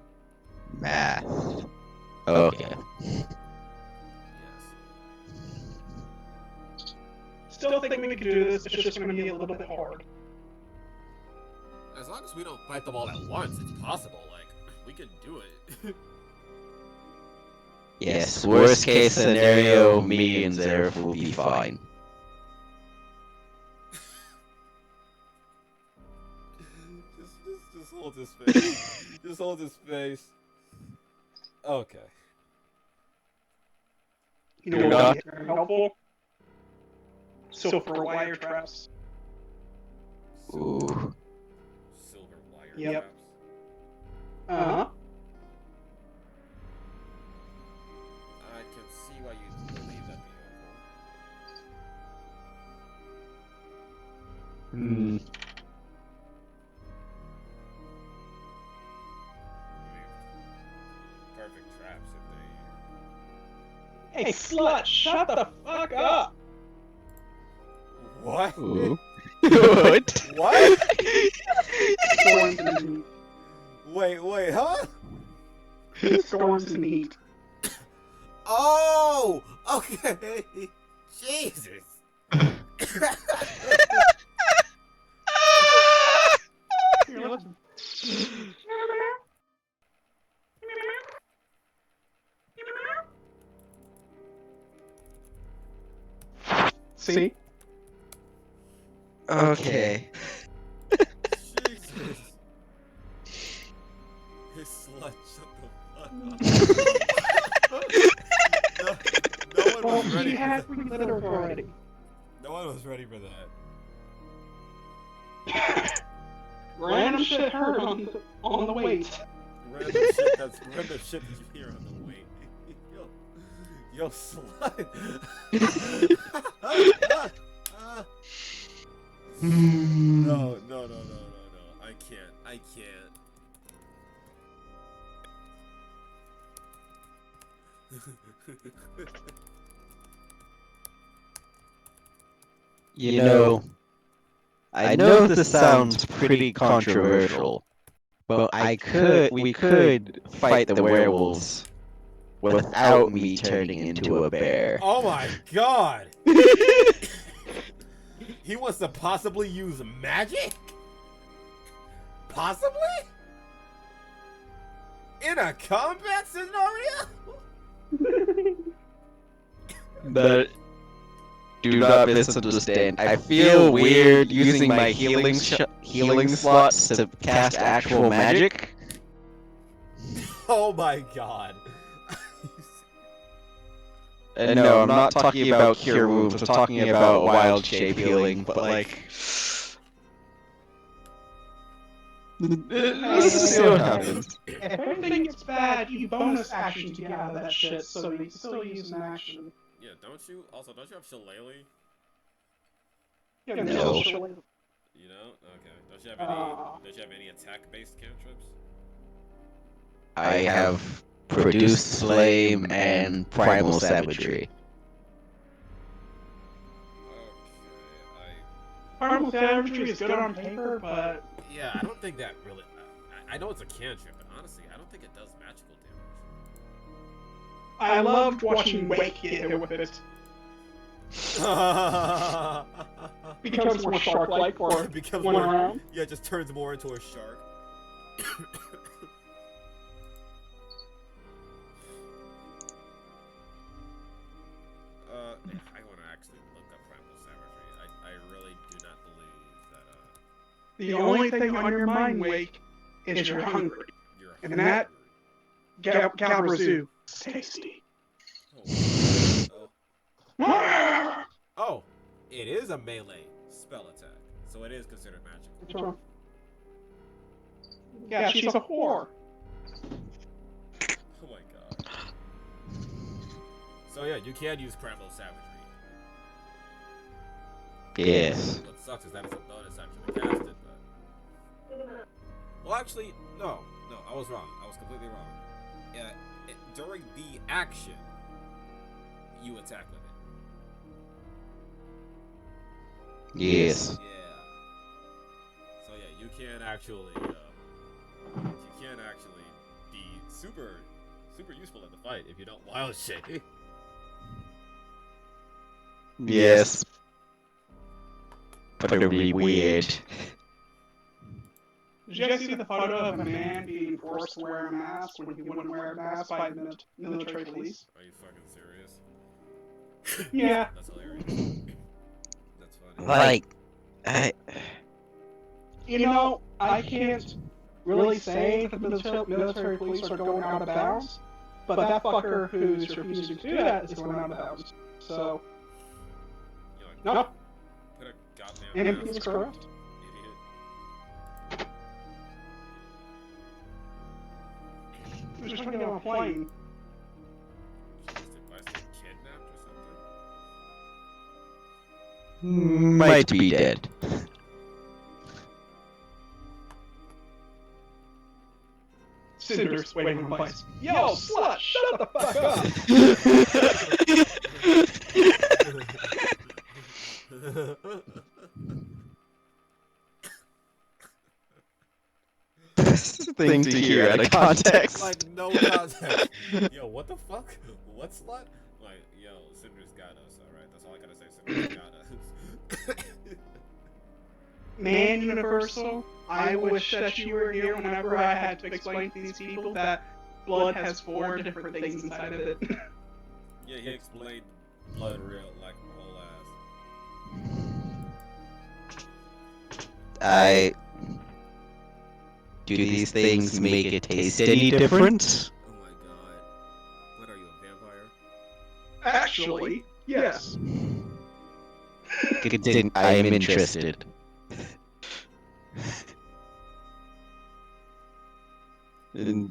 Math. Okay. Yes. Still think we could do this, it's just gonna be a little bit hard. As long as we don't fight them all at once, it's possible. Like, we can do it. Yes, worst case scenario, me and Zereff will be fine. just hold his face. Just hold his face. Okay. You know You're what not- would be very helpful? Silver wire traps. Ooh. Silver wire Yep. traps. Uh-huh. I can see why you believe that'd be helpful. Hmm. Perfect traps if they... Hey, slut, shut the fuck up! What? Ooh. What? What? Scorns and meat. Wait, huh? Scorns and meat. Oh! Okay! Jesus! Here, listen. See? Okay. Jesus. His slut, shut the fuck up. No one Well, was ready she for had that. relittered already. No one was ready for that. Random shit heard on the weight. Random shit that you hear on the way. Yo, slut. No. I can't. You know, I know this sounds pretty controversial, but we could fight the werewolves without me turning into a bear. Oh my god! He wants to possibly use magic? Possibly? In a combat scenario? But do not misunderstand. I feel weird using my healing slots to cast actual magic. Oh my god. And no, I'm not talking about cure wounds. I'm talking about wild shape healing. But like, let's see what happens. If everything gets bad, you bonus action to get out of that shit, so you can still use an action. Yeah, don't you have Shillelagh? Yeah, No. You don't? Okay. Don't you have any attack-based cantrips? I have Produce Flame and Primal Savagery. Okay, Primal Savagery is good on paper, but yeah, I don't think that really... I know it's a cantrip, but honestly, I don't think it does magical damage. I loved watching Wake get hit with it. Becomes more shark-like or It becomes one more... round. Yeah, it just turns more into a shark. I want to actually look up Primal Savagery. I really do not believe that, The only thing on your mind, Wake, is you're hungry. you're And that hungry. Galbrazu is tasty. Oh, it is a melee spell attack, so it is considered magical. What's wrong? Yeah, she's a whore. Oh my god. So yeah, you can use Primal Savagery. Yes. What sucks is that it's a bonus action to cast it, but... Well, actually, no, I was wrong. I was completely wrong. During the action, you attack with it. Yes. Yeah. So yeah, you can actually be super useful in the fight if you don't wild shape. Yes. But it'll be weird. Did you guys see the photo of a man being forced to wear a mask when he wouldn't wear a mask by the military police? Are you fucking serious? Yeah. That's hilarious. That's funny. Like, You know, I can't really say that the military police are going out of bounds, but that fucker who's refusing to do that is going out of bounds. So, You're like, no, put a goddamn and mask he's on, correct. idiot. He was just trying to get on a plane. By some kidnapped or something? might be dead. Cinders waiting in place. Yo, slut, shut the fuck up! Thing to hear out of context. Like, no context. Yo, what the fuck? What slut? Like, yo, Cinder's got us, alright? That's all I gotta say. Cinder's got us. Man Universal, I wish that you were here whenever I had to explain to these people that blood has 4 different things inside of it. Yeah, he explained blood real, like, whole ass. Do these things make it taste any different? Oh my god. What are you, a vampire? Actually, yes. I am interested.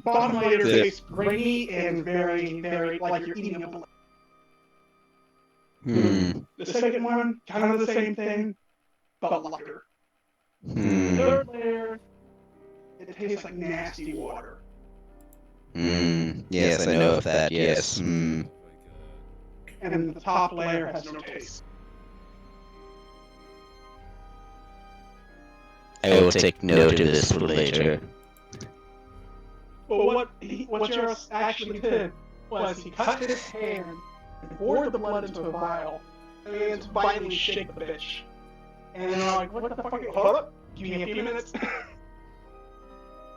Bottom layer tastes grainy and very, very like you're eating a blade. The second one, kind of the same thing, but lighter. Third layer, it tastes like nasty water. Yes, I know of that, yes. Oh my god. And the top layer has no taste. I will take note of this for later. But what Jeross actually did was he cut his hand and poured the blood into a vial, and then to violently shake the bitch. And then I'm like, what the fuck? Hold up, give me a few minutes.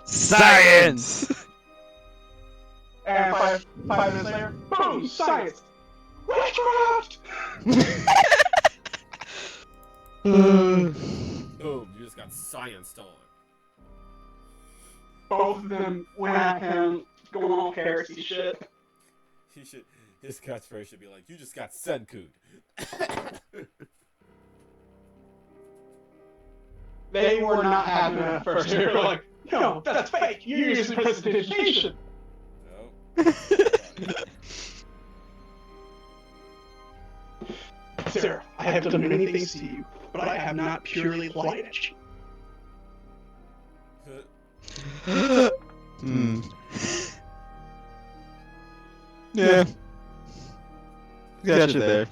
Science! And five minutes later, boom, science! Witchcraft! Boom, you just got scienced on. Both of them went at him, going all heresy shit. His catchphrase should be like, you just got senku'd. They were not having it at first. They were like, no, that's fake. You're using prestidigitation. No. Zereff, I have done many things to you, but I have not purely lied at you. Yeah. Gotcha there.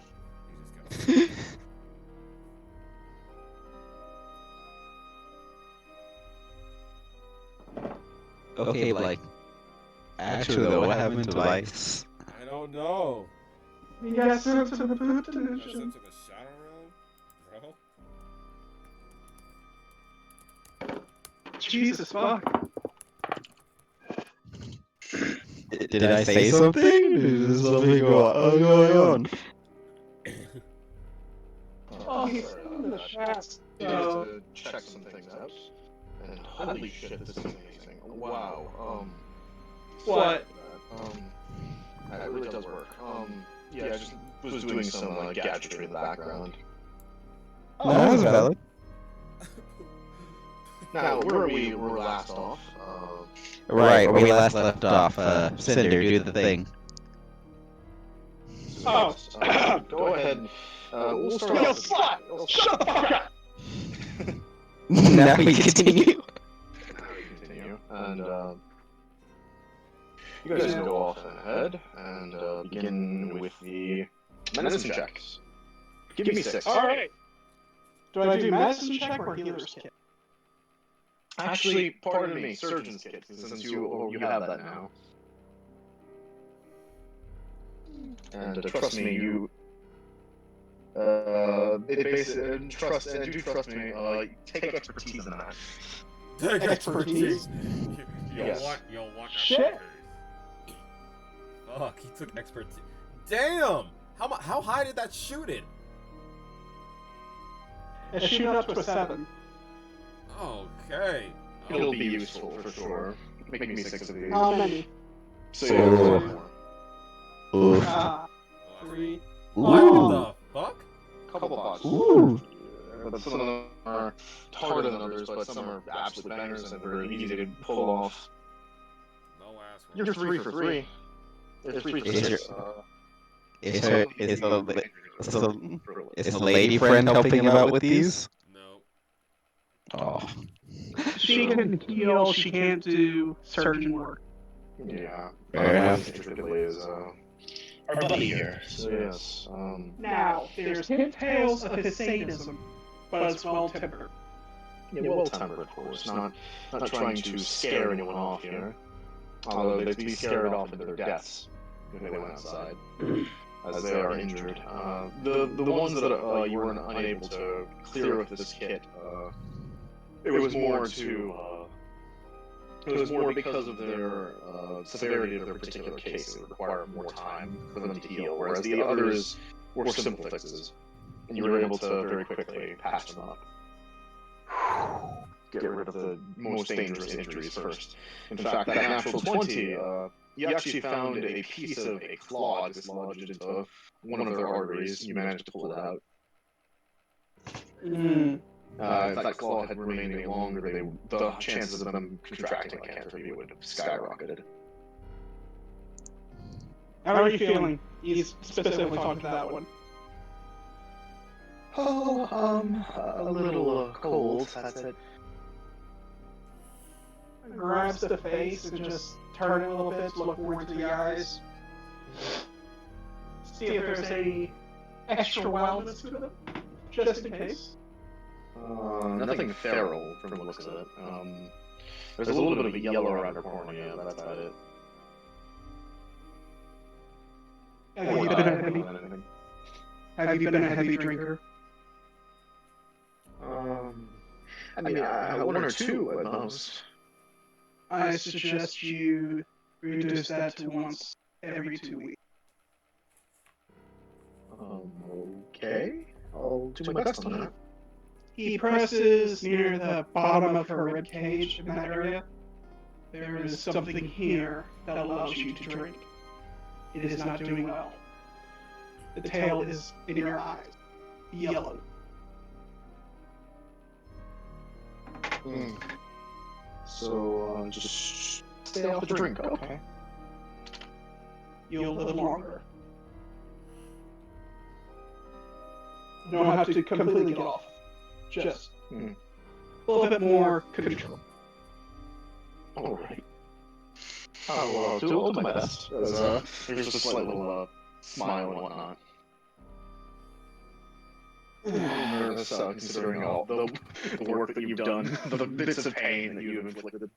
Okay, like, actually though, what happened to Ice? I don't know. You got sent to the boot Got dimension. sent to the shadow realm, bro. Jesus fuck. Did I say something? Is something going on? Oh, he's in the chat. You need to check some things out. And holy shit, this is amazing. Wow. What? It really does work. Yeah, I just was doing some gadgetry in the background. Oh, that was valid. Now, where we were last off, Right, where we last left off, Cinder, do the thing. Oh. Go ahead. We'll start Yo, off with... slut! Shut the fuck up! Now we continue. Continue. And, you guys can go off ahead and begin with the medicine checks. Give me 6. Alright. Do I do medicine check or healer's kit? Actually, pardon me, surgeon's kit, since you have that now. And trust me, you... it basically, trust me, take expertise in that. Take Expertise? You'll want Shit. expertise. Fuck, he took expertise. Damn! How high did that shoot it? It's shooting up to a 7. Okay. It'll be useful, for sure. Make me 6 of these. How many? So you have 4 more. 3. What the fuck? Couple bots. Ooh. But some of them are harder than others, but some are absolute bangers and very easy to pull off. No ass. You're 3 for 3. You're 3 for Is 6. Is the lady friend helping him out with these? No. Oh. She can heal, she can't do surgeon work. Yeah. Fair enough. Particularly is our buddy here. So yes. Now, there's hint tales of his sadism, but it's well-tempered. Yeah, well-tempered, of course. Not trying to scare anyone off here. Although they'd be scared off of their deaths if they went outside, as they are injured. The ones that you were unable to clear with this kit, it was more because of their severity of their particular case. It would require more time for them to heal, whereas the others were simple fixes, and you were able to very quickly patch them up. Get rid of the most dangerous injuries first. In fact, that natural 20, you actually found a piece of a claw dislodged into one of their arteries, and you managed to pull it out. If that claw had remained any longer, the chances of them contracting lycanthropy would have skyrocketed. How are you feeling? He's specifically talking to that one. Oh, a little cold, that's it. Grabs the face and just turn it a little bit to look more into the eyes. See if there's any extra wildness to them, just in case. Nothing feral from the looks of it. There's a little bit of a yellow around her cornea, that's about it. Have you been a heavy drinker? I mean, one or two at most. I suggest you reduce that to once every 2 weeks. Okay. I'll do my best on that. He presses near the bottom of her rib cage in that area. There is something here that allows you to drink. It is not doing well. The tail is in your eyes, yellow. So, just stay off the drink, okay? You'll live longer. You don't have to completely get off. Just a little bit more control. Alright. I'll do my best. There's just a slight little smile and whatnot. I'm nervous, considering all the work that you've done, the bits of pain that you have inflicted.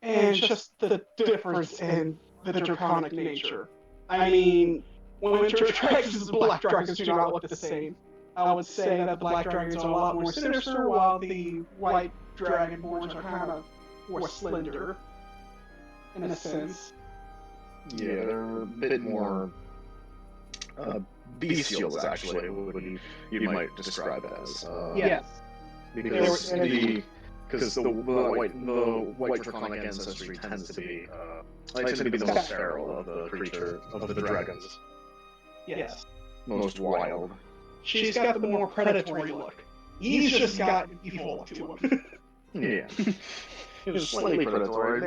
And just the difference in the draconic nature. I mean, winter dragons and black dragons do not look the same. I would say that the black dragons are a lot more sinister, while the white dragonborns are kind of more slender, in a sense. Yeah, they're a bit more bestial, actually, what you might describe it as. Yes. Because the white draconic ancestry tends to be the most feral of the creature of the dragons. Yes. Most wild. She's got the more predatory look. He's just got evil look to him. Yeah. It's slightly predatory.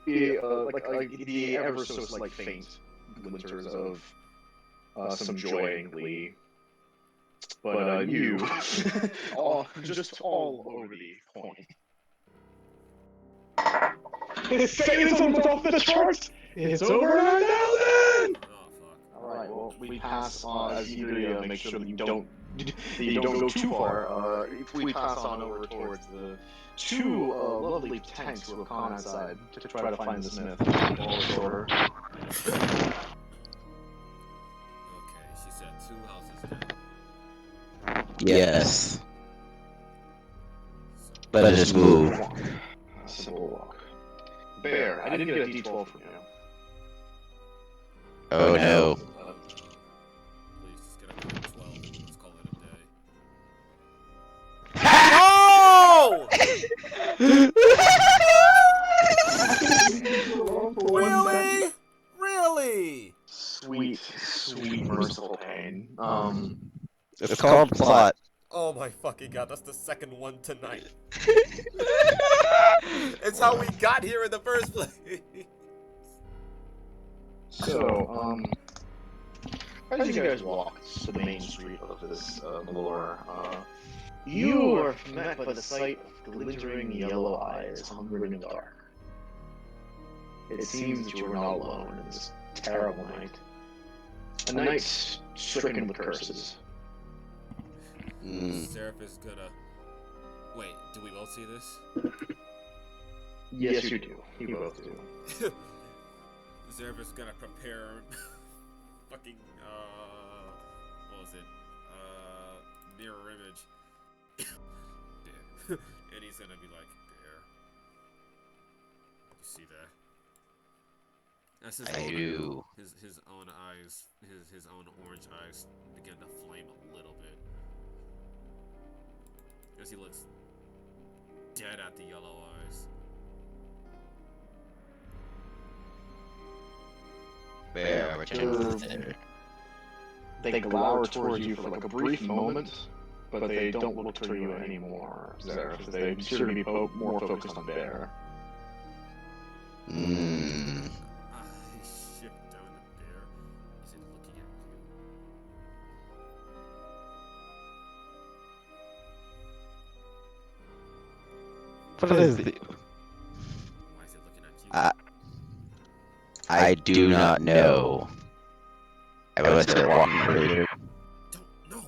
Maybe like the ever so slight faint glimmers of some joy and glee. But you, just all over the point. His sadism's off the charts! It's over 9,000! Oh, fuck. Alright, well, we pass on, as you make sure that you don't go too far, if we pass on over towards the two lovely tanks who have gone outside to try to find the smith. All is order. Okay, she said 2 houses down. Yes. Let us just move. A simple walk. Bear, I didn't get a D12 from you. Oh no. Please just get up to 12. Let's call it a day. No! Really? Really? Sweet, merciful pain. It's called plot. Oh my fucking god, that's the second one tonight. It's how we got here in the first place. So, as you guys walk to the main street of this lore, you are met by the sight of glittering yellow eyes hungering in the dark. It seems that you are not alone in this terrible night. A night stricken with curses. Zereff is gonna... Wait, do we both see this? Yes, you do. You both do. Zereff is gonna prepare fucking, what was it? Mirror image. Bear. And he's gonna be like, Bear. You see that? That's his I own, do. His own eyes, his own orange eyes begin to flame a little bit. As he looks dead at the yellow eyes. Where are chances there? They glower towards you for like a brief moment, but they don't look toward you anymore, Zereff. They appear to be more focused on Bear. I shift down to Bear. Is it looking at you? What is the... Why is it looking at you? I do not know. I was there walking further. Don't know.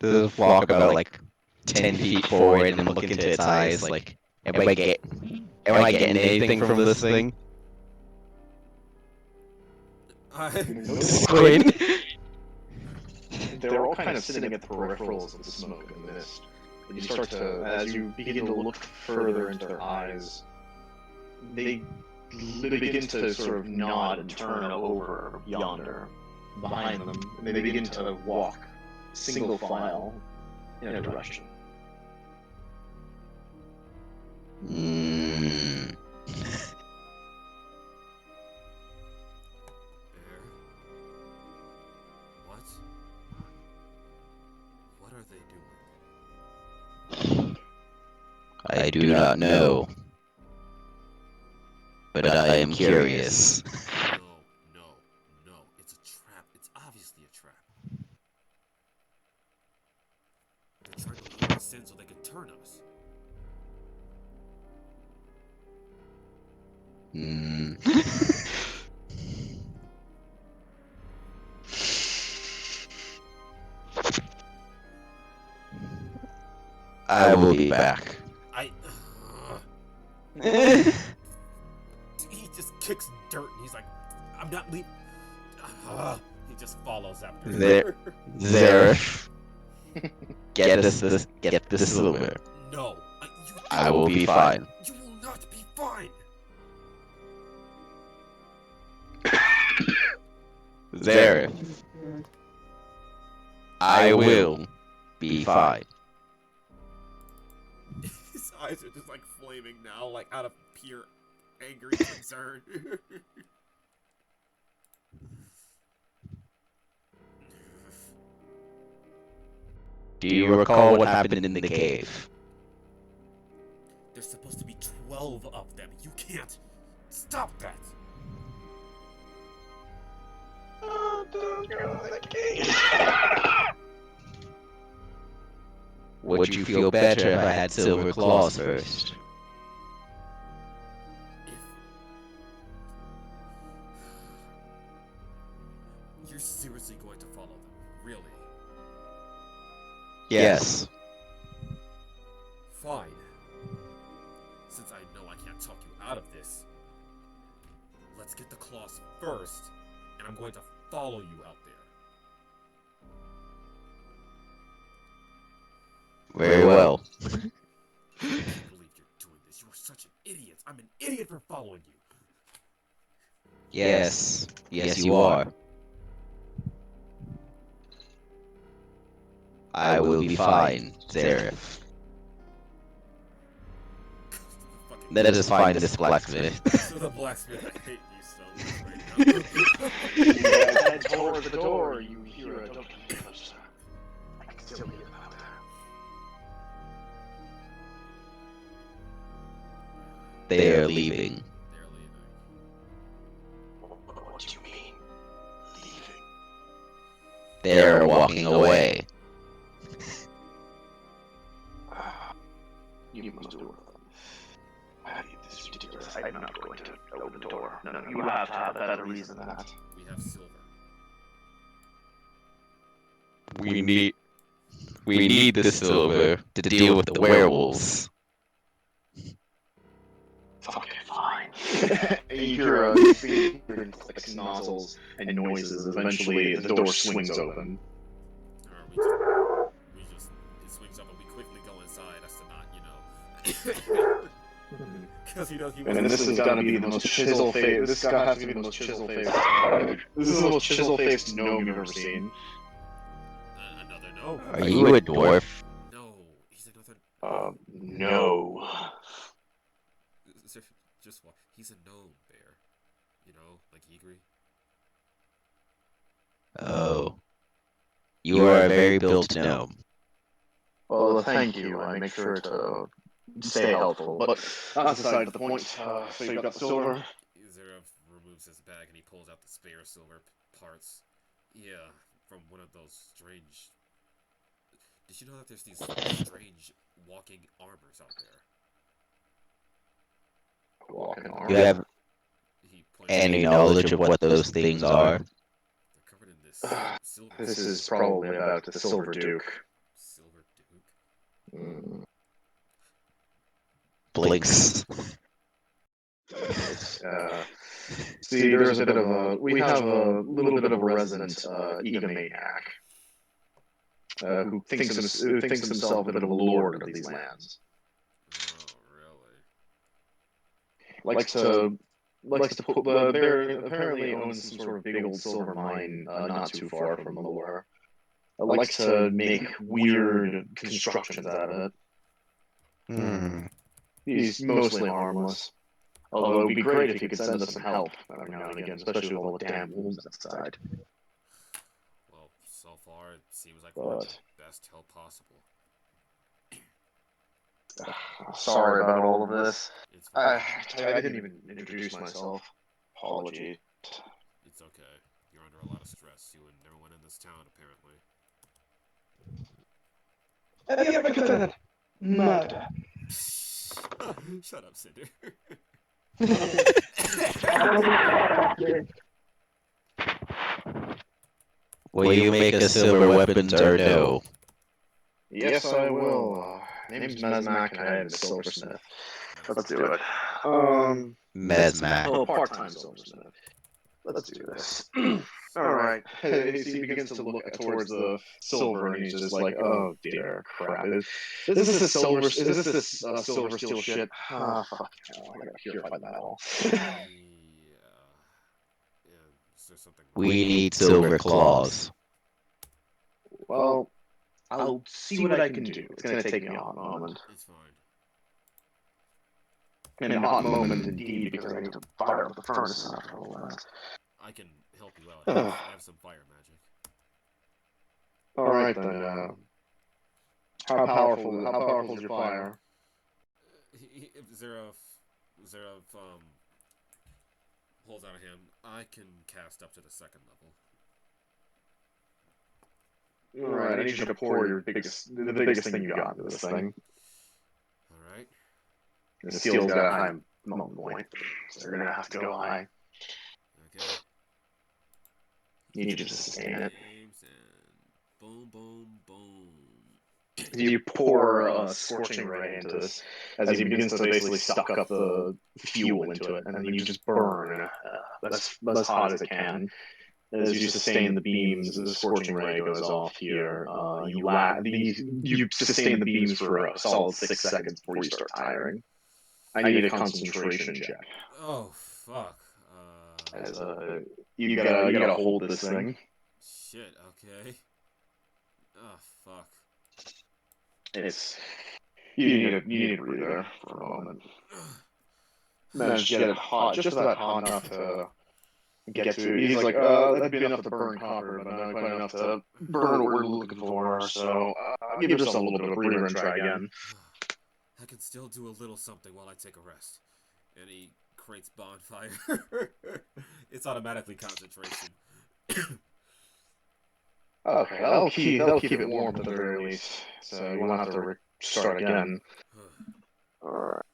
Just walk about like 10 feet forward and look into its eyes. Like, am I getting anything from this thing? Squid. They're all kind of sitting at the peripherals of the smoke and the mist. When you start to, as you begin to look further into their eyes, they begin to sort of nod and turn over yonder, behind them, and they begin to walk single file in a direction. Bear? What? What are they doing? I do not know. But I am curious. No. It's a trap. It's obviously a trap. They're trying to lure us in so they can turn us. I will be back. He just kicks dirt and he's like, I'm not leaving. He just follows after Zereff. Get this silver. No. I will be fine. You will not be fine. Zereff. I will be fine. His eyes are just like flaming now, like out of pure angry concern. Do you recall what happened in the cave? There's supposed to be 12 of them. You can't stop that. Don't go to the cave. Would you feel better if I had silver claws first? You're seriously going to follow them, really? Yes. Fine. Since I know I can't talk you out of this, let's get the claws first, and I'm going to follow you out there. Very well. I can't believe you're doing this. You are such an idiot. I'm an idiot for following you. Yes. Yes, you are. I will be fine, Zereff. Let us find this blacksmith. So the blacksmith, I hate you so much right now. You head towards the door, you hear a dog. I can still hear them out there. They are leaving. They're leaving. What do you mean? Leaving? They are walking away. You must do it. This is ridiculous. I'm not going to open the door. No, you have to have a better reason than that. We have silver. We need the silver to deal with the werewolves. Okay, fine. You hear like nozzles and noises. Eventually, the door swings open. It swings up and we quickly go inside as to not, because he does. And this is gonna be the most chisel-faced. This guy has to be the most chisel-faced. This is the most chisel-faced gnome you've ever seen. Oh, Are you a dwarf? no, he's another. No. Just what? He's a gnome bear. You know, like Egri. Oh. You are a very built gnome. Well, thank you. I make sure to stay helpful, but that's aside the point. So you got the silver? Zereff removes his bag and he pulls out the spare silver parts. Yeah, from one of those strange. Did you know that there's these strange walking armors out there? Walking armor. You have He points any knowledge of what those things are? They're covered in this silver. This is probably about the Silver Duke. Silver Duke? Blinks. See, there's a bit of a. We have a little bit of a resident egomaniac who thinks himself a bit of a lord of these lands. Oh, really? Likes to put bear apparently owns some sort of big old silver mine not too far from Malor. Likes to make weird constructions out of it. He's mostly harmless. Although it would be great if you could send us some help every now and again, especially with all the damn wolves outside. Well, so far it seems like we're the best help possible. Sorry about all of this. It's I fine. didn't even introduce myself. Apology. It's okay. You're under a lot of stress, you and everyone in this town, apparently. Have you ever committed murder? Shut up, Cinder. Will you make us silver weapons or no? Yes, I will. Name's Mesmac, and I am a silversmith. Let's do it. Mesmac. Oh, part-time silversmith. Let's do this. Alright. So he begins to look towards the silver, and he's just like, oh dear crap. Is this silver steel shit? Ah, fuck. I gotta purify that all. Yeah. Is there something wrong? We need silver claws. Well, I'll see what I can do. It's gonna take me a hot moment. It's fine. And a hot moment indeed, because I need to fire up the furnace after all that. I can help you out. I have some fire magic. Alright then, how powerful is your fire? Zereff holds out a hand. I can cast up to the 2nd level. Alright, I need you to pour the biggest thing you got into this thing. Alright. The steel's got a high moment point, so you're gonna have to go high. Okay. Need you to sustain it. And boom, boom, boom. You pour scorching ray into this as he begins to basically suck up the fuel into it, and then you just burn as hot as it can. As you sustain the beams, the scorching ray goes off here. You sustain the beams for a solid 6 seconds before you start tiring. I need a concentration check. Oh, fuck. As you gotta hold this thing. Shit, okay. Oh, fuck. It's you need a breather for a moment. Manage to get it hot, just about hot enough to get to. He's like, that'd be enough to burn copper, but not quite enough to burn what we're looking for. So give yourself a little bit of a breather and try again. I can still do a little something while I take a rest. And he creates bonfire. It's automatically concentration. Okay, that'll keep it warm at the very least, so you won't have to start again. Alright.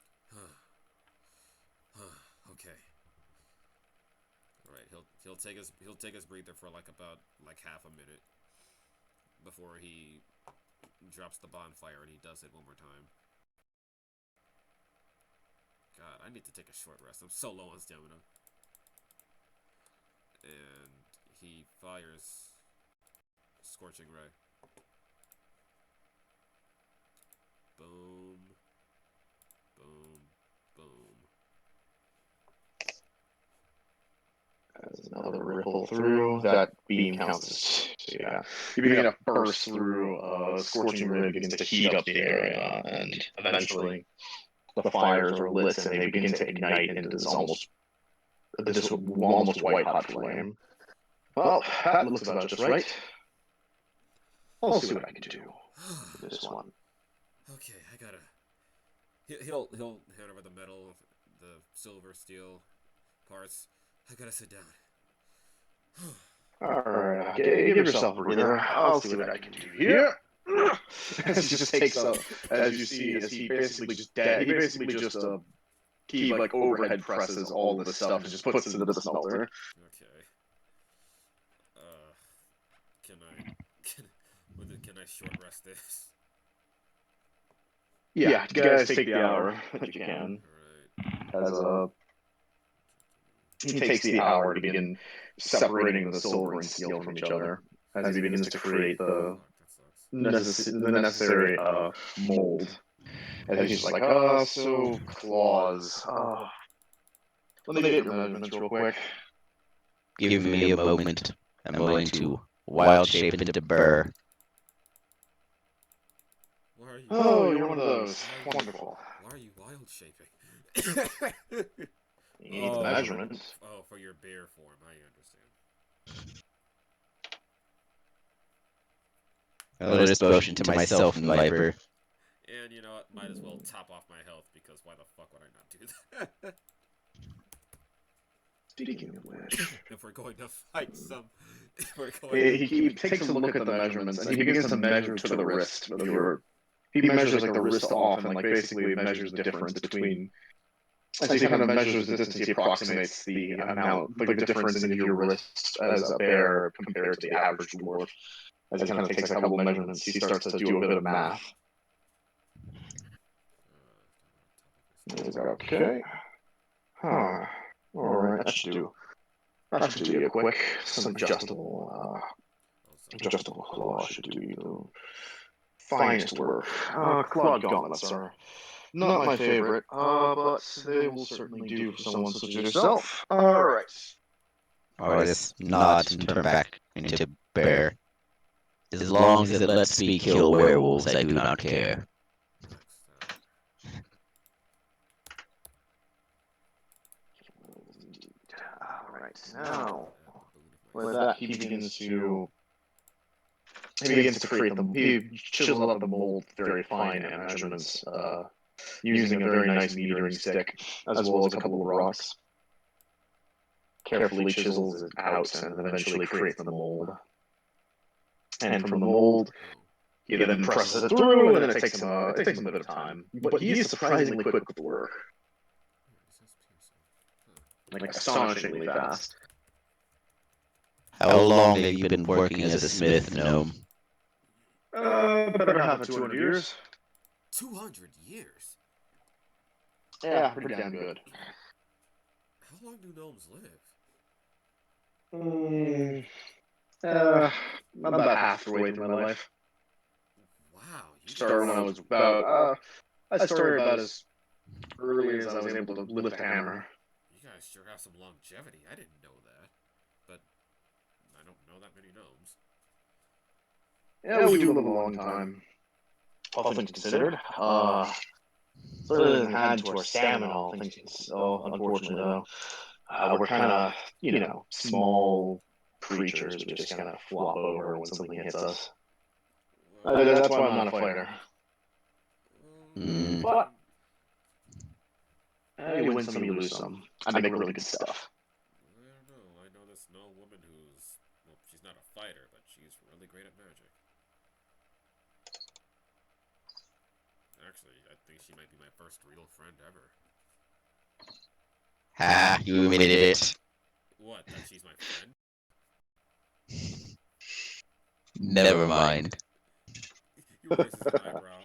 Okay. Alright, he'll take his breather for about half a minute before he drops the bonfire, and he does it one more time. God, I need to take a short rest. I'm so low on stamina. And he fires Scorching Ray. Boom. Boom. Boom. As another ripple through, that beam counts as So yeah, you begin to burst through. Scorching ray begins to heat up the area, and eventually the fires are lit, and they begin to ignite into this almost white hot flame. Well, that looks about just right. I'll see what I can do with this one. Okay, I gotta. He'll hand over the metal, the silver, steel parts. I gotta sit down. Alright, okay, give yourself a breather. I'll see what I can do here. As he just takes up, as you see, as he basically just he like overhead presses all this stuff and just puts it into the smelter. Okay. Can I short rest this? Yeah, you guys take the hour that you can. Alright. He takes the hour to begin separating the silver and steel from each other as he begins to create the necessary mold. And he's just like, so claws. Let me get your measurements real quick. Give me a moment. I'm going to wild shape into burr. Why are you? Oh, you're one of those. Wonderful. Why are you wild shaping? You need the measurements. Oh, for your bear form, I understand. I'll just motion to myself and Viper. And you know what? Might as well top off my health, because why the fuck would I not do that? Speaking of which, If we're going to fight some... he takes a look at the measurements and he begins to measure to the wrist of your... He measures like the wrist off and like basically measures the difference between... As he kind of measures the distance, he approximates the amount, like the difference in your wrist as a bear compared to the average dwarf. As he kind of takes a couple of measurements, he starts to do a bit of math. He's like, okay. Huh. Alright, that should do you a quick. Some adjustable claw should do you the finest work. Clawed gauntlets are not my favorite, but they will certainly do for someone such as yourself. Alright. Or just nod and turn back into bear. As long as it lets me kill werewolves, I do not care. Alright, now with that he begins to create them. He chisels up the mold very fine and measurements, using a very nice metering stick, as well as a couple of rocks. Carefully chisels it out and eventually creates the mold. And from the mold, he then presses it through, and then it takes him a bit of time. But he is surprisingly quick with the work. Like astonishingly fast. How long have you been working as a smith, gnome? Better half of 200 years. 200 years? Yeah, pretty damn good. How long do gnomes live? About half the way through my life. Wow. Started when I was about, I started about as early as I was able to lift a hammer. You guys sure have some longevity. I didn't know that. But I don't know that many gnomes. Yeah, we do live a long time. All things considered. Certainly doesn't add to our stamina, all things considered. Unfortunately, though. We're kind of, small creatures that just kind of flop over when something hits us. That's why I'm not a fighter. But you win some, you lose some. I make really good stuff. I don't know. I know this no woman who's... Well, she's not a fighter, but she's really great at magic. Actually, I think she might be my first real friend ever. Ha, you admitted it. What, that she's my friend? Never mind. You raise an eyebrow.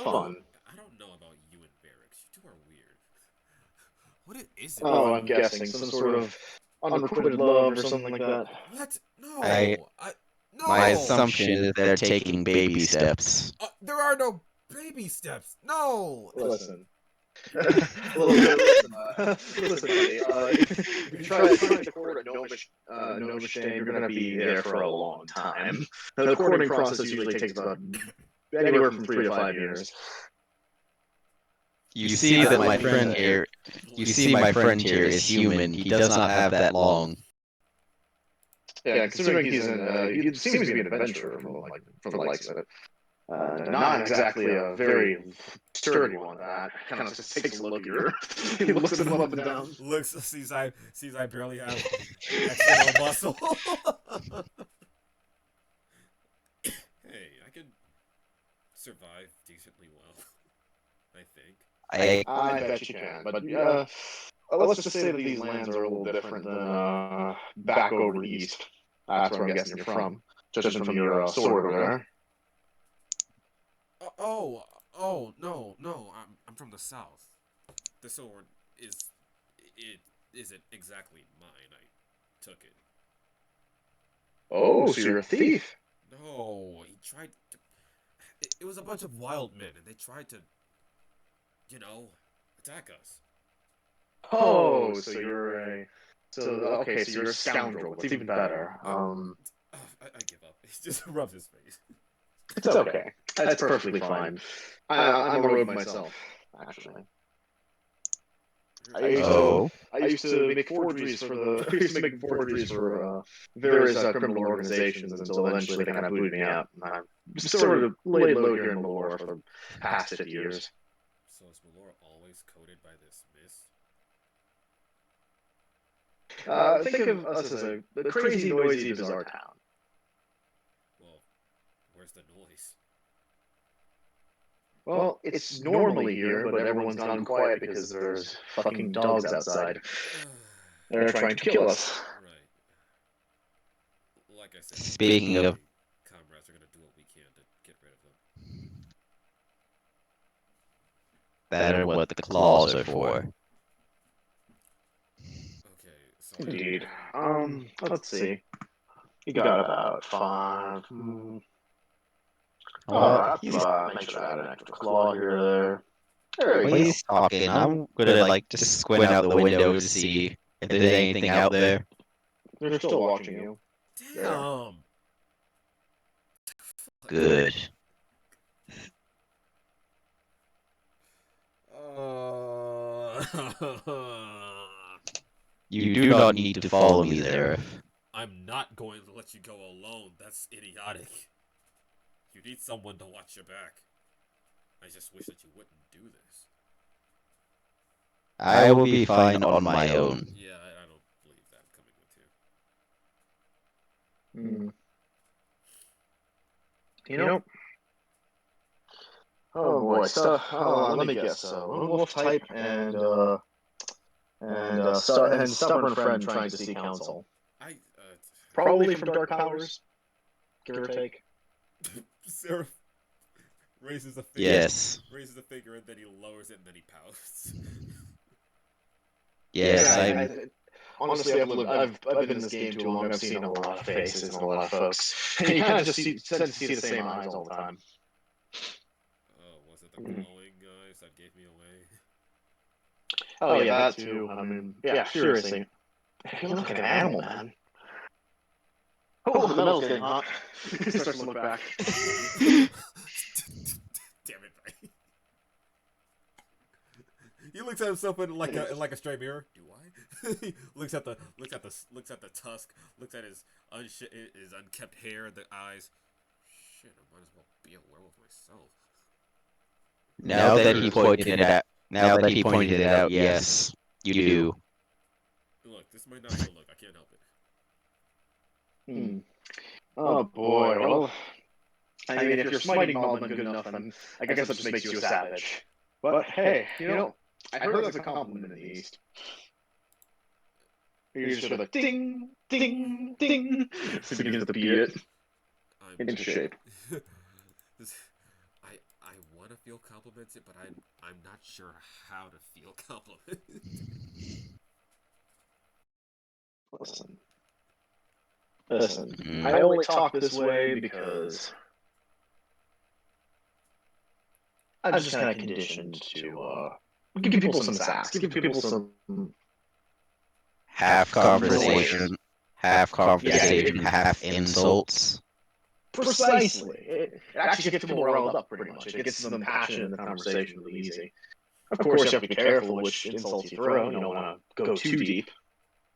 Fun. I don't know about you and Varyks. You two are weird. What is it? Oh, I'm guessing some sort of unrequited love or something like that. What? No. No. My assumption is they're taking baby steps. There are no baby steps. No. Listen, Listen, buddy, if you try the court at Novashane, you're gonna be there for a long time. The courting process usually takes about anywhere from 3 to 5 years. You see that my friend here. You see my friend here is human. He does not have that long. Yeah, considering he seems to be an adventurer from the likes of it. Not exactly a very sturdy one. That kind of just takes a look at you. He looks at him up and down. Sees I barely have extra muscle. Hey, I can survive decently well. I think. I bet you can, but let's just say that these lands are a little different than back over east. That's where I'm guessing you're from, just from your sword over there. No, I'm from the south. The sword isn't exactly mine. I took it. Oh, so you're a thief? No, he tried to. It was a bunch of wild men, and they tried to, attack us. Oh, so you're a scoundrel. It's even better. I give up. He just rubs his face. It's okay. That's perfectly fine. I'm a rogue myself, actually. I used to make forgeries for various criminal organizations until eventually they kind of booted me out. I sort of laid low here in Malor for the past 50 years. So is Malor always coated by this mist? Think of us as a crazy, noisy, bizarre town. Well, where's the noise? Well, it's normally here, but everyone's gone quiet because there's fucking dogs outside. They're trying to kill us. Right. Like I said, Speaking of, comrades are gonna do what we can to get rid of them. that are what the claws are for. Okay, so Indeed. Let's see. You got about 5. Make sure I add an extra claw here or there. There we While go. he's talking, I'm gonna just squint out the window to see if there's anything out there. They're still watching you. damn. Good. You do not need to follow me there. I'm not going to let you go alone. That's idiotic. You need someone to watch your back. I just wish that you wouldn't do this. I will be fine on my own. Yeah, I don't believe that coming with you. You know? Oh boy, let me guess. Wolf type and stubborn friend trying to seek counsel. Probably from dark powers, give or take. Zereff raises a finger. Yes. Raises a finger and then he lowers it and then he pouts. Yes, honestly, I've been in this game too long. I've seen a lot of faces and a lot of folks. And you kind of just tend to see the same eyes all the time. Oh, was it the glowing guys that gave me away? Oh yeah, that too. I mean, yeah, seriously. You look like an animal, man. Oh, the metal's getting hot. He starts to look back. Damn it, Ray. He looks at himself in like a stray mirror. Do I? He looks at the tusk. Looks at his unkept hair, the eyes. Shit, I might as well be a werewolf myself. Now that he pointed it out, yes, you do. Look, this might not be a look. I can't help it. Oh boy. Well, I mean, if you're smiting Malman good enough, then I guess that just makes you a savage. But hey, I heard that's a compliment in the East. You just sort of ding, ding, ding. So he begins to beat it into shape. I want to feel complimented, but I'm not sure how to feel complimented. Listen. I only talk this way because I'm just kind of conditioned to give people some sass. Give people some Half conversation, half insults. Precisely. It actually gets people riled up pretty much. It gets them passionate in the conversation really easy. Of course, you have to be careful which insults you throw. You don't want to go too deep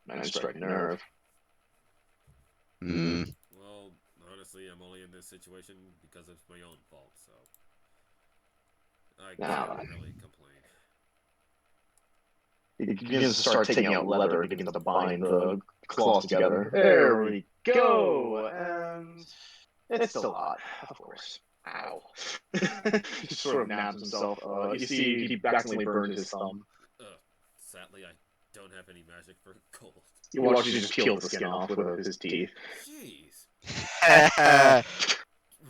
and strike a nerve. Well, honestly, I'm only in this situation because it's my own fault, so I can't really complain. He begins to start taking out leather and begins to bind the claws together. There we go! And it's still hot, of course. Ow. He sort of nabs himself. You see he accidentally burned his thumb. Sadly, I don't have any magic for cold. You watch you just peel the skin off with his teeth. Jeez.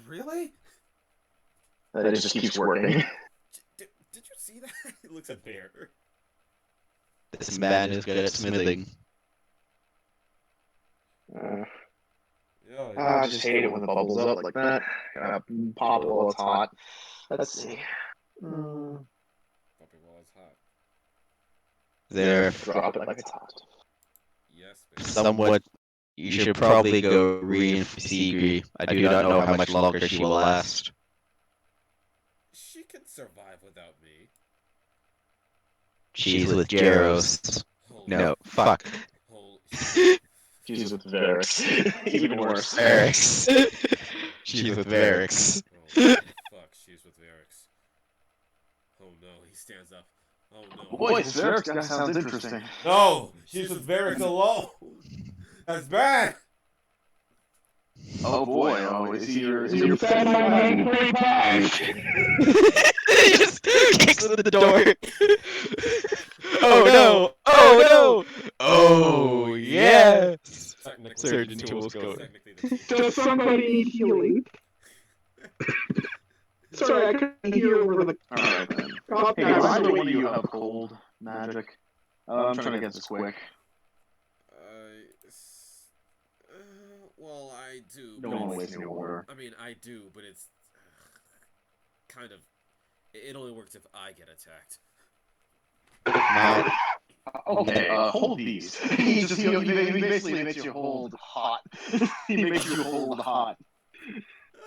Really? And it just keeps working. Did you see that? It looks unfair. This man is good at smithing. I just hate it when the bubbles up like that. Pop it while it's hot. Let's see. Pop it while it's hot. Zereff, Drop it like it's hot. Yes, baby. somewhat. You should probably go re-Sigri. I do not know how much longer she will last. She can survive without me. She's with Jeross. No, fuck. She's with Varyks. Even worse. Varyks. She's with Varyks. Oh, fuck, she's with Varyks. Oh no, he stands up. Oh no. Boy, Varyks, that sounds interesting. No, she's with Varyks alone. That's bad. Oh boy, is he your said my name 3 times. He just kicks in the door. Oh no! Oh no! Oh yes! Surgeon Tools go. Does somebody need healing? Sorry, I couldn't hear over the. Alright then. Oh, Hey, guys, either one of you have cold magic? I'm trying to get this quick. Well, I do. Don't want to waste any water. I mean, I do, but it's kind of. It only works if I get attacked. Okay, hold these. He basically makes you hold hot. He makes you hold hot.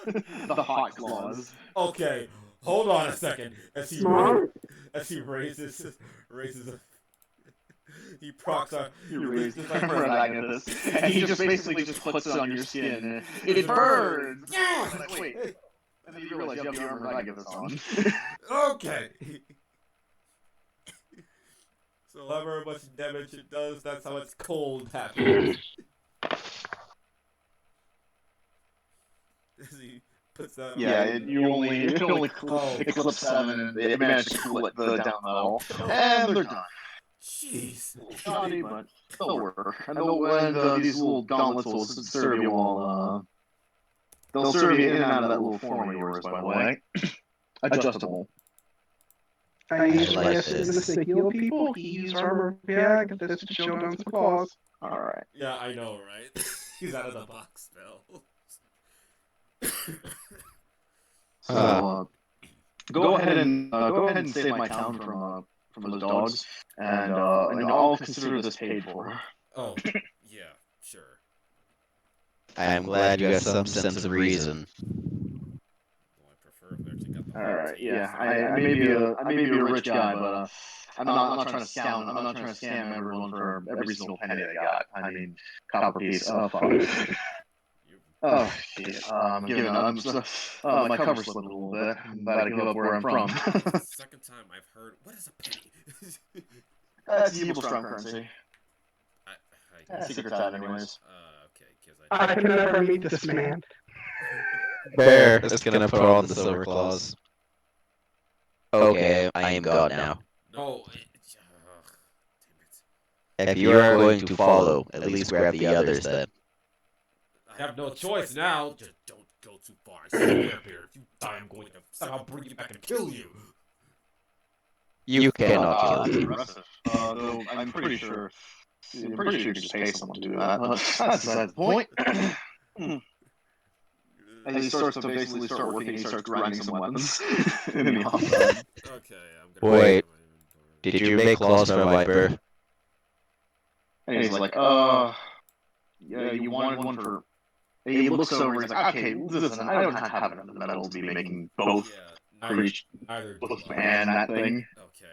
The hot claws. Okay, hold on a second. As he raises he procs on. He raises Agnes, and he just basically just puts it on your skin. It burns. Like, wait. And then you realize you have the armor Agnes on. Okay. So however much damage it does, that's how its cold happens. As he puts that on. Yeah, it only eclipse 7, and it managed to cool it down the hole. And they're done. Jeez. Shoddy, but they'll work. And these little gauntlets will serve you all, they'll serve you in and out of that little form of yours, by the way. Adjustable. I usually like guess he's this. gonna say heal people. He used armor. Yeah, I got this to show down some claws. Alright. Yeah, I know, right? He's out of the box spell. So, go ahead and save my town from those dogs, and I'll consider this paid for. Oh, yeah, sure. I am glad you have some sense of reason. Well, I prefer if we actually got the whole Alright, team. yeah. I may be a rich guy, but I'm not trying to scam everyone for every single penny they got. I mean, copper piece. Oh fuck. Oh shit. My cover slipped a little bit. I'm about to give up where I'm from. Second time I've heard. What is a penny? That's evil strong currency. I Secret tab, anyways. Okay, because I can never meet this man. Bear is gonna put on the silver claws. Okay, I am God now. No. If you are going to follow, at least grab the others then. I have no choice now. Just don't go too far. I swear, Bear. If you die, I'm going to somehow bring you back and kill you. You cannot kill me. Though I'm pretty sure you can just pay someone to do that. That's beside the point. And he starts to basically start working. He starts grinding some weapons in the outside. Okay, I'm gonna. Wait. Did you make claws for a viper? And he's like, yeah, you wanted one for... And he looks over, he's like, okay, listen, I don't have enough metal to be making both Yeah, for each neither do both I. man that thing. Okay.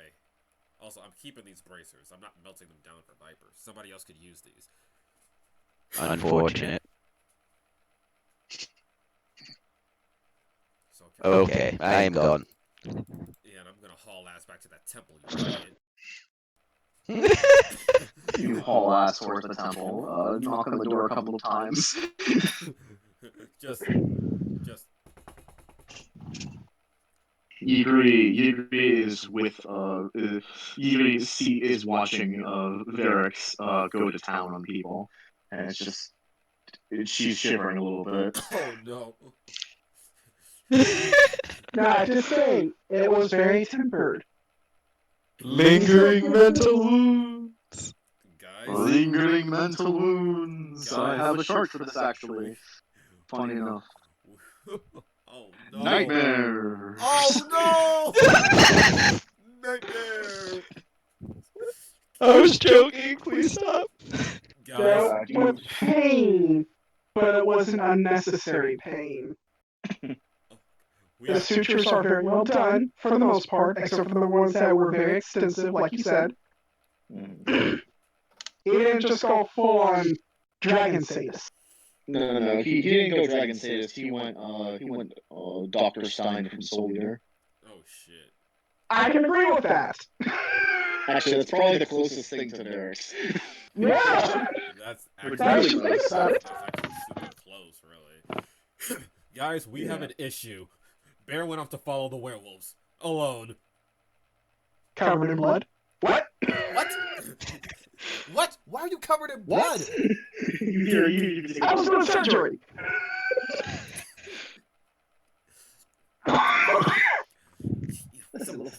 Also, I'm keeping these bracers. I'm not melting them down for vipers. Somebody else could use these. Unfortunate. So, Okay, I am gone. Yeah, and I'm gonna haul ass back to that temple, you idiot. You haul ass towards the temple, knock on the door a couple of times. just. Yigri is with Yigri is watching Varyks go to town on people, and it's just she's shivering a little bit. Oh no. Nah, just saying, it was very tempered. Lingering mental wounds. Guys. Lingering mental wounds. I have a chart for this actually. Funny enough. Oh no. Nightmare. Oh no! Nightmare. I was joking. Please stop. Guys. There was pain, but it wasn't unnecessary pain. We The have, sutures are very well done, for the most part, except for the ones that were very extensive, like you said. He didn't just go full on dragon sadist. No. He didn't go Dragon Sadist. He went Dr. Stein from Soul Eater. oh shit. I can agree with that. Actually, that's probably the closest thing to Varyks. Yeah. That's Which actually, you think so. that's actually super close, really. Guys, we have an issue. Bear went off to follow the werewolves. Alone. Covered in blood. What? What? What? Why are you covered in blood? I was doing surgery.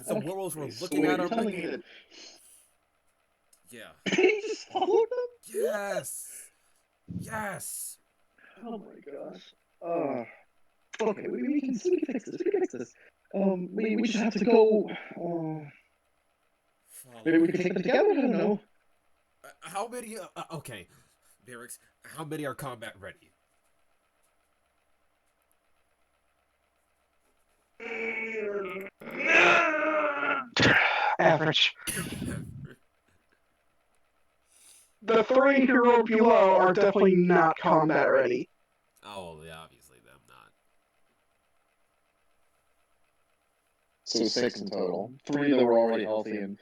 Some werewolves were looking at our... Yeah. He just followed them? Yes! Yes! Oh my gosh. Okay, we can fix this. We can fix this. We just have to go. Maybe we can take them together. I don't know. How many... okay. Varyks, how many are combat ready? Average. The three who were below are definitely not combat ready. Oh, yeah, obviously them not. So 6 in total. 3 that were already healthy, and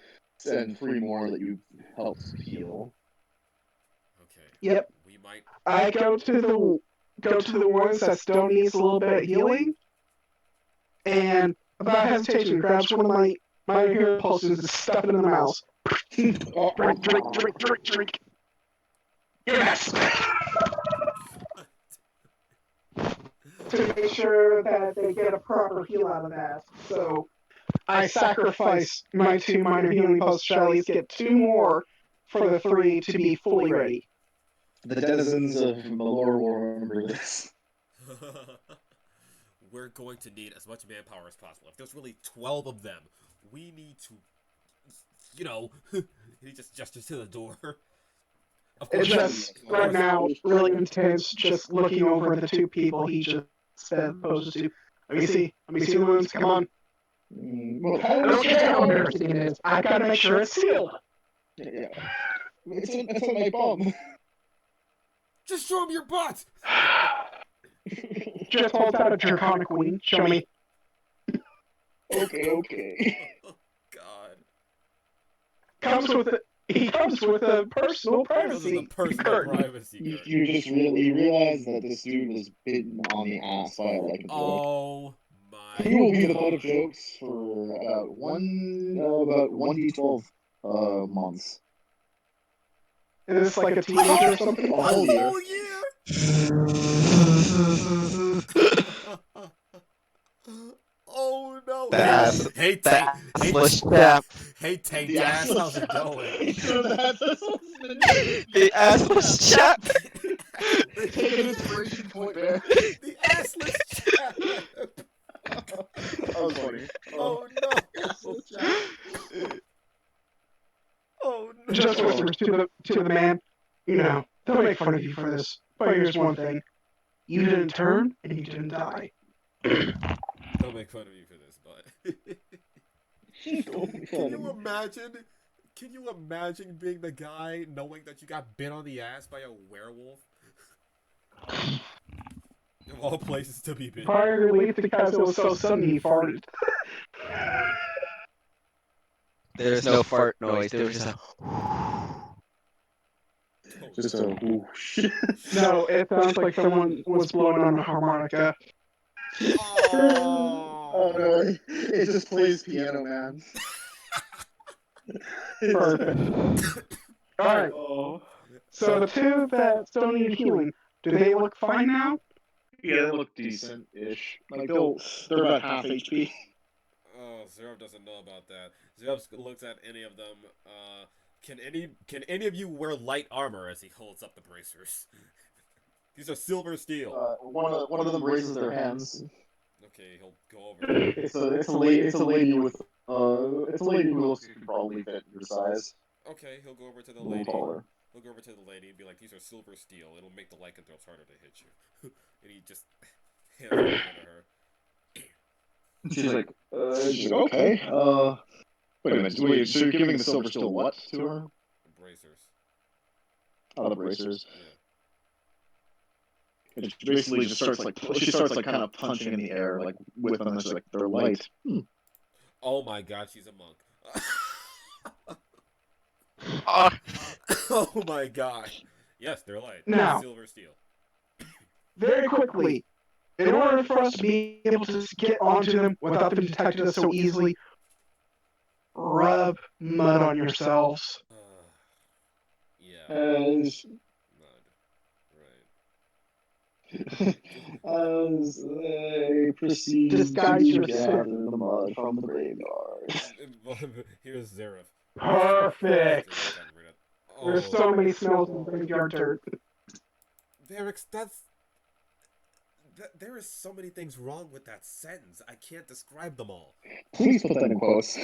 3 more that you helped heal. Okay. Yep. We might... I go to the ones that still needs a little bit of healing, and without hesitation, grabs one of my hero potions and stuff it in the mouth. Drink. Yes. To make sure that they get a proper heal out of that. So I sacrifice my 2 minor healing potions, shall at least get 2 more for the 3 to be fully ready. The denizens of Malor will remember this. We're going to need as much manpower as possible. If there's really 12 of them, we need to, you know, he just gestures to the door. Of course, It's just, right now, really intense, just looking over the 2 people he just spent poses to. Let me see the wounds, come on. Well, I don't care how embarrassing it is, I gotta make sure it's sealed. Yeah. It's on my bum. just show him your butt! Just holds out a draconic wing, show me. Okay. Oh, God. He comes with a personal privacy. You just really realize that this dude was bitten on the ass by a lycanthrope. Oh my. He will be the butt of jokes for about 1d12 months. Is this like a teenager or something? A whole year. Oh no! That's- Hey, that's Tank. the Hey, Tank Dash, how's it going? The assless chap. Take an inspiration point there. The assless chap. That was funny. Oh no! to the man, they'll make fun of you for this, but here's one thing: you didn't turn and you didn't die. Don't make fun of you for this, but can you imagine? Can you imagine being the guy knowing that you got bit on the ass by a werewolf? Of all places to be bitten. Probably relieved because it was so sudden he farted. There's no fart noise. There was just a whoosh. No, it sounds like someone was blowing on a harmonica. Oh no, it just plays Piano Man. Perfect. Alright. So the two that still need healing, do they look fine now? Yeah, they look decent-ish. Like they're about half HP. Oh, Zereff doesn't know about that. Zereff looks at any of them. Can any of you wear light armor as he holds up the bracers? These are silver steel. One of them raises their hands. Okay, he'll go over. It's a lady who looks like she could probably fit your size. Okay, he'll go over to the A little lady. taller. He'll go over to the lady and be like, "These are silver steel. It'll make the lycanthropes harder to hit you." And he just hands it over to her. She's like, okay. Wait a minute. Wait, so you're giving the silver steel what to her? The bracers. Oh, the bracers. Yeah. And she basically just starts like kind of punching in the air like with them. And she's like, they're light. Oh my God, she's a monk. Oh my God. Yes, they're light. Now. Silver steel. Very quickly, in order for us to be able to get onto them without them detecting us so easily, rub mud on yourselves. Yeah. As Mud. Right. as they proceed Disguise to yourself. gather the mud from the graveyard. Here's Zereff. Perfect. Oh, There's so many smells in graveyard dirt. Varyks, there is so many things wrong with that sentence. I can't describe them all. Please put that in quotes.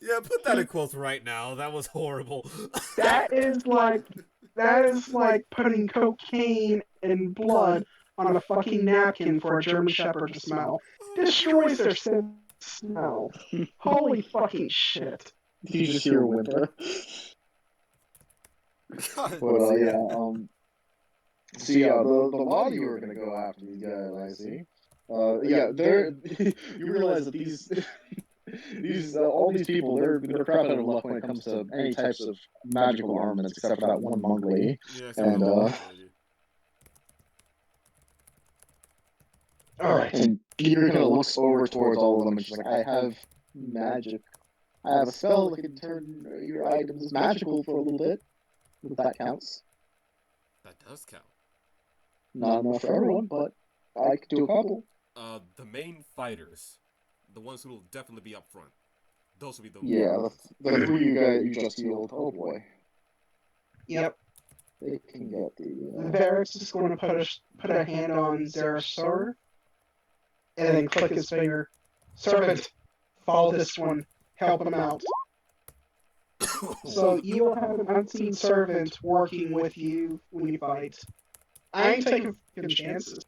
Yeah, put that in quotes right now. That was horrible. That is like putting cocaine and blood on a fucking napkin for a German Shepherd to smell. Destroys their sense of smell. Holy fucking shit. You just hear whimper. God. But yeah, so yeah, the lot of you are gonna go after these guys, I see. Yeah, they're you realize that these all these people they're crap out of luck when it comes to any types of magical armaments except for that one monk lady. Yeah, And Alright. and Peter kind of looks over towards all of them and she's like, I have magic. I have a spell that can turn your items magical for a little bit. If that counts. That does count. Not enough for everyone, but I could do a couple. The main fighters, the ones who will definitely be up front. Those will be the Yeah, the three you guys you just healed. Oh boy. Yep. They can get the. Varyks is going to put a hand on Zereff's sword, and then click his finger. Servant, follow this one. Help him out. So you will have an unseen servant working with you when you fight. I ain't taking fucking chances.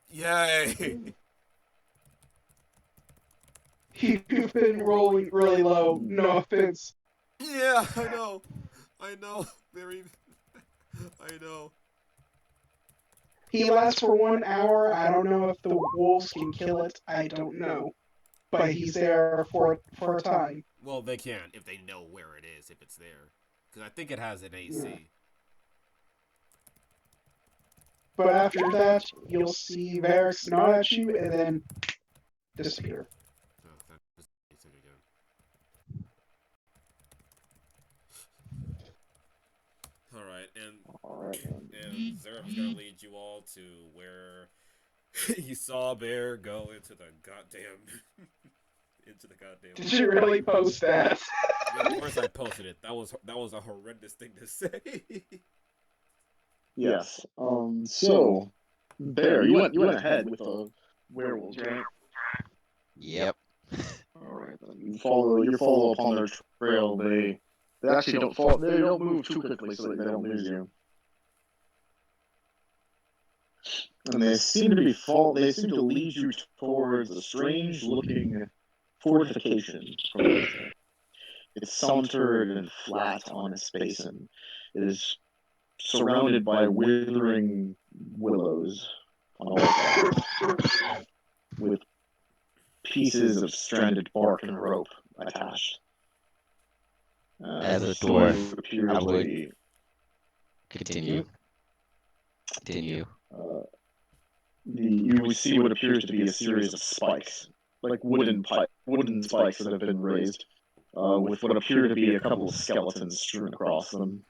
Yay! You've been rolling really low. No offense. Yeah, I know. Very. I know. He lasts for 1 hour. I don't know if the wolves can kill it. I don't know. But he's there for a time. Well, they can if they know where it is, if it's there. Because I think it has an AC. Yeah. But after that, you'll see Varyks nod at you and then disappear. Oh, that was anything again. Alright, and Zereff is gonna lead you all to where you saw a bear go into the goddamn Did you really post that? Yeah, of course I posted it. That was a horrendous thing to say. Yes. So, Bear, you went ahead with the werewolves, right? Yep. Alright, then. You follow upon their trail. They actually don't fall. They don't move too quickly, so that they don't lose you. And they seem to lead you towards a strange-looking fortification from the distance. It's sauntered and flat on its base, and it is surrounded by withering willows on all sides, with pieces of stranded bark and rope attached. As a dwarf, I would continue. You see what appears to be a series of spikes, like wooden spikes that have been raised, with what appear to be a couple of skeletons strewn across them.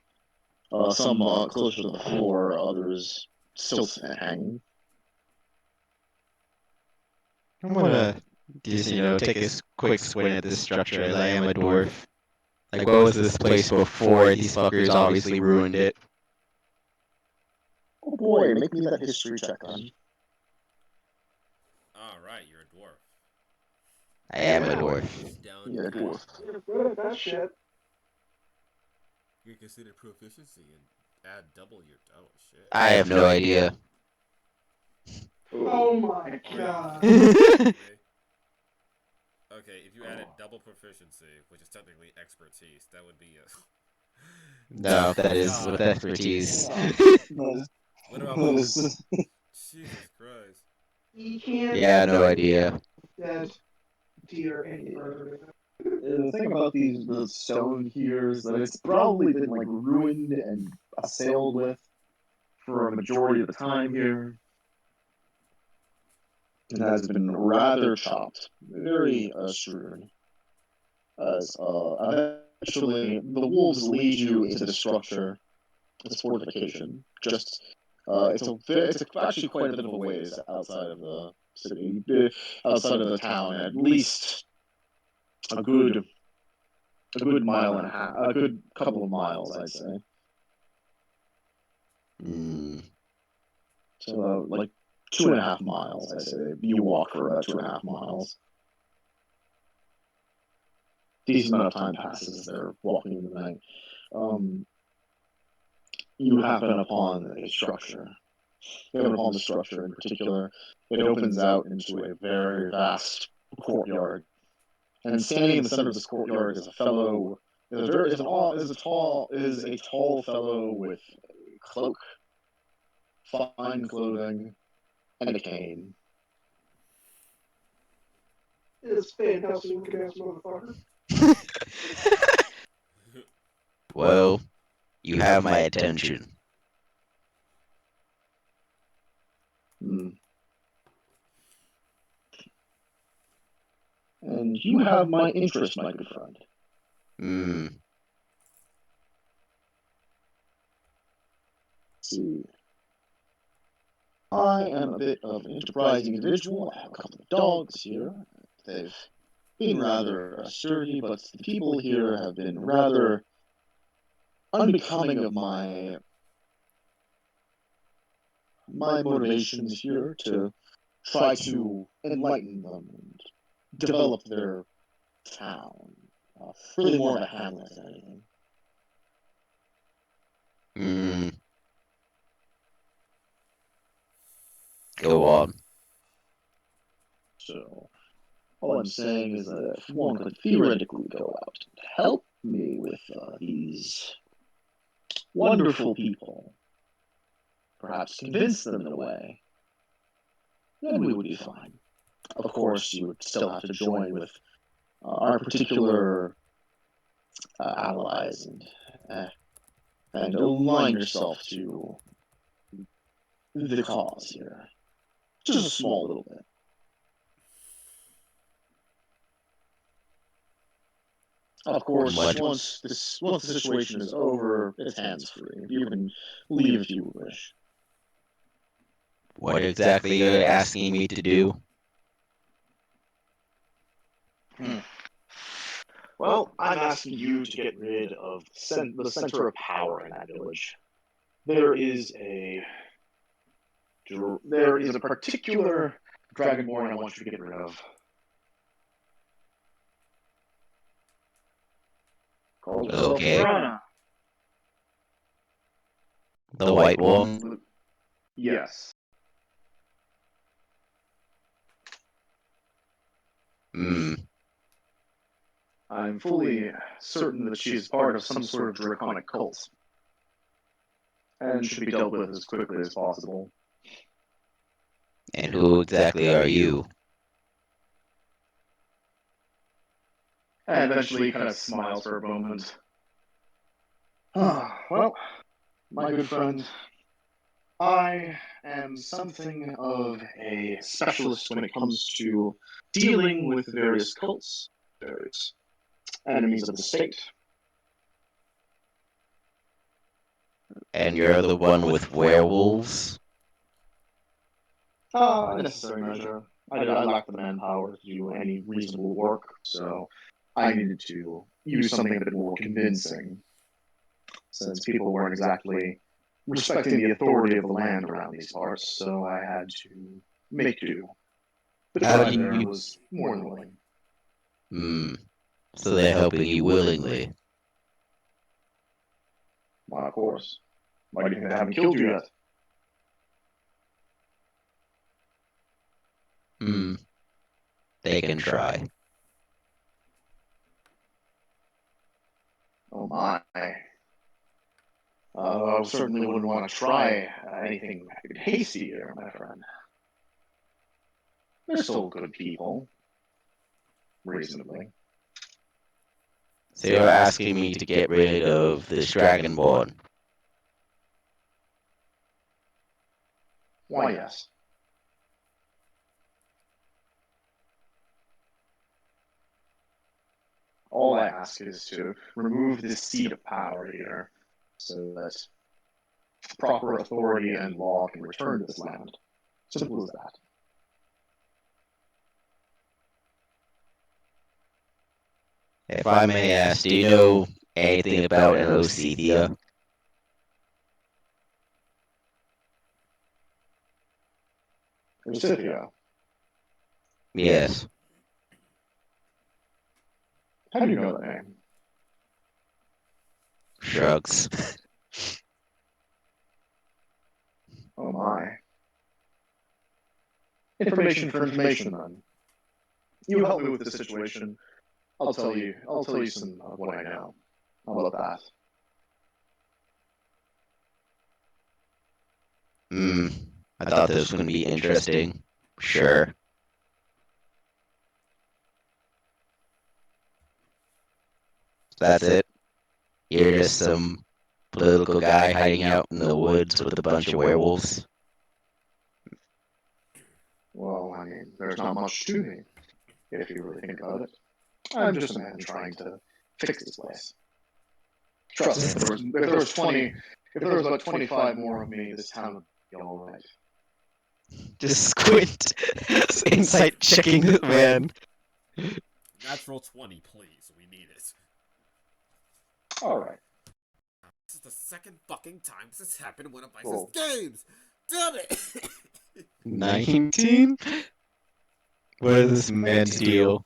Some closer to the floor, others still hanging. I'm gonna just, take a quick squint at this structure as I am a dwarf. Like, what was this place before these fuckers obviously ruined it? Oh boy, make me that history check then. Alright, you're a dwarf. I am a dwarf. Down Yeah, here. dwarf. You're good at that shit. You consider proficiency and add double your shit. I have no idea. Oh my Oh, god. yeah. Okay, if you added double proficiency, which is technically expertise, that would be a... No, that is with expertise. What about Jesus Christ. You can't Yeah, no idea. dead deer any further. The thing about the stone here is that it's probably been like ruined and assailed with for a majority of the time here. It has been rather chopped, very strewn. As eventually the wolves lead you into the structure, this fortification. Just it's actually quite a bit of a ways outside of the city, outside of the town, at least a good mile and a half, a good couple of miles, I'd say. So, like 2.5 miles, I'd say. You walk for about 2.5 miles. Decent amount of time passes there walking in the night. You happen upon a structure. You happen upon the structure in particular. It opens out into a very vast courtyard. And standing in the center of this courtyard is a fellow. Is a tall fellow with a cloak, fine clothing, and a cane. This fantastic looking ass motherfucker. Well, you have my attention. And you have my interest, my good friend. See. I am a bit of an enterprising individual. I have a couple of dogs here. They've been rather sturdy, but the people here have been rather unbecoming of my motivations here to try to enlighten them and develop their town. Really more of a hamlet than anything. Go on. So, all I'm saying is that if one could theoretically go out and help me with these wonderful people, perhaps convince them in a way, then we would be fine. Of course, you would still have to join with our particular allies and align yourself to the cause here. Just a small little bit. Of course, once the situation is over, it's hands-free. You can leave if you wish. What exactly are you asking me to do? Well, I'm asking you to get rid of the center of power in that village. There is a particular Dragonborn I want you to get rid of. Calls herself Okay. Piranha. The white one? Yes. Hmm. I'm fully certain that she is part of some sort of draconic cult, and should be dealt with as quickly as possible. And who exactly are you? And eventually he kind of smiles for a moment. Well, my good friend, I am something of a specialist when it comes to dealing with various cults, various enemies of the state. And you're the one with werewolves? A necessary measure. I lack the manpower to do any reasonable work, so I needed to use something a bit more convincing, since people weren't exactly respecting the authority of the land around these parts, so I had to make do. The How tribe do there you- was more than willing. Hmm. So they're helping you willingly. Why, of course. Why do you think they haven't killed you yet? Hmm. They can try. Oh my. I certainly wouldn't want to try anything hasty here, my friend. They're still good people. Reasonably. So you're asking me to get rid of this Dragonborn? Why, yes. All I ask is to remove this seat of power here, so that proper authority and law can return to this land. Simple as that. If I may ask, do you know anything about an Osethia? Forsythia, Yes. how do you know that name? Shrugs. Oh my. Information for information, then. You help me with the situation. I'll tell you some of what I know. How about that? Hmm. I thought this was going to be interesting. Sure. That's it. You're just some political guy hiding out in the woods with a bunch of werewolves. Well, I mean, there's not much to me, if you really think about it. I'm just a man trying to fix this place. Trust me, if there was about 25 more of me, this town would be alright. Just squint. Insight checking the man. Natural 20, please. We need it. Alright. This is the second fucking time this has happened when I buy Cool. this games. Damn it! 19? What is this man's deal?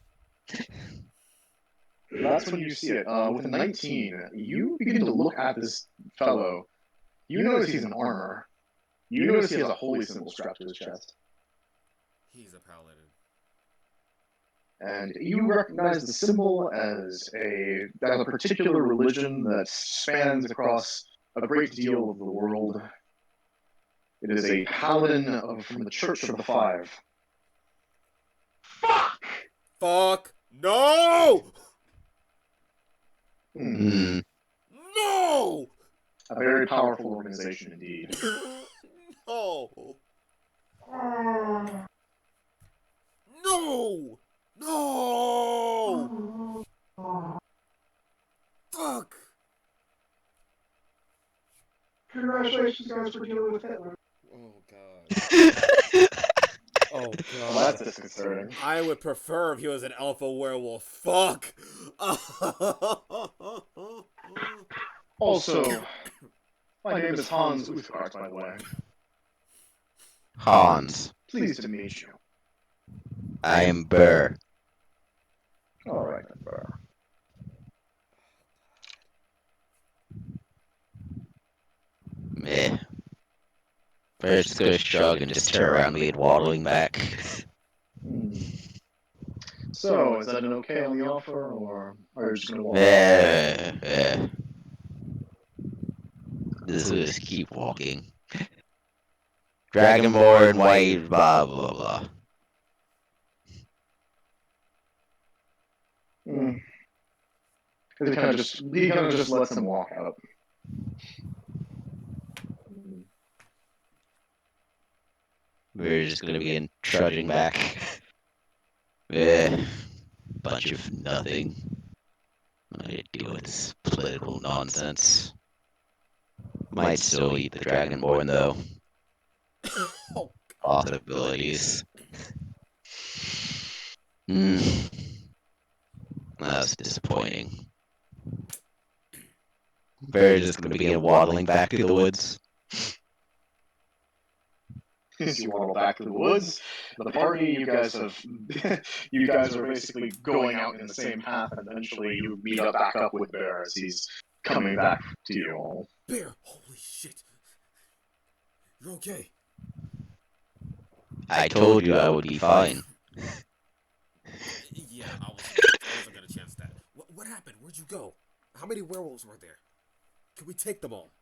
That's when you see it. With a 19, you begin to look at this fellow. You notice he's in armor. You notice he has a holy symbol strapped to his chest. He's a paladin. And you recognize the symbol as a particular religion that spans across a great deal of the world. It is a paladin from the Church of the Five. Fuck! No! Hmm. No! A very powerful organization indeed. No! No! No! Fuck! Congratulations, guys, for dealing with Hitler. Oh god. Oh Well, god. that's disconcerting. I would prefer if he was an alpha werewolf. Fuck! Also, my name is Hans Uthgard, by the way. Hans. Pleased to meet you. I am Burr. Alright, then, Burr. Eh. First, just gonna shrug and just turn around and lead waddling back. So, is that an okay on the offer, or are you just gonna walk? Just gonna just keep walking. Dragonborn, white, blah blah blah. He kind of just lets him walk out. We're just gonna begin trudging back. Bunch of nothing. I need to deal with this political nonsense. Might still eat the Dragonborn though. Oh, Possibilities. That's disappointing. We're just gonna begin waddling back through the woods. As you waddle back to the woods, the party, you guys are basically going out in the same path, and eventually you meet back up with Bear as he's coming back to you all. Bear! Holy shit! You're okay. I told you I would be fine. Yeah, I wasn't gonna chance that. What happened? Where'd you go? How many werewolves were there? Can we take them all?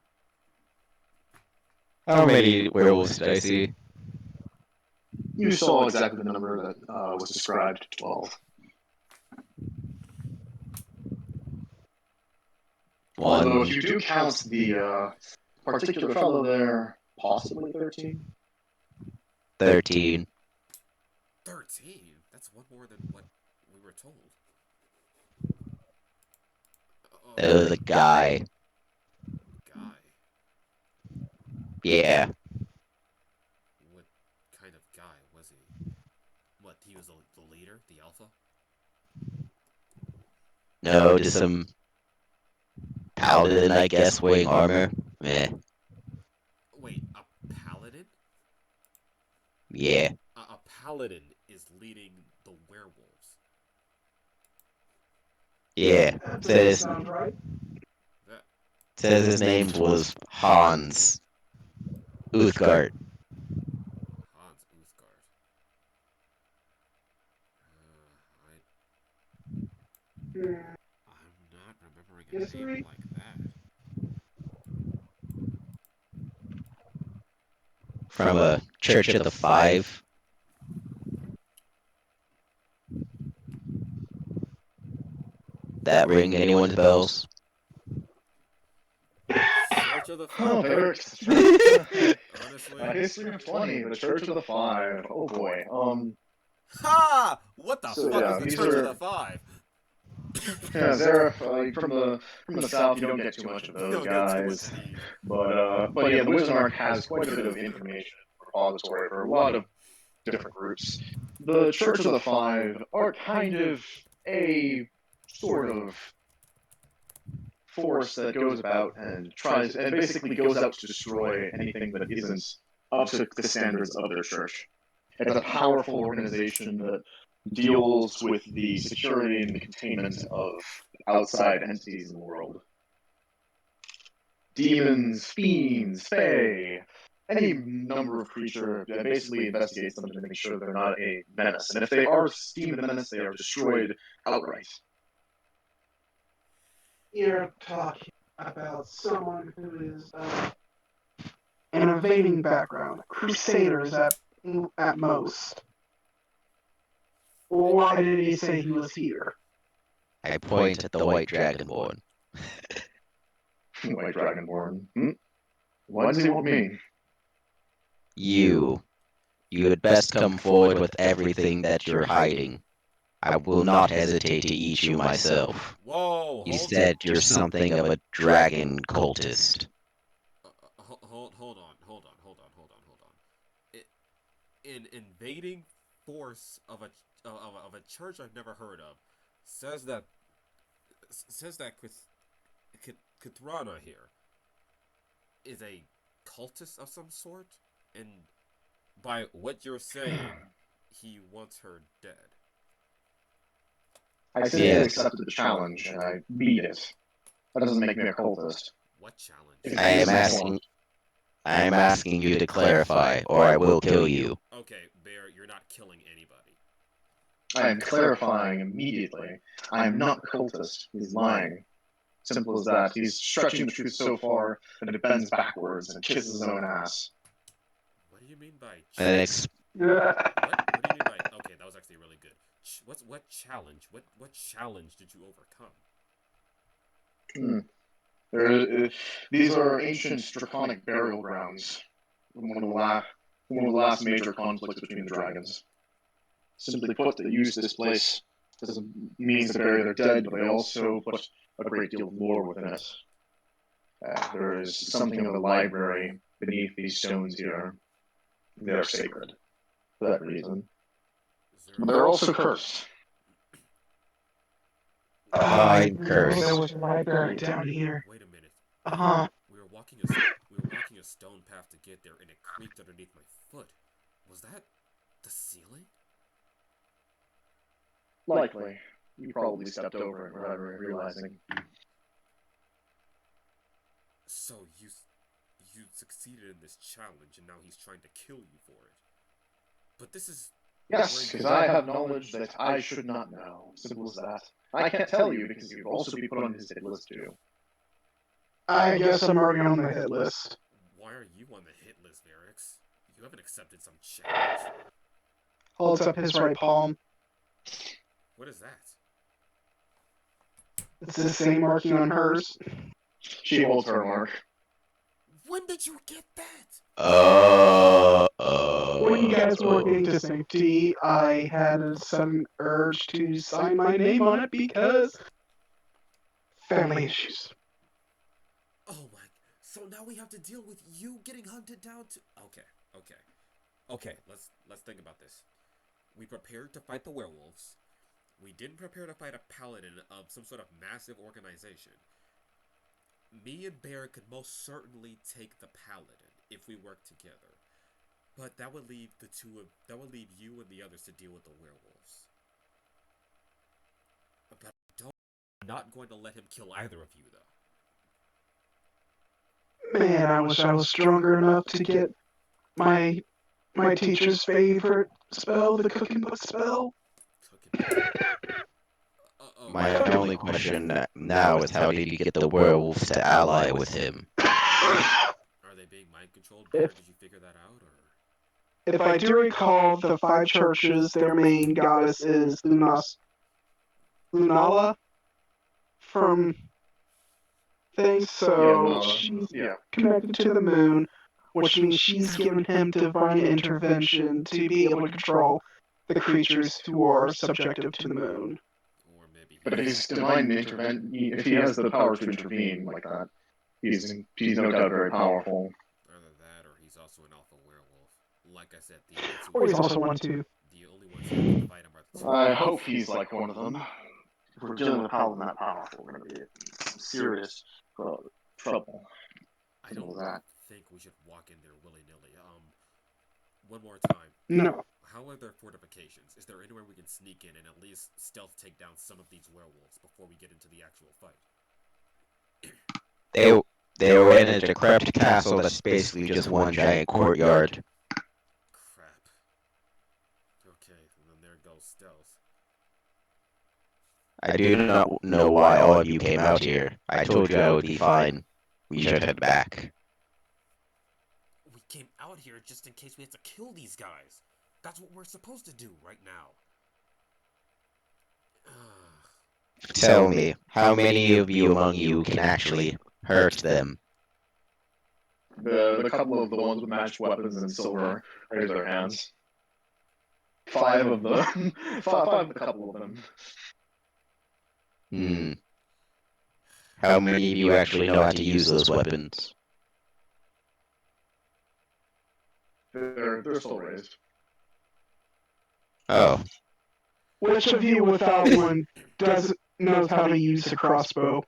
How many werewolves did I see? You saw exactly the number that was described, 12. Although if you do count the particular fellow there, possibly 13. 13. 13? That's one more than what we were told. It was a guy. Guy? Yeah. What kind of guy was he? What, he was the leader? The alpha? No, just some paladin, I guess, wearing armor. Meh. Wait, a paladin? Yeah. A paladin is leading the werewolves. Yeah. That sounds right. Says his name was Hans Uthgard. Hans Uthgard. I'm not remembering a name like that. From a Church of the Five. That ring anyone's bells? Church of the Oh, Five. Varyks. Honestly. A history of 20, the Church of the Five. Oh boy. Ha! What the So, fuck yeah, is the these Church are- of the Five? Yeah, Zereff, from the south, you don't get too much of those Don't get too much guys. of these. But yeah, the Wizardmark has quite a bit of information repository for a lot of different groups. The Church of the Five are kind of a sort of force that goes about and basically goes out to destroy anything that isn't up to the standards of their church. It's a powerful organization that deals with the security and the containment of outside entities in the world. Demons, fiends, fae, any number of creatures that basically investigates them to make sure they're not a menace. And if they are deemed a menace, they are destroyed outright. You're talking about someone who is an invading background, crusaders at most. Why did he say he was here? I point at the white dragonborn. White Dragonborn. What does he want me? You had best come forward with everything that you're hiding. I will not hesitate to eat you myself. Whoa! You said you're something of a dragon cultist. Hold on. An invading force of a church I've never heard of says that Kathrana here is a cultist of some sort, and by what you're saying, he wants her dead. I simply accepted the challenge and I beat it. That doesn't make me a cultist. What challenge? I am asking. I'm asking you to clarify, or I will kill you. Okay, Bear, you're not killing anybody. I am clarifying immediately. I am not cultist. He's lying. Simple as that. He's stretching the truth so far that it bends backwards and kisses his own ass. What do you mean by... And What do you mean by... Okay, that was actually really good. What challenge? What challenge did you overcome? These are ancient draconic burial grounds. One of the last major conflicts between the dragons. Simply put, they use this place as a means to bury their dead, but they also put a great deal of lore within it. There is something of a library beneath these stones here. They are sacred for that reason. But they're also cursed. I'm cursed. There was a library down here. Wait a minute. Uh-huh. We were walking a stone path to get there, and it creaked underneath my foot. Was that the ceiling? Likely. You probably stepped over it without realizing. So you succeeded in this challenge, and now he's trying to kill you for it. But this is... Yes, because I have knowledge that I should not know. Simple as that. I can't tell you because you'd also be put on his hit list too. I guess I'm already on the hit list. Why are you on the hit list, Varyks? You haven't accepted some challenge. Holds up his right palm. What is that? It's the same marking on hers. She holds her mark. When did you get that? When you guys were getting to safety, I had a sudden urge to sign my name on it because family issues. Oh my... So now we have to deal with you getting hunted down to... Okay, let's think about this. We prepared to fight the werewolves. We didn't prepare to fight a paladin of some sort of massive organization. Me and Bear could most certainly take the paladin if we work together. But that would leave you and the others to deal with the werewolves. But I'm not going to let him kill either of you, though. Man, I wish I was stronger enough to get my teacher's favorite spell, the cooking book spell. My only question now is how did you get the werewolves to ally with him? Are they being mind controlled? Did you figure that out, or? If I do recall, the 5 churches, their main goddess is Lunala from things, so she's connected to the moon, which means she's given him divine intervention to be able to control the creatures who are subjective to the moon. Or maybe... But if he's divine if he has the power to intervene like that, he's no doubt very powerful. Either that, or he's also an alpha werewolf. Like I said, Or he's also one too. The only ones who can fight him are the two. I hope he's like one of them. If we're dealing with a paladin that powerful, we're going to be in some serious trouble. I don't think we should walk in there willy-nilly. One more time. No. How are their fortifications? Is there anywhere we can sneak in and at least stealth take down some of these werewolves before we get into the actual fight? They were in a decrepit castle that's basically just one giant courtyard. Crap. Okay, and then there goes stealth. I do not know why all of you came out here. I told you I would be fine. We should head back. We came out here just in case we had to kill these guys. That's what we're supposed to do right now. Tell me, how many of you among you can actually hurt them? The couple of the ones with magic weapons and silver raise their hands. 5 of them. 5 of a couple of them. How many of you actually know how to use those weapons? They're still raised. Oh. Which of you without one knows how to use a crossbow?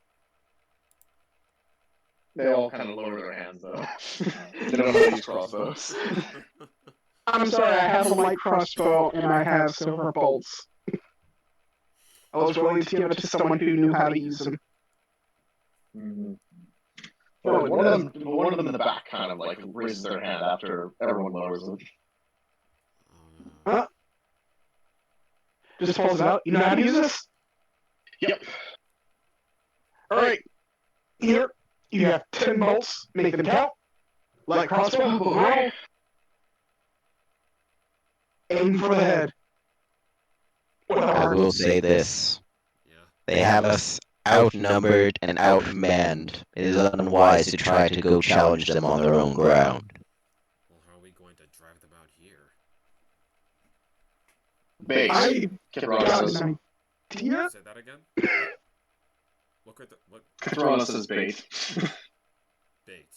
They all kind of lower their hands, though. They don't know how to use crossbows. I'm sorry, I have a light crossbow and I have silver bolts. I was willing to give it to someone who knew how to use them. One of them in the back kind of like raises their hand after everyone lowers it. Huh? Just pulls it out. You know how to use this? Yep. Alright. Here, you have 10 bolts. Make them count. Light crossbow. Roll. Aim for the head. With a I heart. will say this. Yeah. They have us outnumbered and outmanned. It is unwise to try to go challenge them on their own ground. Well, how are we going to drive them out here? Base. I Kitrana got says. an idea. Say that again? What Kitrana says bait. bait?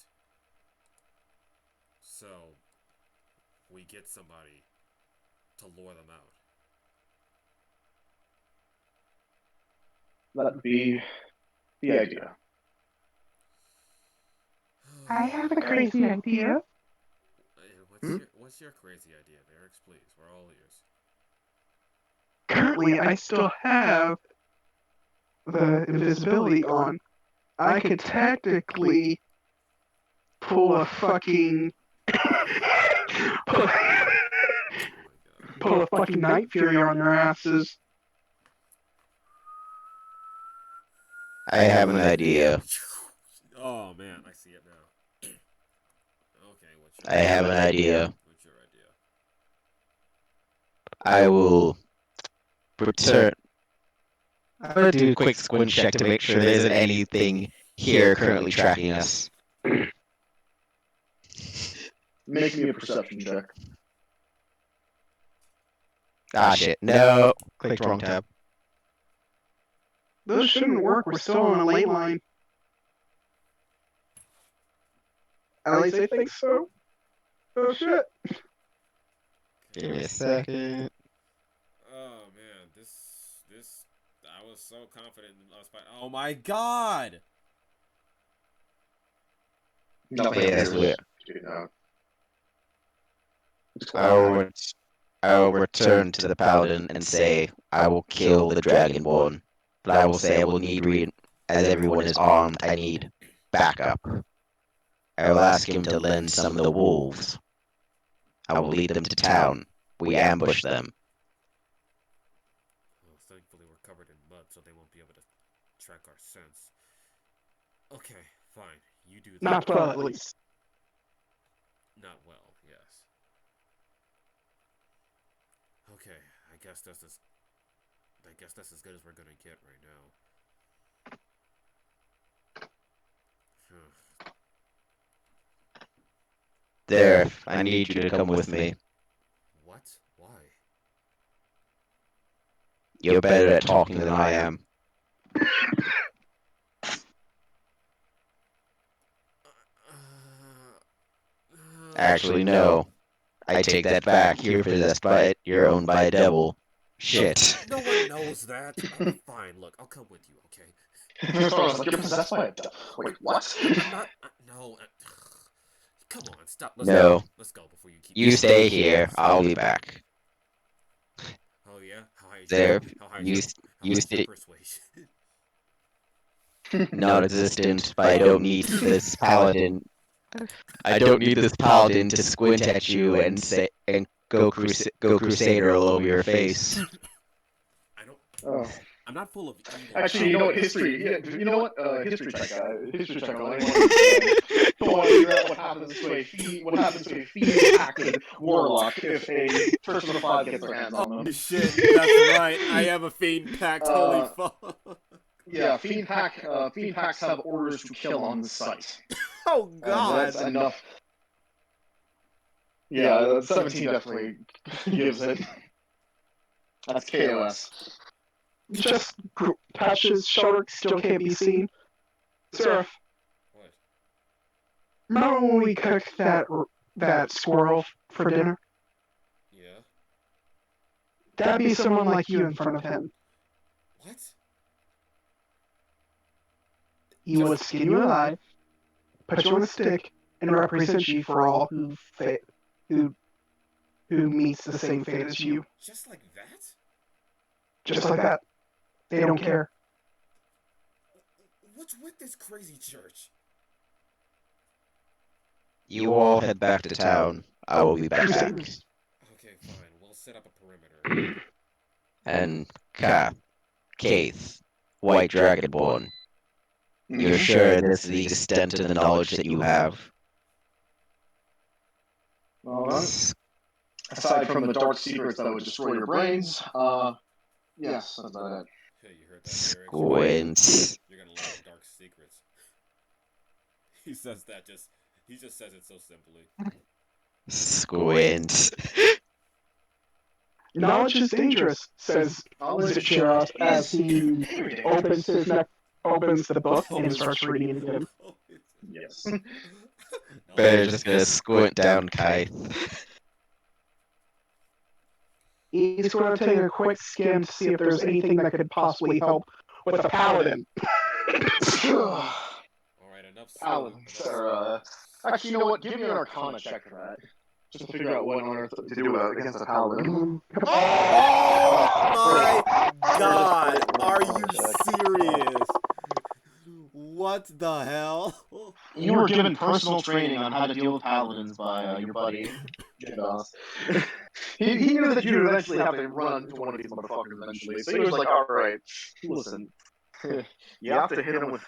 So, we get somebody to lure them out. That'd be the idea. I have a crazy idea. What's your crazy idea, Varyks? Please, we're all ears. Currently, I still have the invisibility on. I could technically pull a fucking pull, pull a fucking Night Fury on their asses. I have an idea. Oh man, I see it now. Okay, what's your I have an idea. What's your idea? I will return. I'm gonna do a quick squint check to make sure there isn't anything here currently tracking us. Make me a perception check. Ah shit. No. Clicked wrong tab. Those shouldn't work. We're still on a ley line. At least I think so. Oh shit. Give me a second. Oh man, this I was so confident in us fight. Oh my god! Nothing Yeah, that's appears. weird. It's I will return to the paladin and say I will kill the dragonborn, but I will say I will need as everyone is armed. I need backup. I will ask him to lend some of the wolves. I will lead them to town. We ambush them. Oh, thankfully we're covered in mud, so they won't be able to track our scents. Okay, fine. You do that. Not well, at least. Not well, yes. Okay, I guess that's as good as we're gonna get right now. There, I need you to come with me. What? Why? You're better at talking than I am. Actually, no. I take that back. You're possessed by it. You're owned by a devil. Shit. No one knows that. Fine, look, I'll come with you, okay? Kitrana's like, you're possessed by a devil. Wait, what? I'm not. No. Come on, stop. No. Let's go before you keep. You stay here. I'll be back. Oh yeah. How high is There. How high You is you your stay. persuasion? Non-existent, but I don't need this paladin. I don't need this paladin to squint at you and say and go crusader all over your face. I don't. Oh. I'm not full of evil. Actually, you know what? History. You know what? History check. History check on anyone who don't want to figure out what happens to a fiend-acted warlock if a person of 5 gets their hands on them. Oh shit! That's right. I have a fiend pact. Holy fuck! Yeah, fiend packs have orders to kill on the site. Oh And god! that's enough. Yeah, 17 definitely gives it. That's KOS. Just Patch's shark still can't be seen. Zereff, What? remember when we cooked that squirrel for dinner? Yeah. That'd be someone like you in front of him. What? He would skin you alive, put you on a stick, and represent you for all who meets the same fate as you. Just like that? Just like that. They don't care. What's with this crazy church? You all head back to town. I will be back. Okay, fine. We'll set up a perimeter. And Kaith, White Dragonborn. You're sure this is the extent of the knowledge that you have? Well, aside from the dark secrets that would destroy your brains, yes, that's about it. Hey, you heard that, Varyks? Squint. You're gonna learn dark secrets. He says that he just says it so simply. Squint. Knowledge is dangerous, says Jeross as he opens the book and starts reading it again. Yes. Better just gonna squint down Kaith. He's going to take a quick skim to see if there's anything that could possibly help with a paladin. Alright, enough. Paladins are, actually, you know what? Give me an Arcana check for that. Just to figure out what on earth to do against a paladin. Oh my god! Are you serious? What the hell? You were given personal training on how to deal with paladins by your buddy, Jeross. he knew that you'd eventually have to run into one of these motherfuckers eventually, so he was like, "Alright, listen, you have to hit him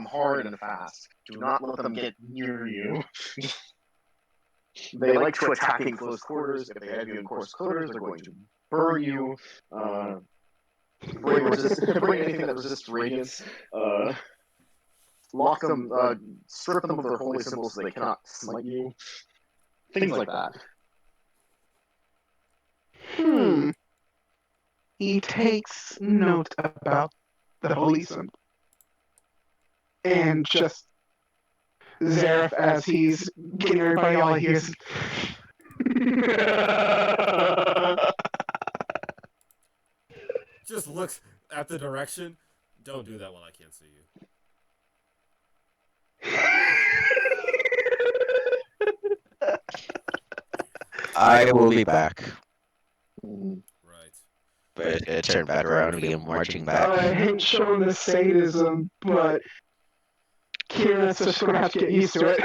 hard and fast. Do not let them get near you." They like to attack in close quarters. If they have you in close quarters, they're going to burn you. Bring anything that resists radiance. Lock them, strip them of their holy symbols so they cannot smite you. Things like that. He takes note about the holy symbol. And just Zereff, as he's getting everybody all he hears. Just looks at the direction. Don't do that while I can't see you. I will be back. Right. But it turned back around and began marching back. I hate showing the sadism, but Kieran's just going to have to get used to it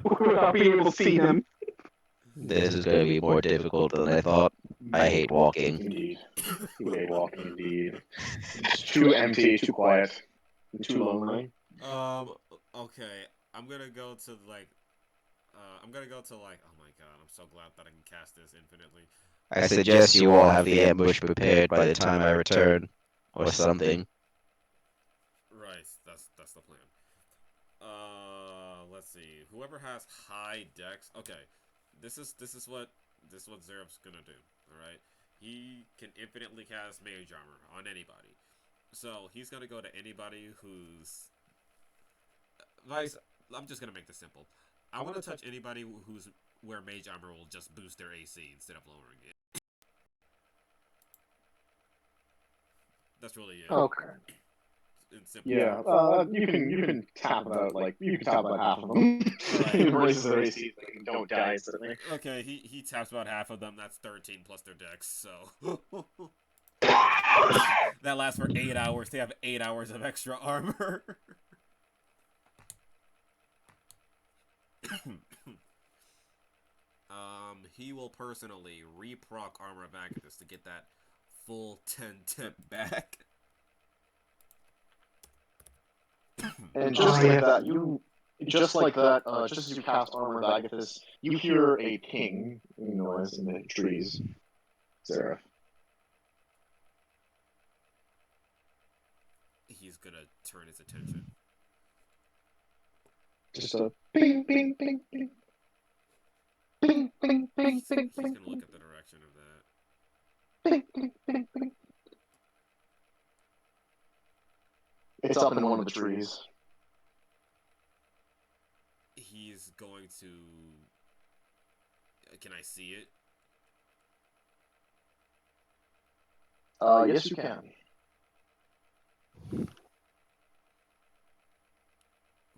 without being able to see him. This is going to be more difficult than I thought. I hate walking. Indeed. You hate walking, indeed. It's too empty, too quiet, and too lonely. Okay. I'm gonna go to like, oh my god, I'm so glad that I can cast this infinitely. I suggest you all have the ambush prepared by the time I return, or something. Right, that's the plan. Let's see. Whoever has high dex. Okay, this is what Zereff's gonna do. All right, he can infinitely cast mage armor on anybody. So he's gonna go to anybody who's. Vice, I'm just gonna make this simple. I want to touch anybody where mage armor will just boost their AC instead of lowering it. That's really it. Okay. It's simple. Yeah. You can tap about half of them. He raises their AC so they don't die instantly. Okay, he taps about half of them. That's 13 plus their dex. So that lasts for 8 hours. They have 8 hours of extra armor. He will personally reproc armor back at this to get that full 10 tip back. And just like that, just as you cast armor of Agathis, you hear a ping noise in the trees. Zereff. He's gonna turn his attention. Just a ping, ping, ping, ping. Ping, ping, ping, He's ping, gonna ping. look at the direction of that. Ping, ping, ping, ping. It's up in one of the trees. He's going to. Can I see it? Yes, you can.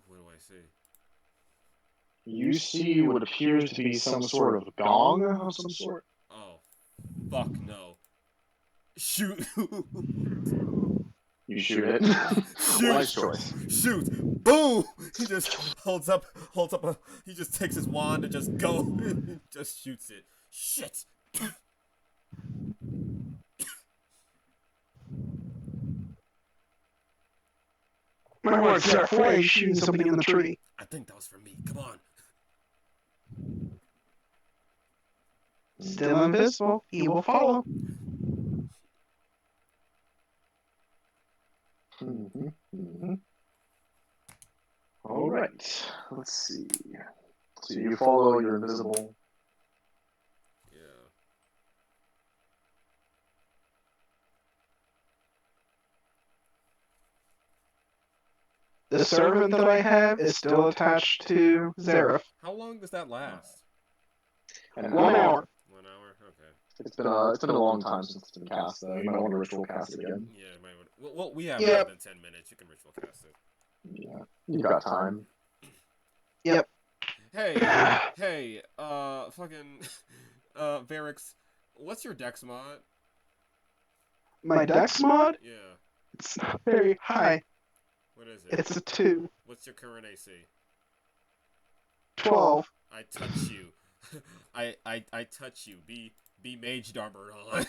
What do I see? You see what appears to be some sort of gong of some sort. Oh, fuck no. Shoot. You shoot it. Shoot. Wise choice. Shoot! Boom! He just holds up he just takes his wand and just just shoots it. Shit! My word, Zereff, why are you shooting something in the tree? I think that was for me. Come on. Still invisible. He will follow. All right. Let's see. So you follow. You're invisible. Yeah. The servant that I have is still attached to Zereff. How long does that last? And 1 hour. 1 hour? Okay. It's been a long time since it's been cast, though. You might want to ritual cast it again. Yeah, you might want. Well, we have Yep. more than 10 minutes. You can ritual cast it. Yeah, you've got time. Yep. Hey, fucking, Varyks, what's your dex mod? My dex mod? Yeah. It's not very high. What is it? It's a 2. What's your current AC? 12. I touch you. I touch you. Be maged armor on.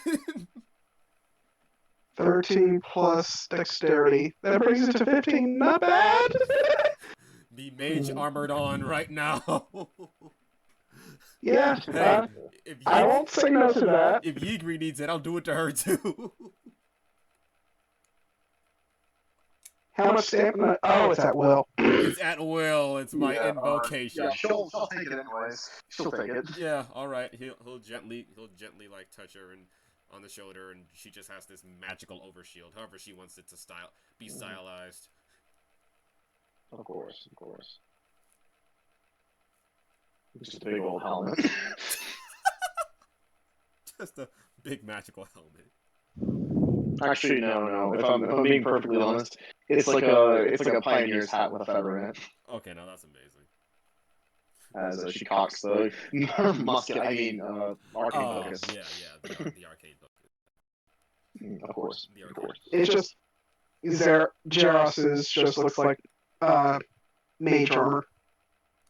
13 plus dexterity. That brings it to 15. Not bad. Be mage armored on right now. Yeah. Hey, if I won't say no to that. If Ygritte needs it, I'll do it to her too. How much stamina? Oh, it's at will. It's at will. It's my Yeah, invocation. Yeah, she'll take it anyways. She'll take it. Yeah, all right. He'll gently like touch her and on the shoulder, and she just has this magical overshield. However, she wants it to be stylized. Of course. Just a big old helmet. Just a big magical helmet. Actually, no. If I'm being perfectly honest, it's like a pioneer's hat with a feather in it. Okay, now that's amazing. As she cocks the musket. I mean, arcane focus. Yeah, the arcade book. Of course. The arcade. It's just Jeross's just looks like mage armor.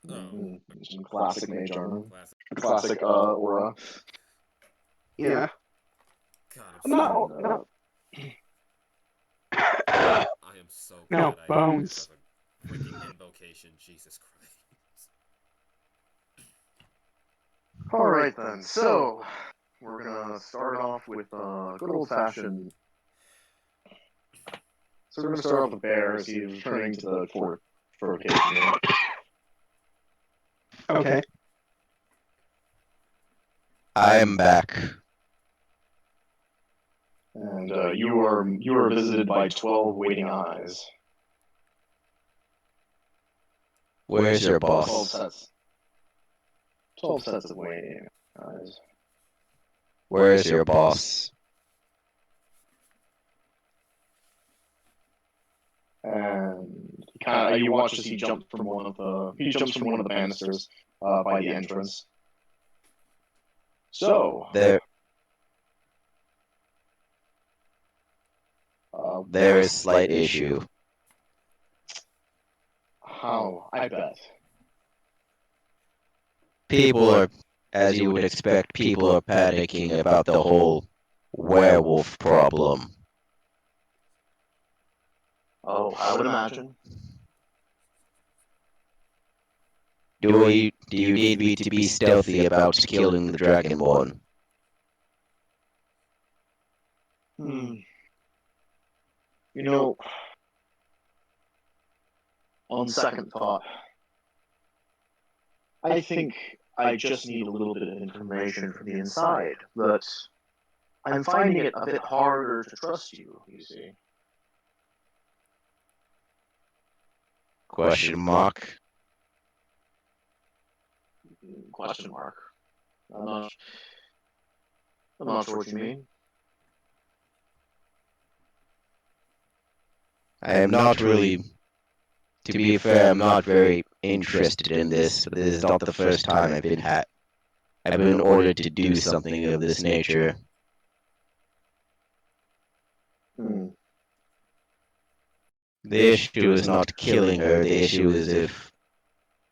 Oh, Some classic mage armor. classic. Classic aura. Yeah. God, I'm not. No. I am so glad No, I bones. used as a freaking invocation. Jesus Christ. All right then. So we're gonna start off with good old fashioned. So we're gonna start off with Bear as he's returning to the fortification. Okay. I am back. And you are visited by 12 waiting eyes. Where's your 12 boss? sets. 12 sets of waiting eyes. Where's your boss? And you watch as he jumps from one of the banisters by the entrance. So There is slight issue. How? I bet. People are, as you would expect, people are panicking about the whole werewolf problem. Oh, I would imagine. Do you need me to be stealthy about killing the Dragonborn? You know, on second thought, I think I just need a little bit of information from the inside, but I'm finding it a bit harder to trust you see. Question mark. Question mark. I'm not sure what you mean. I am not really, to be fair, I'm not very interested in this, but this is not the first time I've been ordered to do something of this nature. The issue is not killing her. The issue is if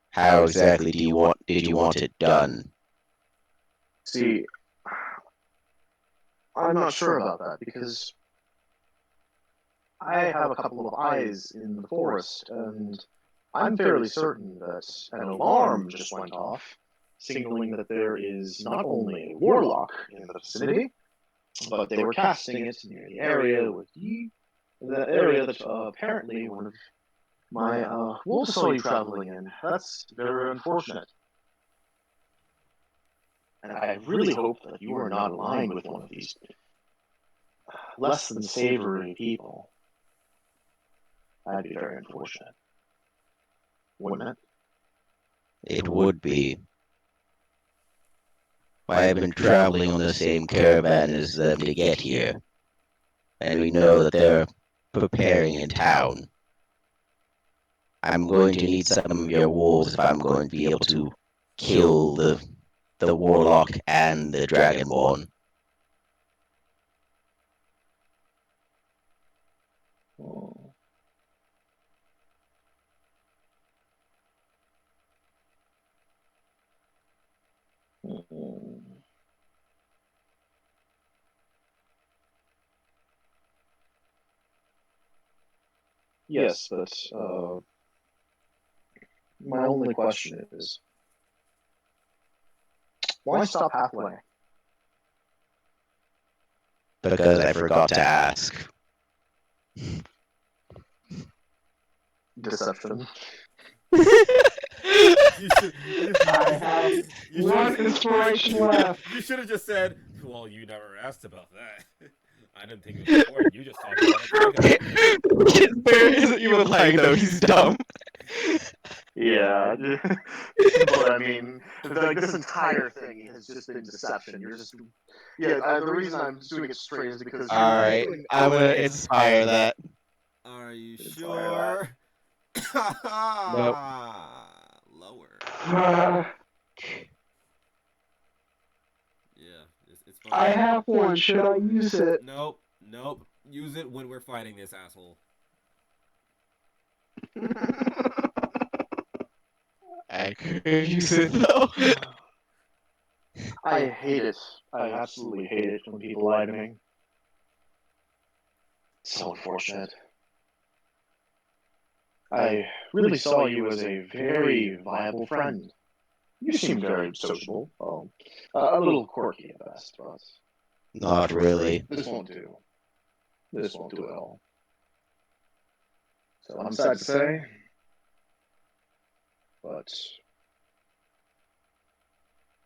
how exactly did you want it done? See, I'm not sure about that because I have a couple of eyes in the forest, and I'm fairly certain that an alarm just went off, signaling that there is not only a warlock in the vicinity, but they were casting it near the area that apparently one of my wolves saw you traveling in. That's very unfortunate. And I really hope that you are not aligned with one of these less than savory people. That'd be very unfortunate. Wouldn't it? It would be. I have been traveling on the same caravan as them to get here, and we know that they're preparing in town. I'm going to need some of your wolves if I'm going to be able to kill the Warlock and the Dragonborn. Oh. Yes, but my only question is, why stop halfway? Because I forgot to ask. Deception. I have one inspiration left. You should have just said, well, you never asked about that. I didn't think it was important. You just talked about it. Bear isn't even lying though, he's dumb. Yeah, but I mean, like this entire thing has just been deception. You're just, the reason I'm doing it straight is because. Alright, I'm gonna inspire that. Are you Inspire sure? Nope. Lower. Yeah, it's fine. I have one. Should I use it? Nope. Use it when we're fighting this asshole. I could use it though. I hate it. I absolutely hate it when people lie to me. It's so unfortunate. I really saw you as a very viable friend. You seem very sociable. A little quirky at best, but... Not really. This won't do. This won't do at all. So I'm sad to say, but...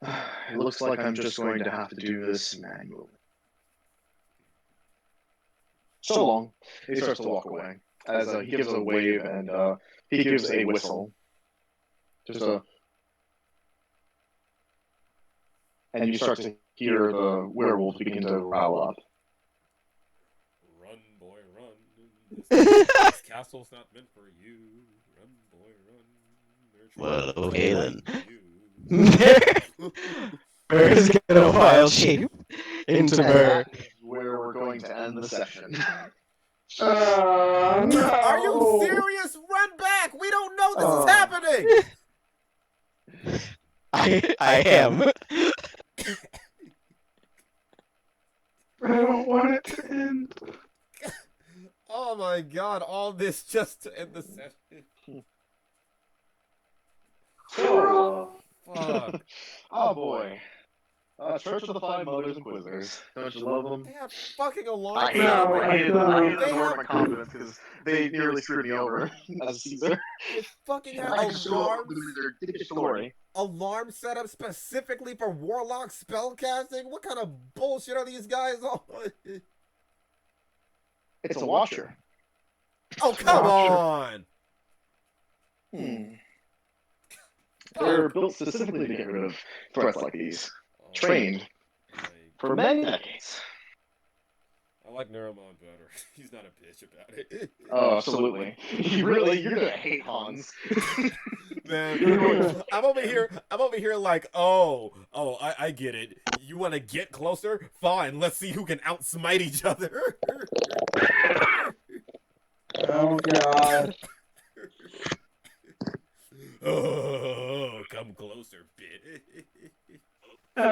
it looks like I'm just going to have to do this manually. So long. He starts to walk away. As he gives a wave and he gives a whistle. Just a... And you start to hear the werewolf begin to growl up. Run, boy, run. This castle's not meant for you. Run, boy, run. Well, okay then. You. Bear's gonna wild shape into Bear. That is where we're going to end the session. No. Are you serious? Run back! We don't know this is happening! I am. I don't want it to end. Oh my god, all this just to end the session. So, Fuck. oh boy. Church of the Five Mothers and Quizzers. Don't you love them? They have fucking I alarms. hate No, them. I I hate They them have- for my confidence because they nearly screwed me over as Caesar. They fucking have I just show up alarms. with their dickish story. Alarm set up specifically for Warlock spellcasting? What kind of bullshit are these guys on? It's a watcher. Oh, come Watcher. on! They're built specifically to get rid of threats like these. Trained for many decades. I like Neuromon better. He's not a bitch about it. Oh, absolutely. You're gonna hate Hans. Man, I'm over here like, I get it. You want to get closer? Fine, let's see who can outsmite each other. Oh god. Oh, come closer, bit.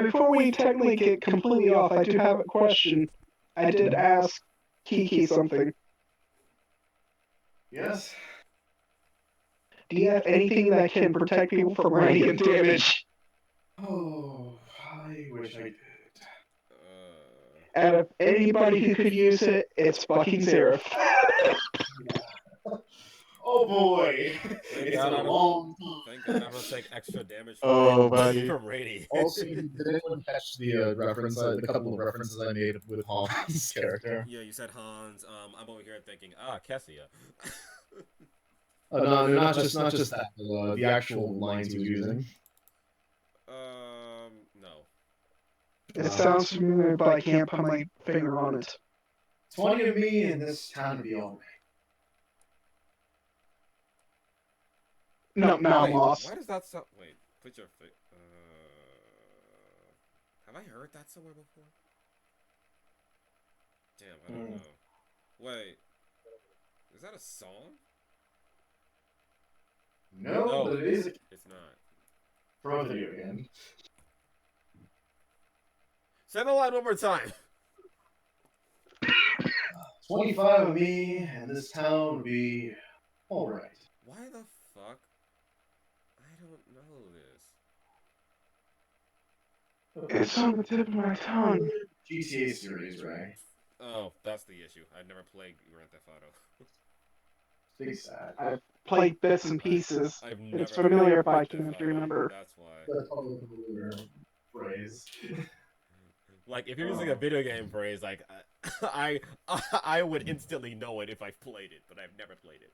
Before we technically get completely off, I do have a question. I did ask Kiki something. Yes. Do you have anything that can protect people from radiant damage? Oh, I wish I did. Out of anybody who could use it, it's fucking Zereff. Oh boy, Thank it's God been I a don't- long time. Thank God I don't take extra damage from, Oh, buddy. from radiant. Also, did anyone catch the reference, the couple of references I made with Hans' character? Yeah, you said Hans. I'm over here thinking, Kessia. No, not just that. The actual lines he was using. No. It sounds familiar, but I can't put my finger on it. 20 of me in this town to be alright. No, now I'm Wait, lost. why does that sound? Wait, put your have I heard that somewhere before? Damn, I don't know. Wait, is that a song? No, but it is It's not. from a video game. Say the line one more time. 25 of me and this town would be alright. Why the fuck? I don't know this. It's on the tip of my tongue. GTA series, right? Oh, that's the issue. I've never played Grand Theft Auto. Big sad. I've played bits and pieces. I've never It's familiar if played I Grand Theft can't Auto, remember. That's why. That's probably the familiar phrase. Like, if you're using a video game phrase, like, I would instantly know it if I've played it, but I've never played it.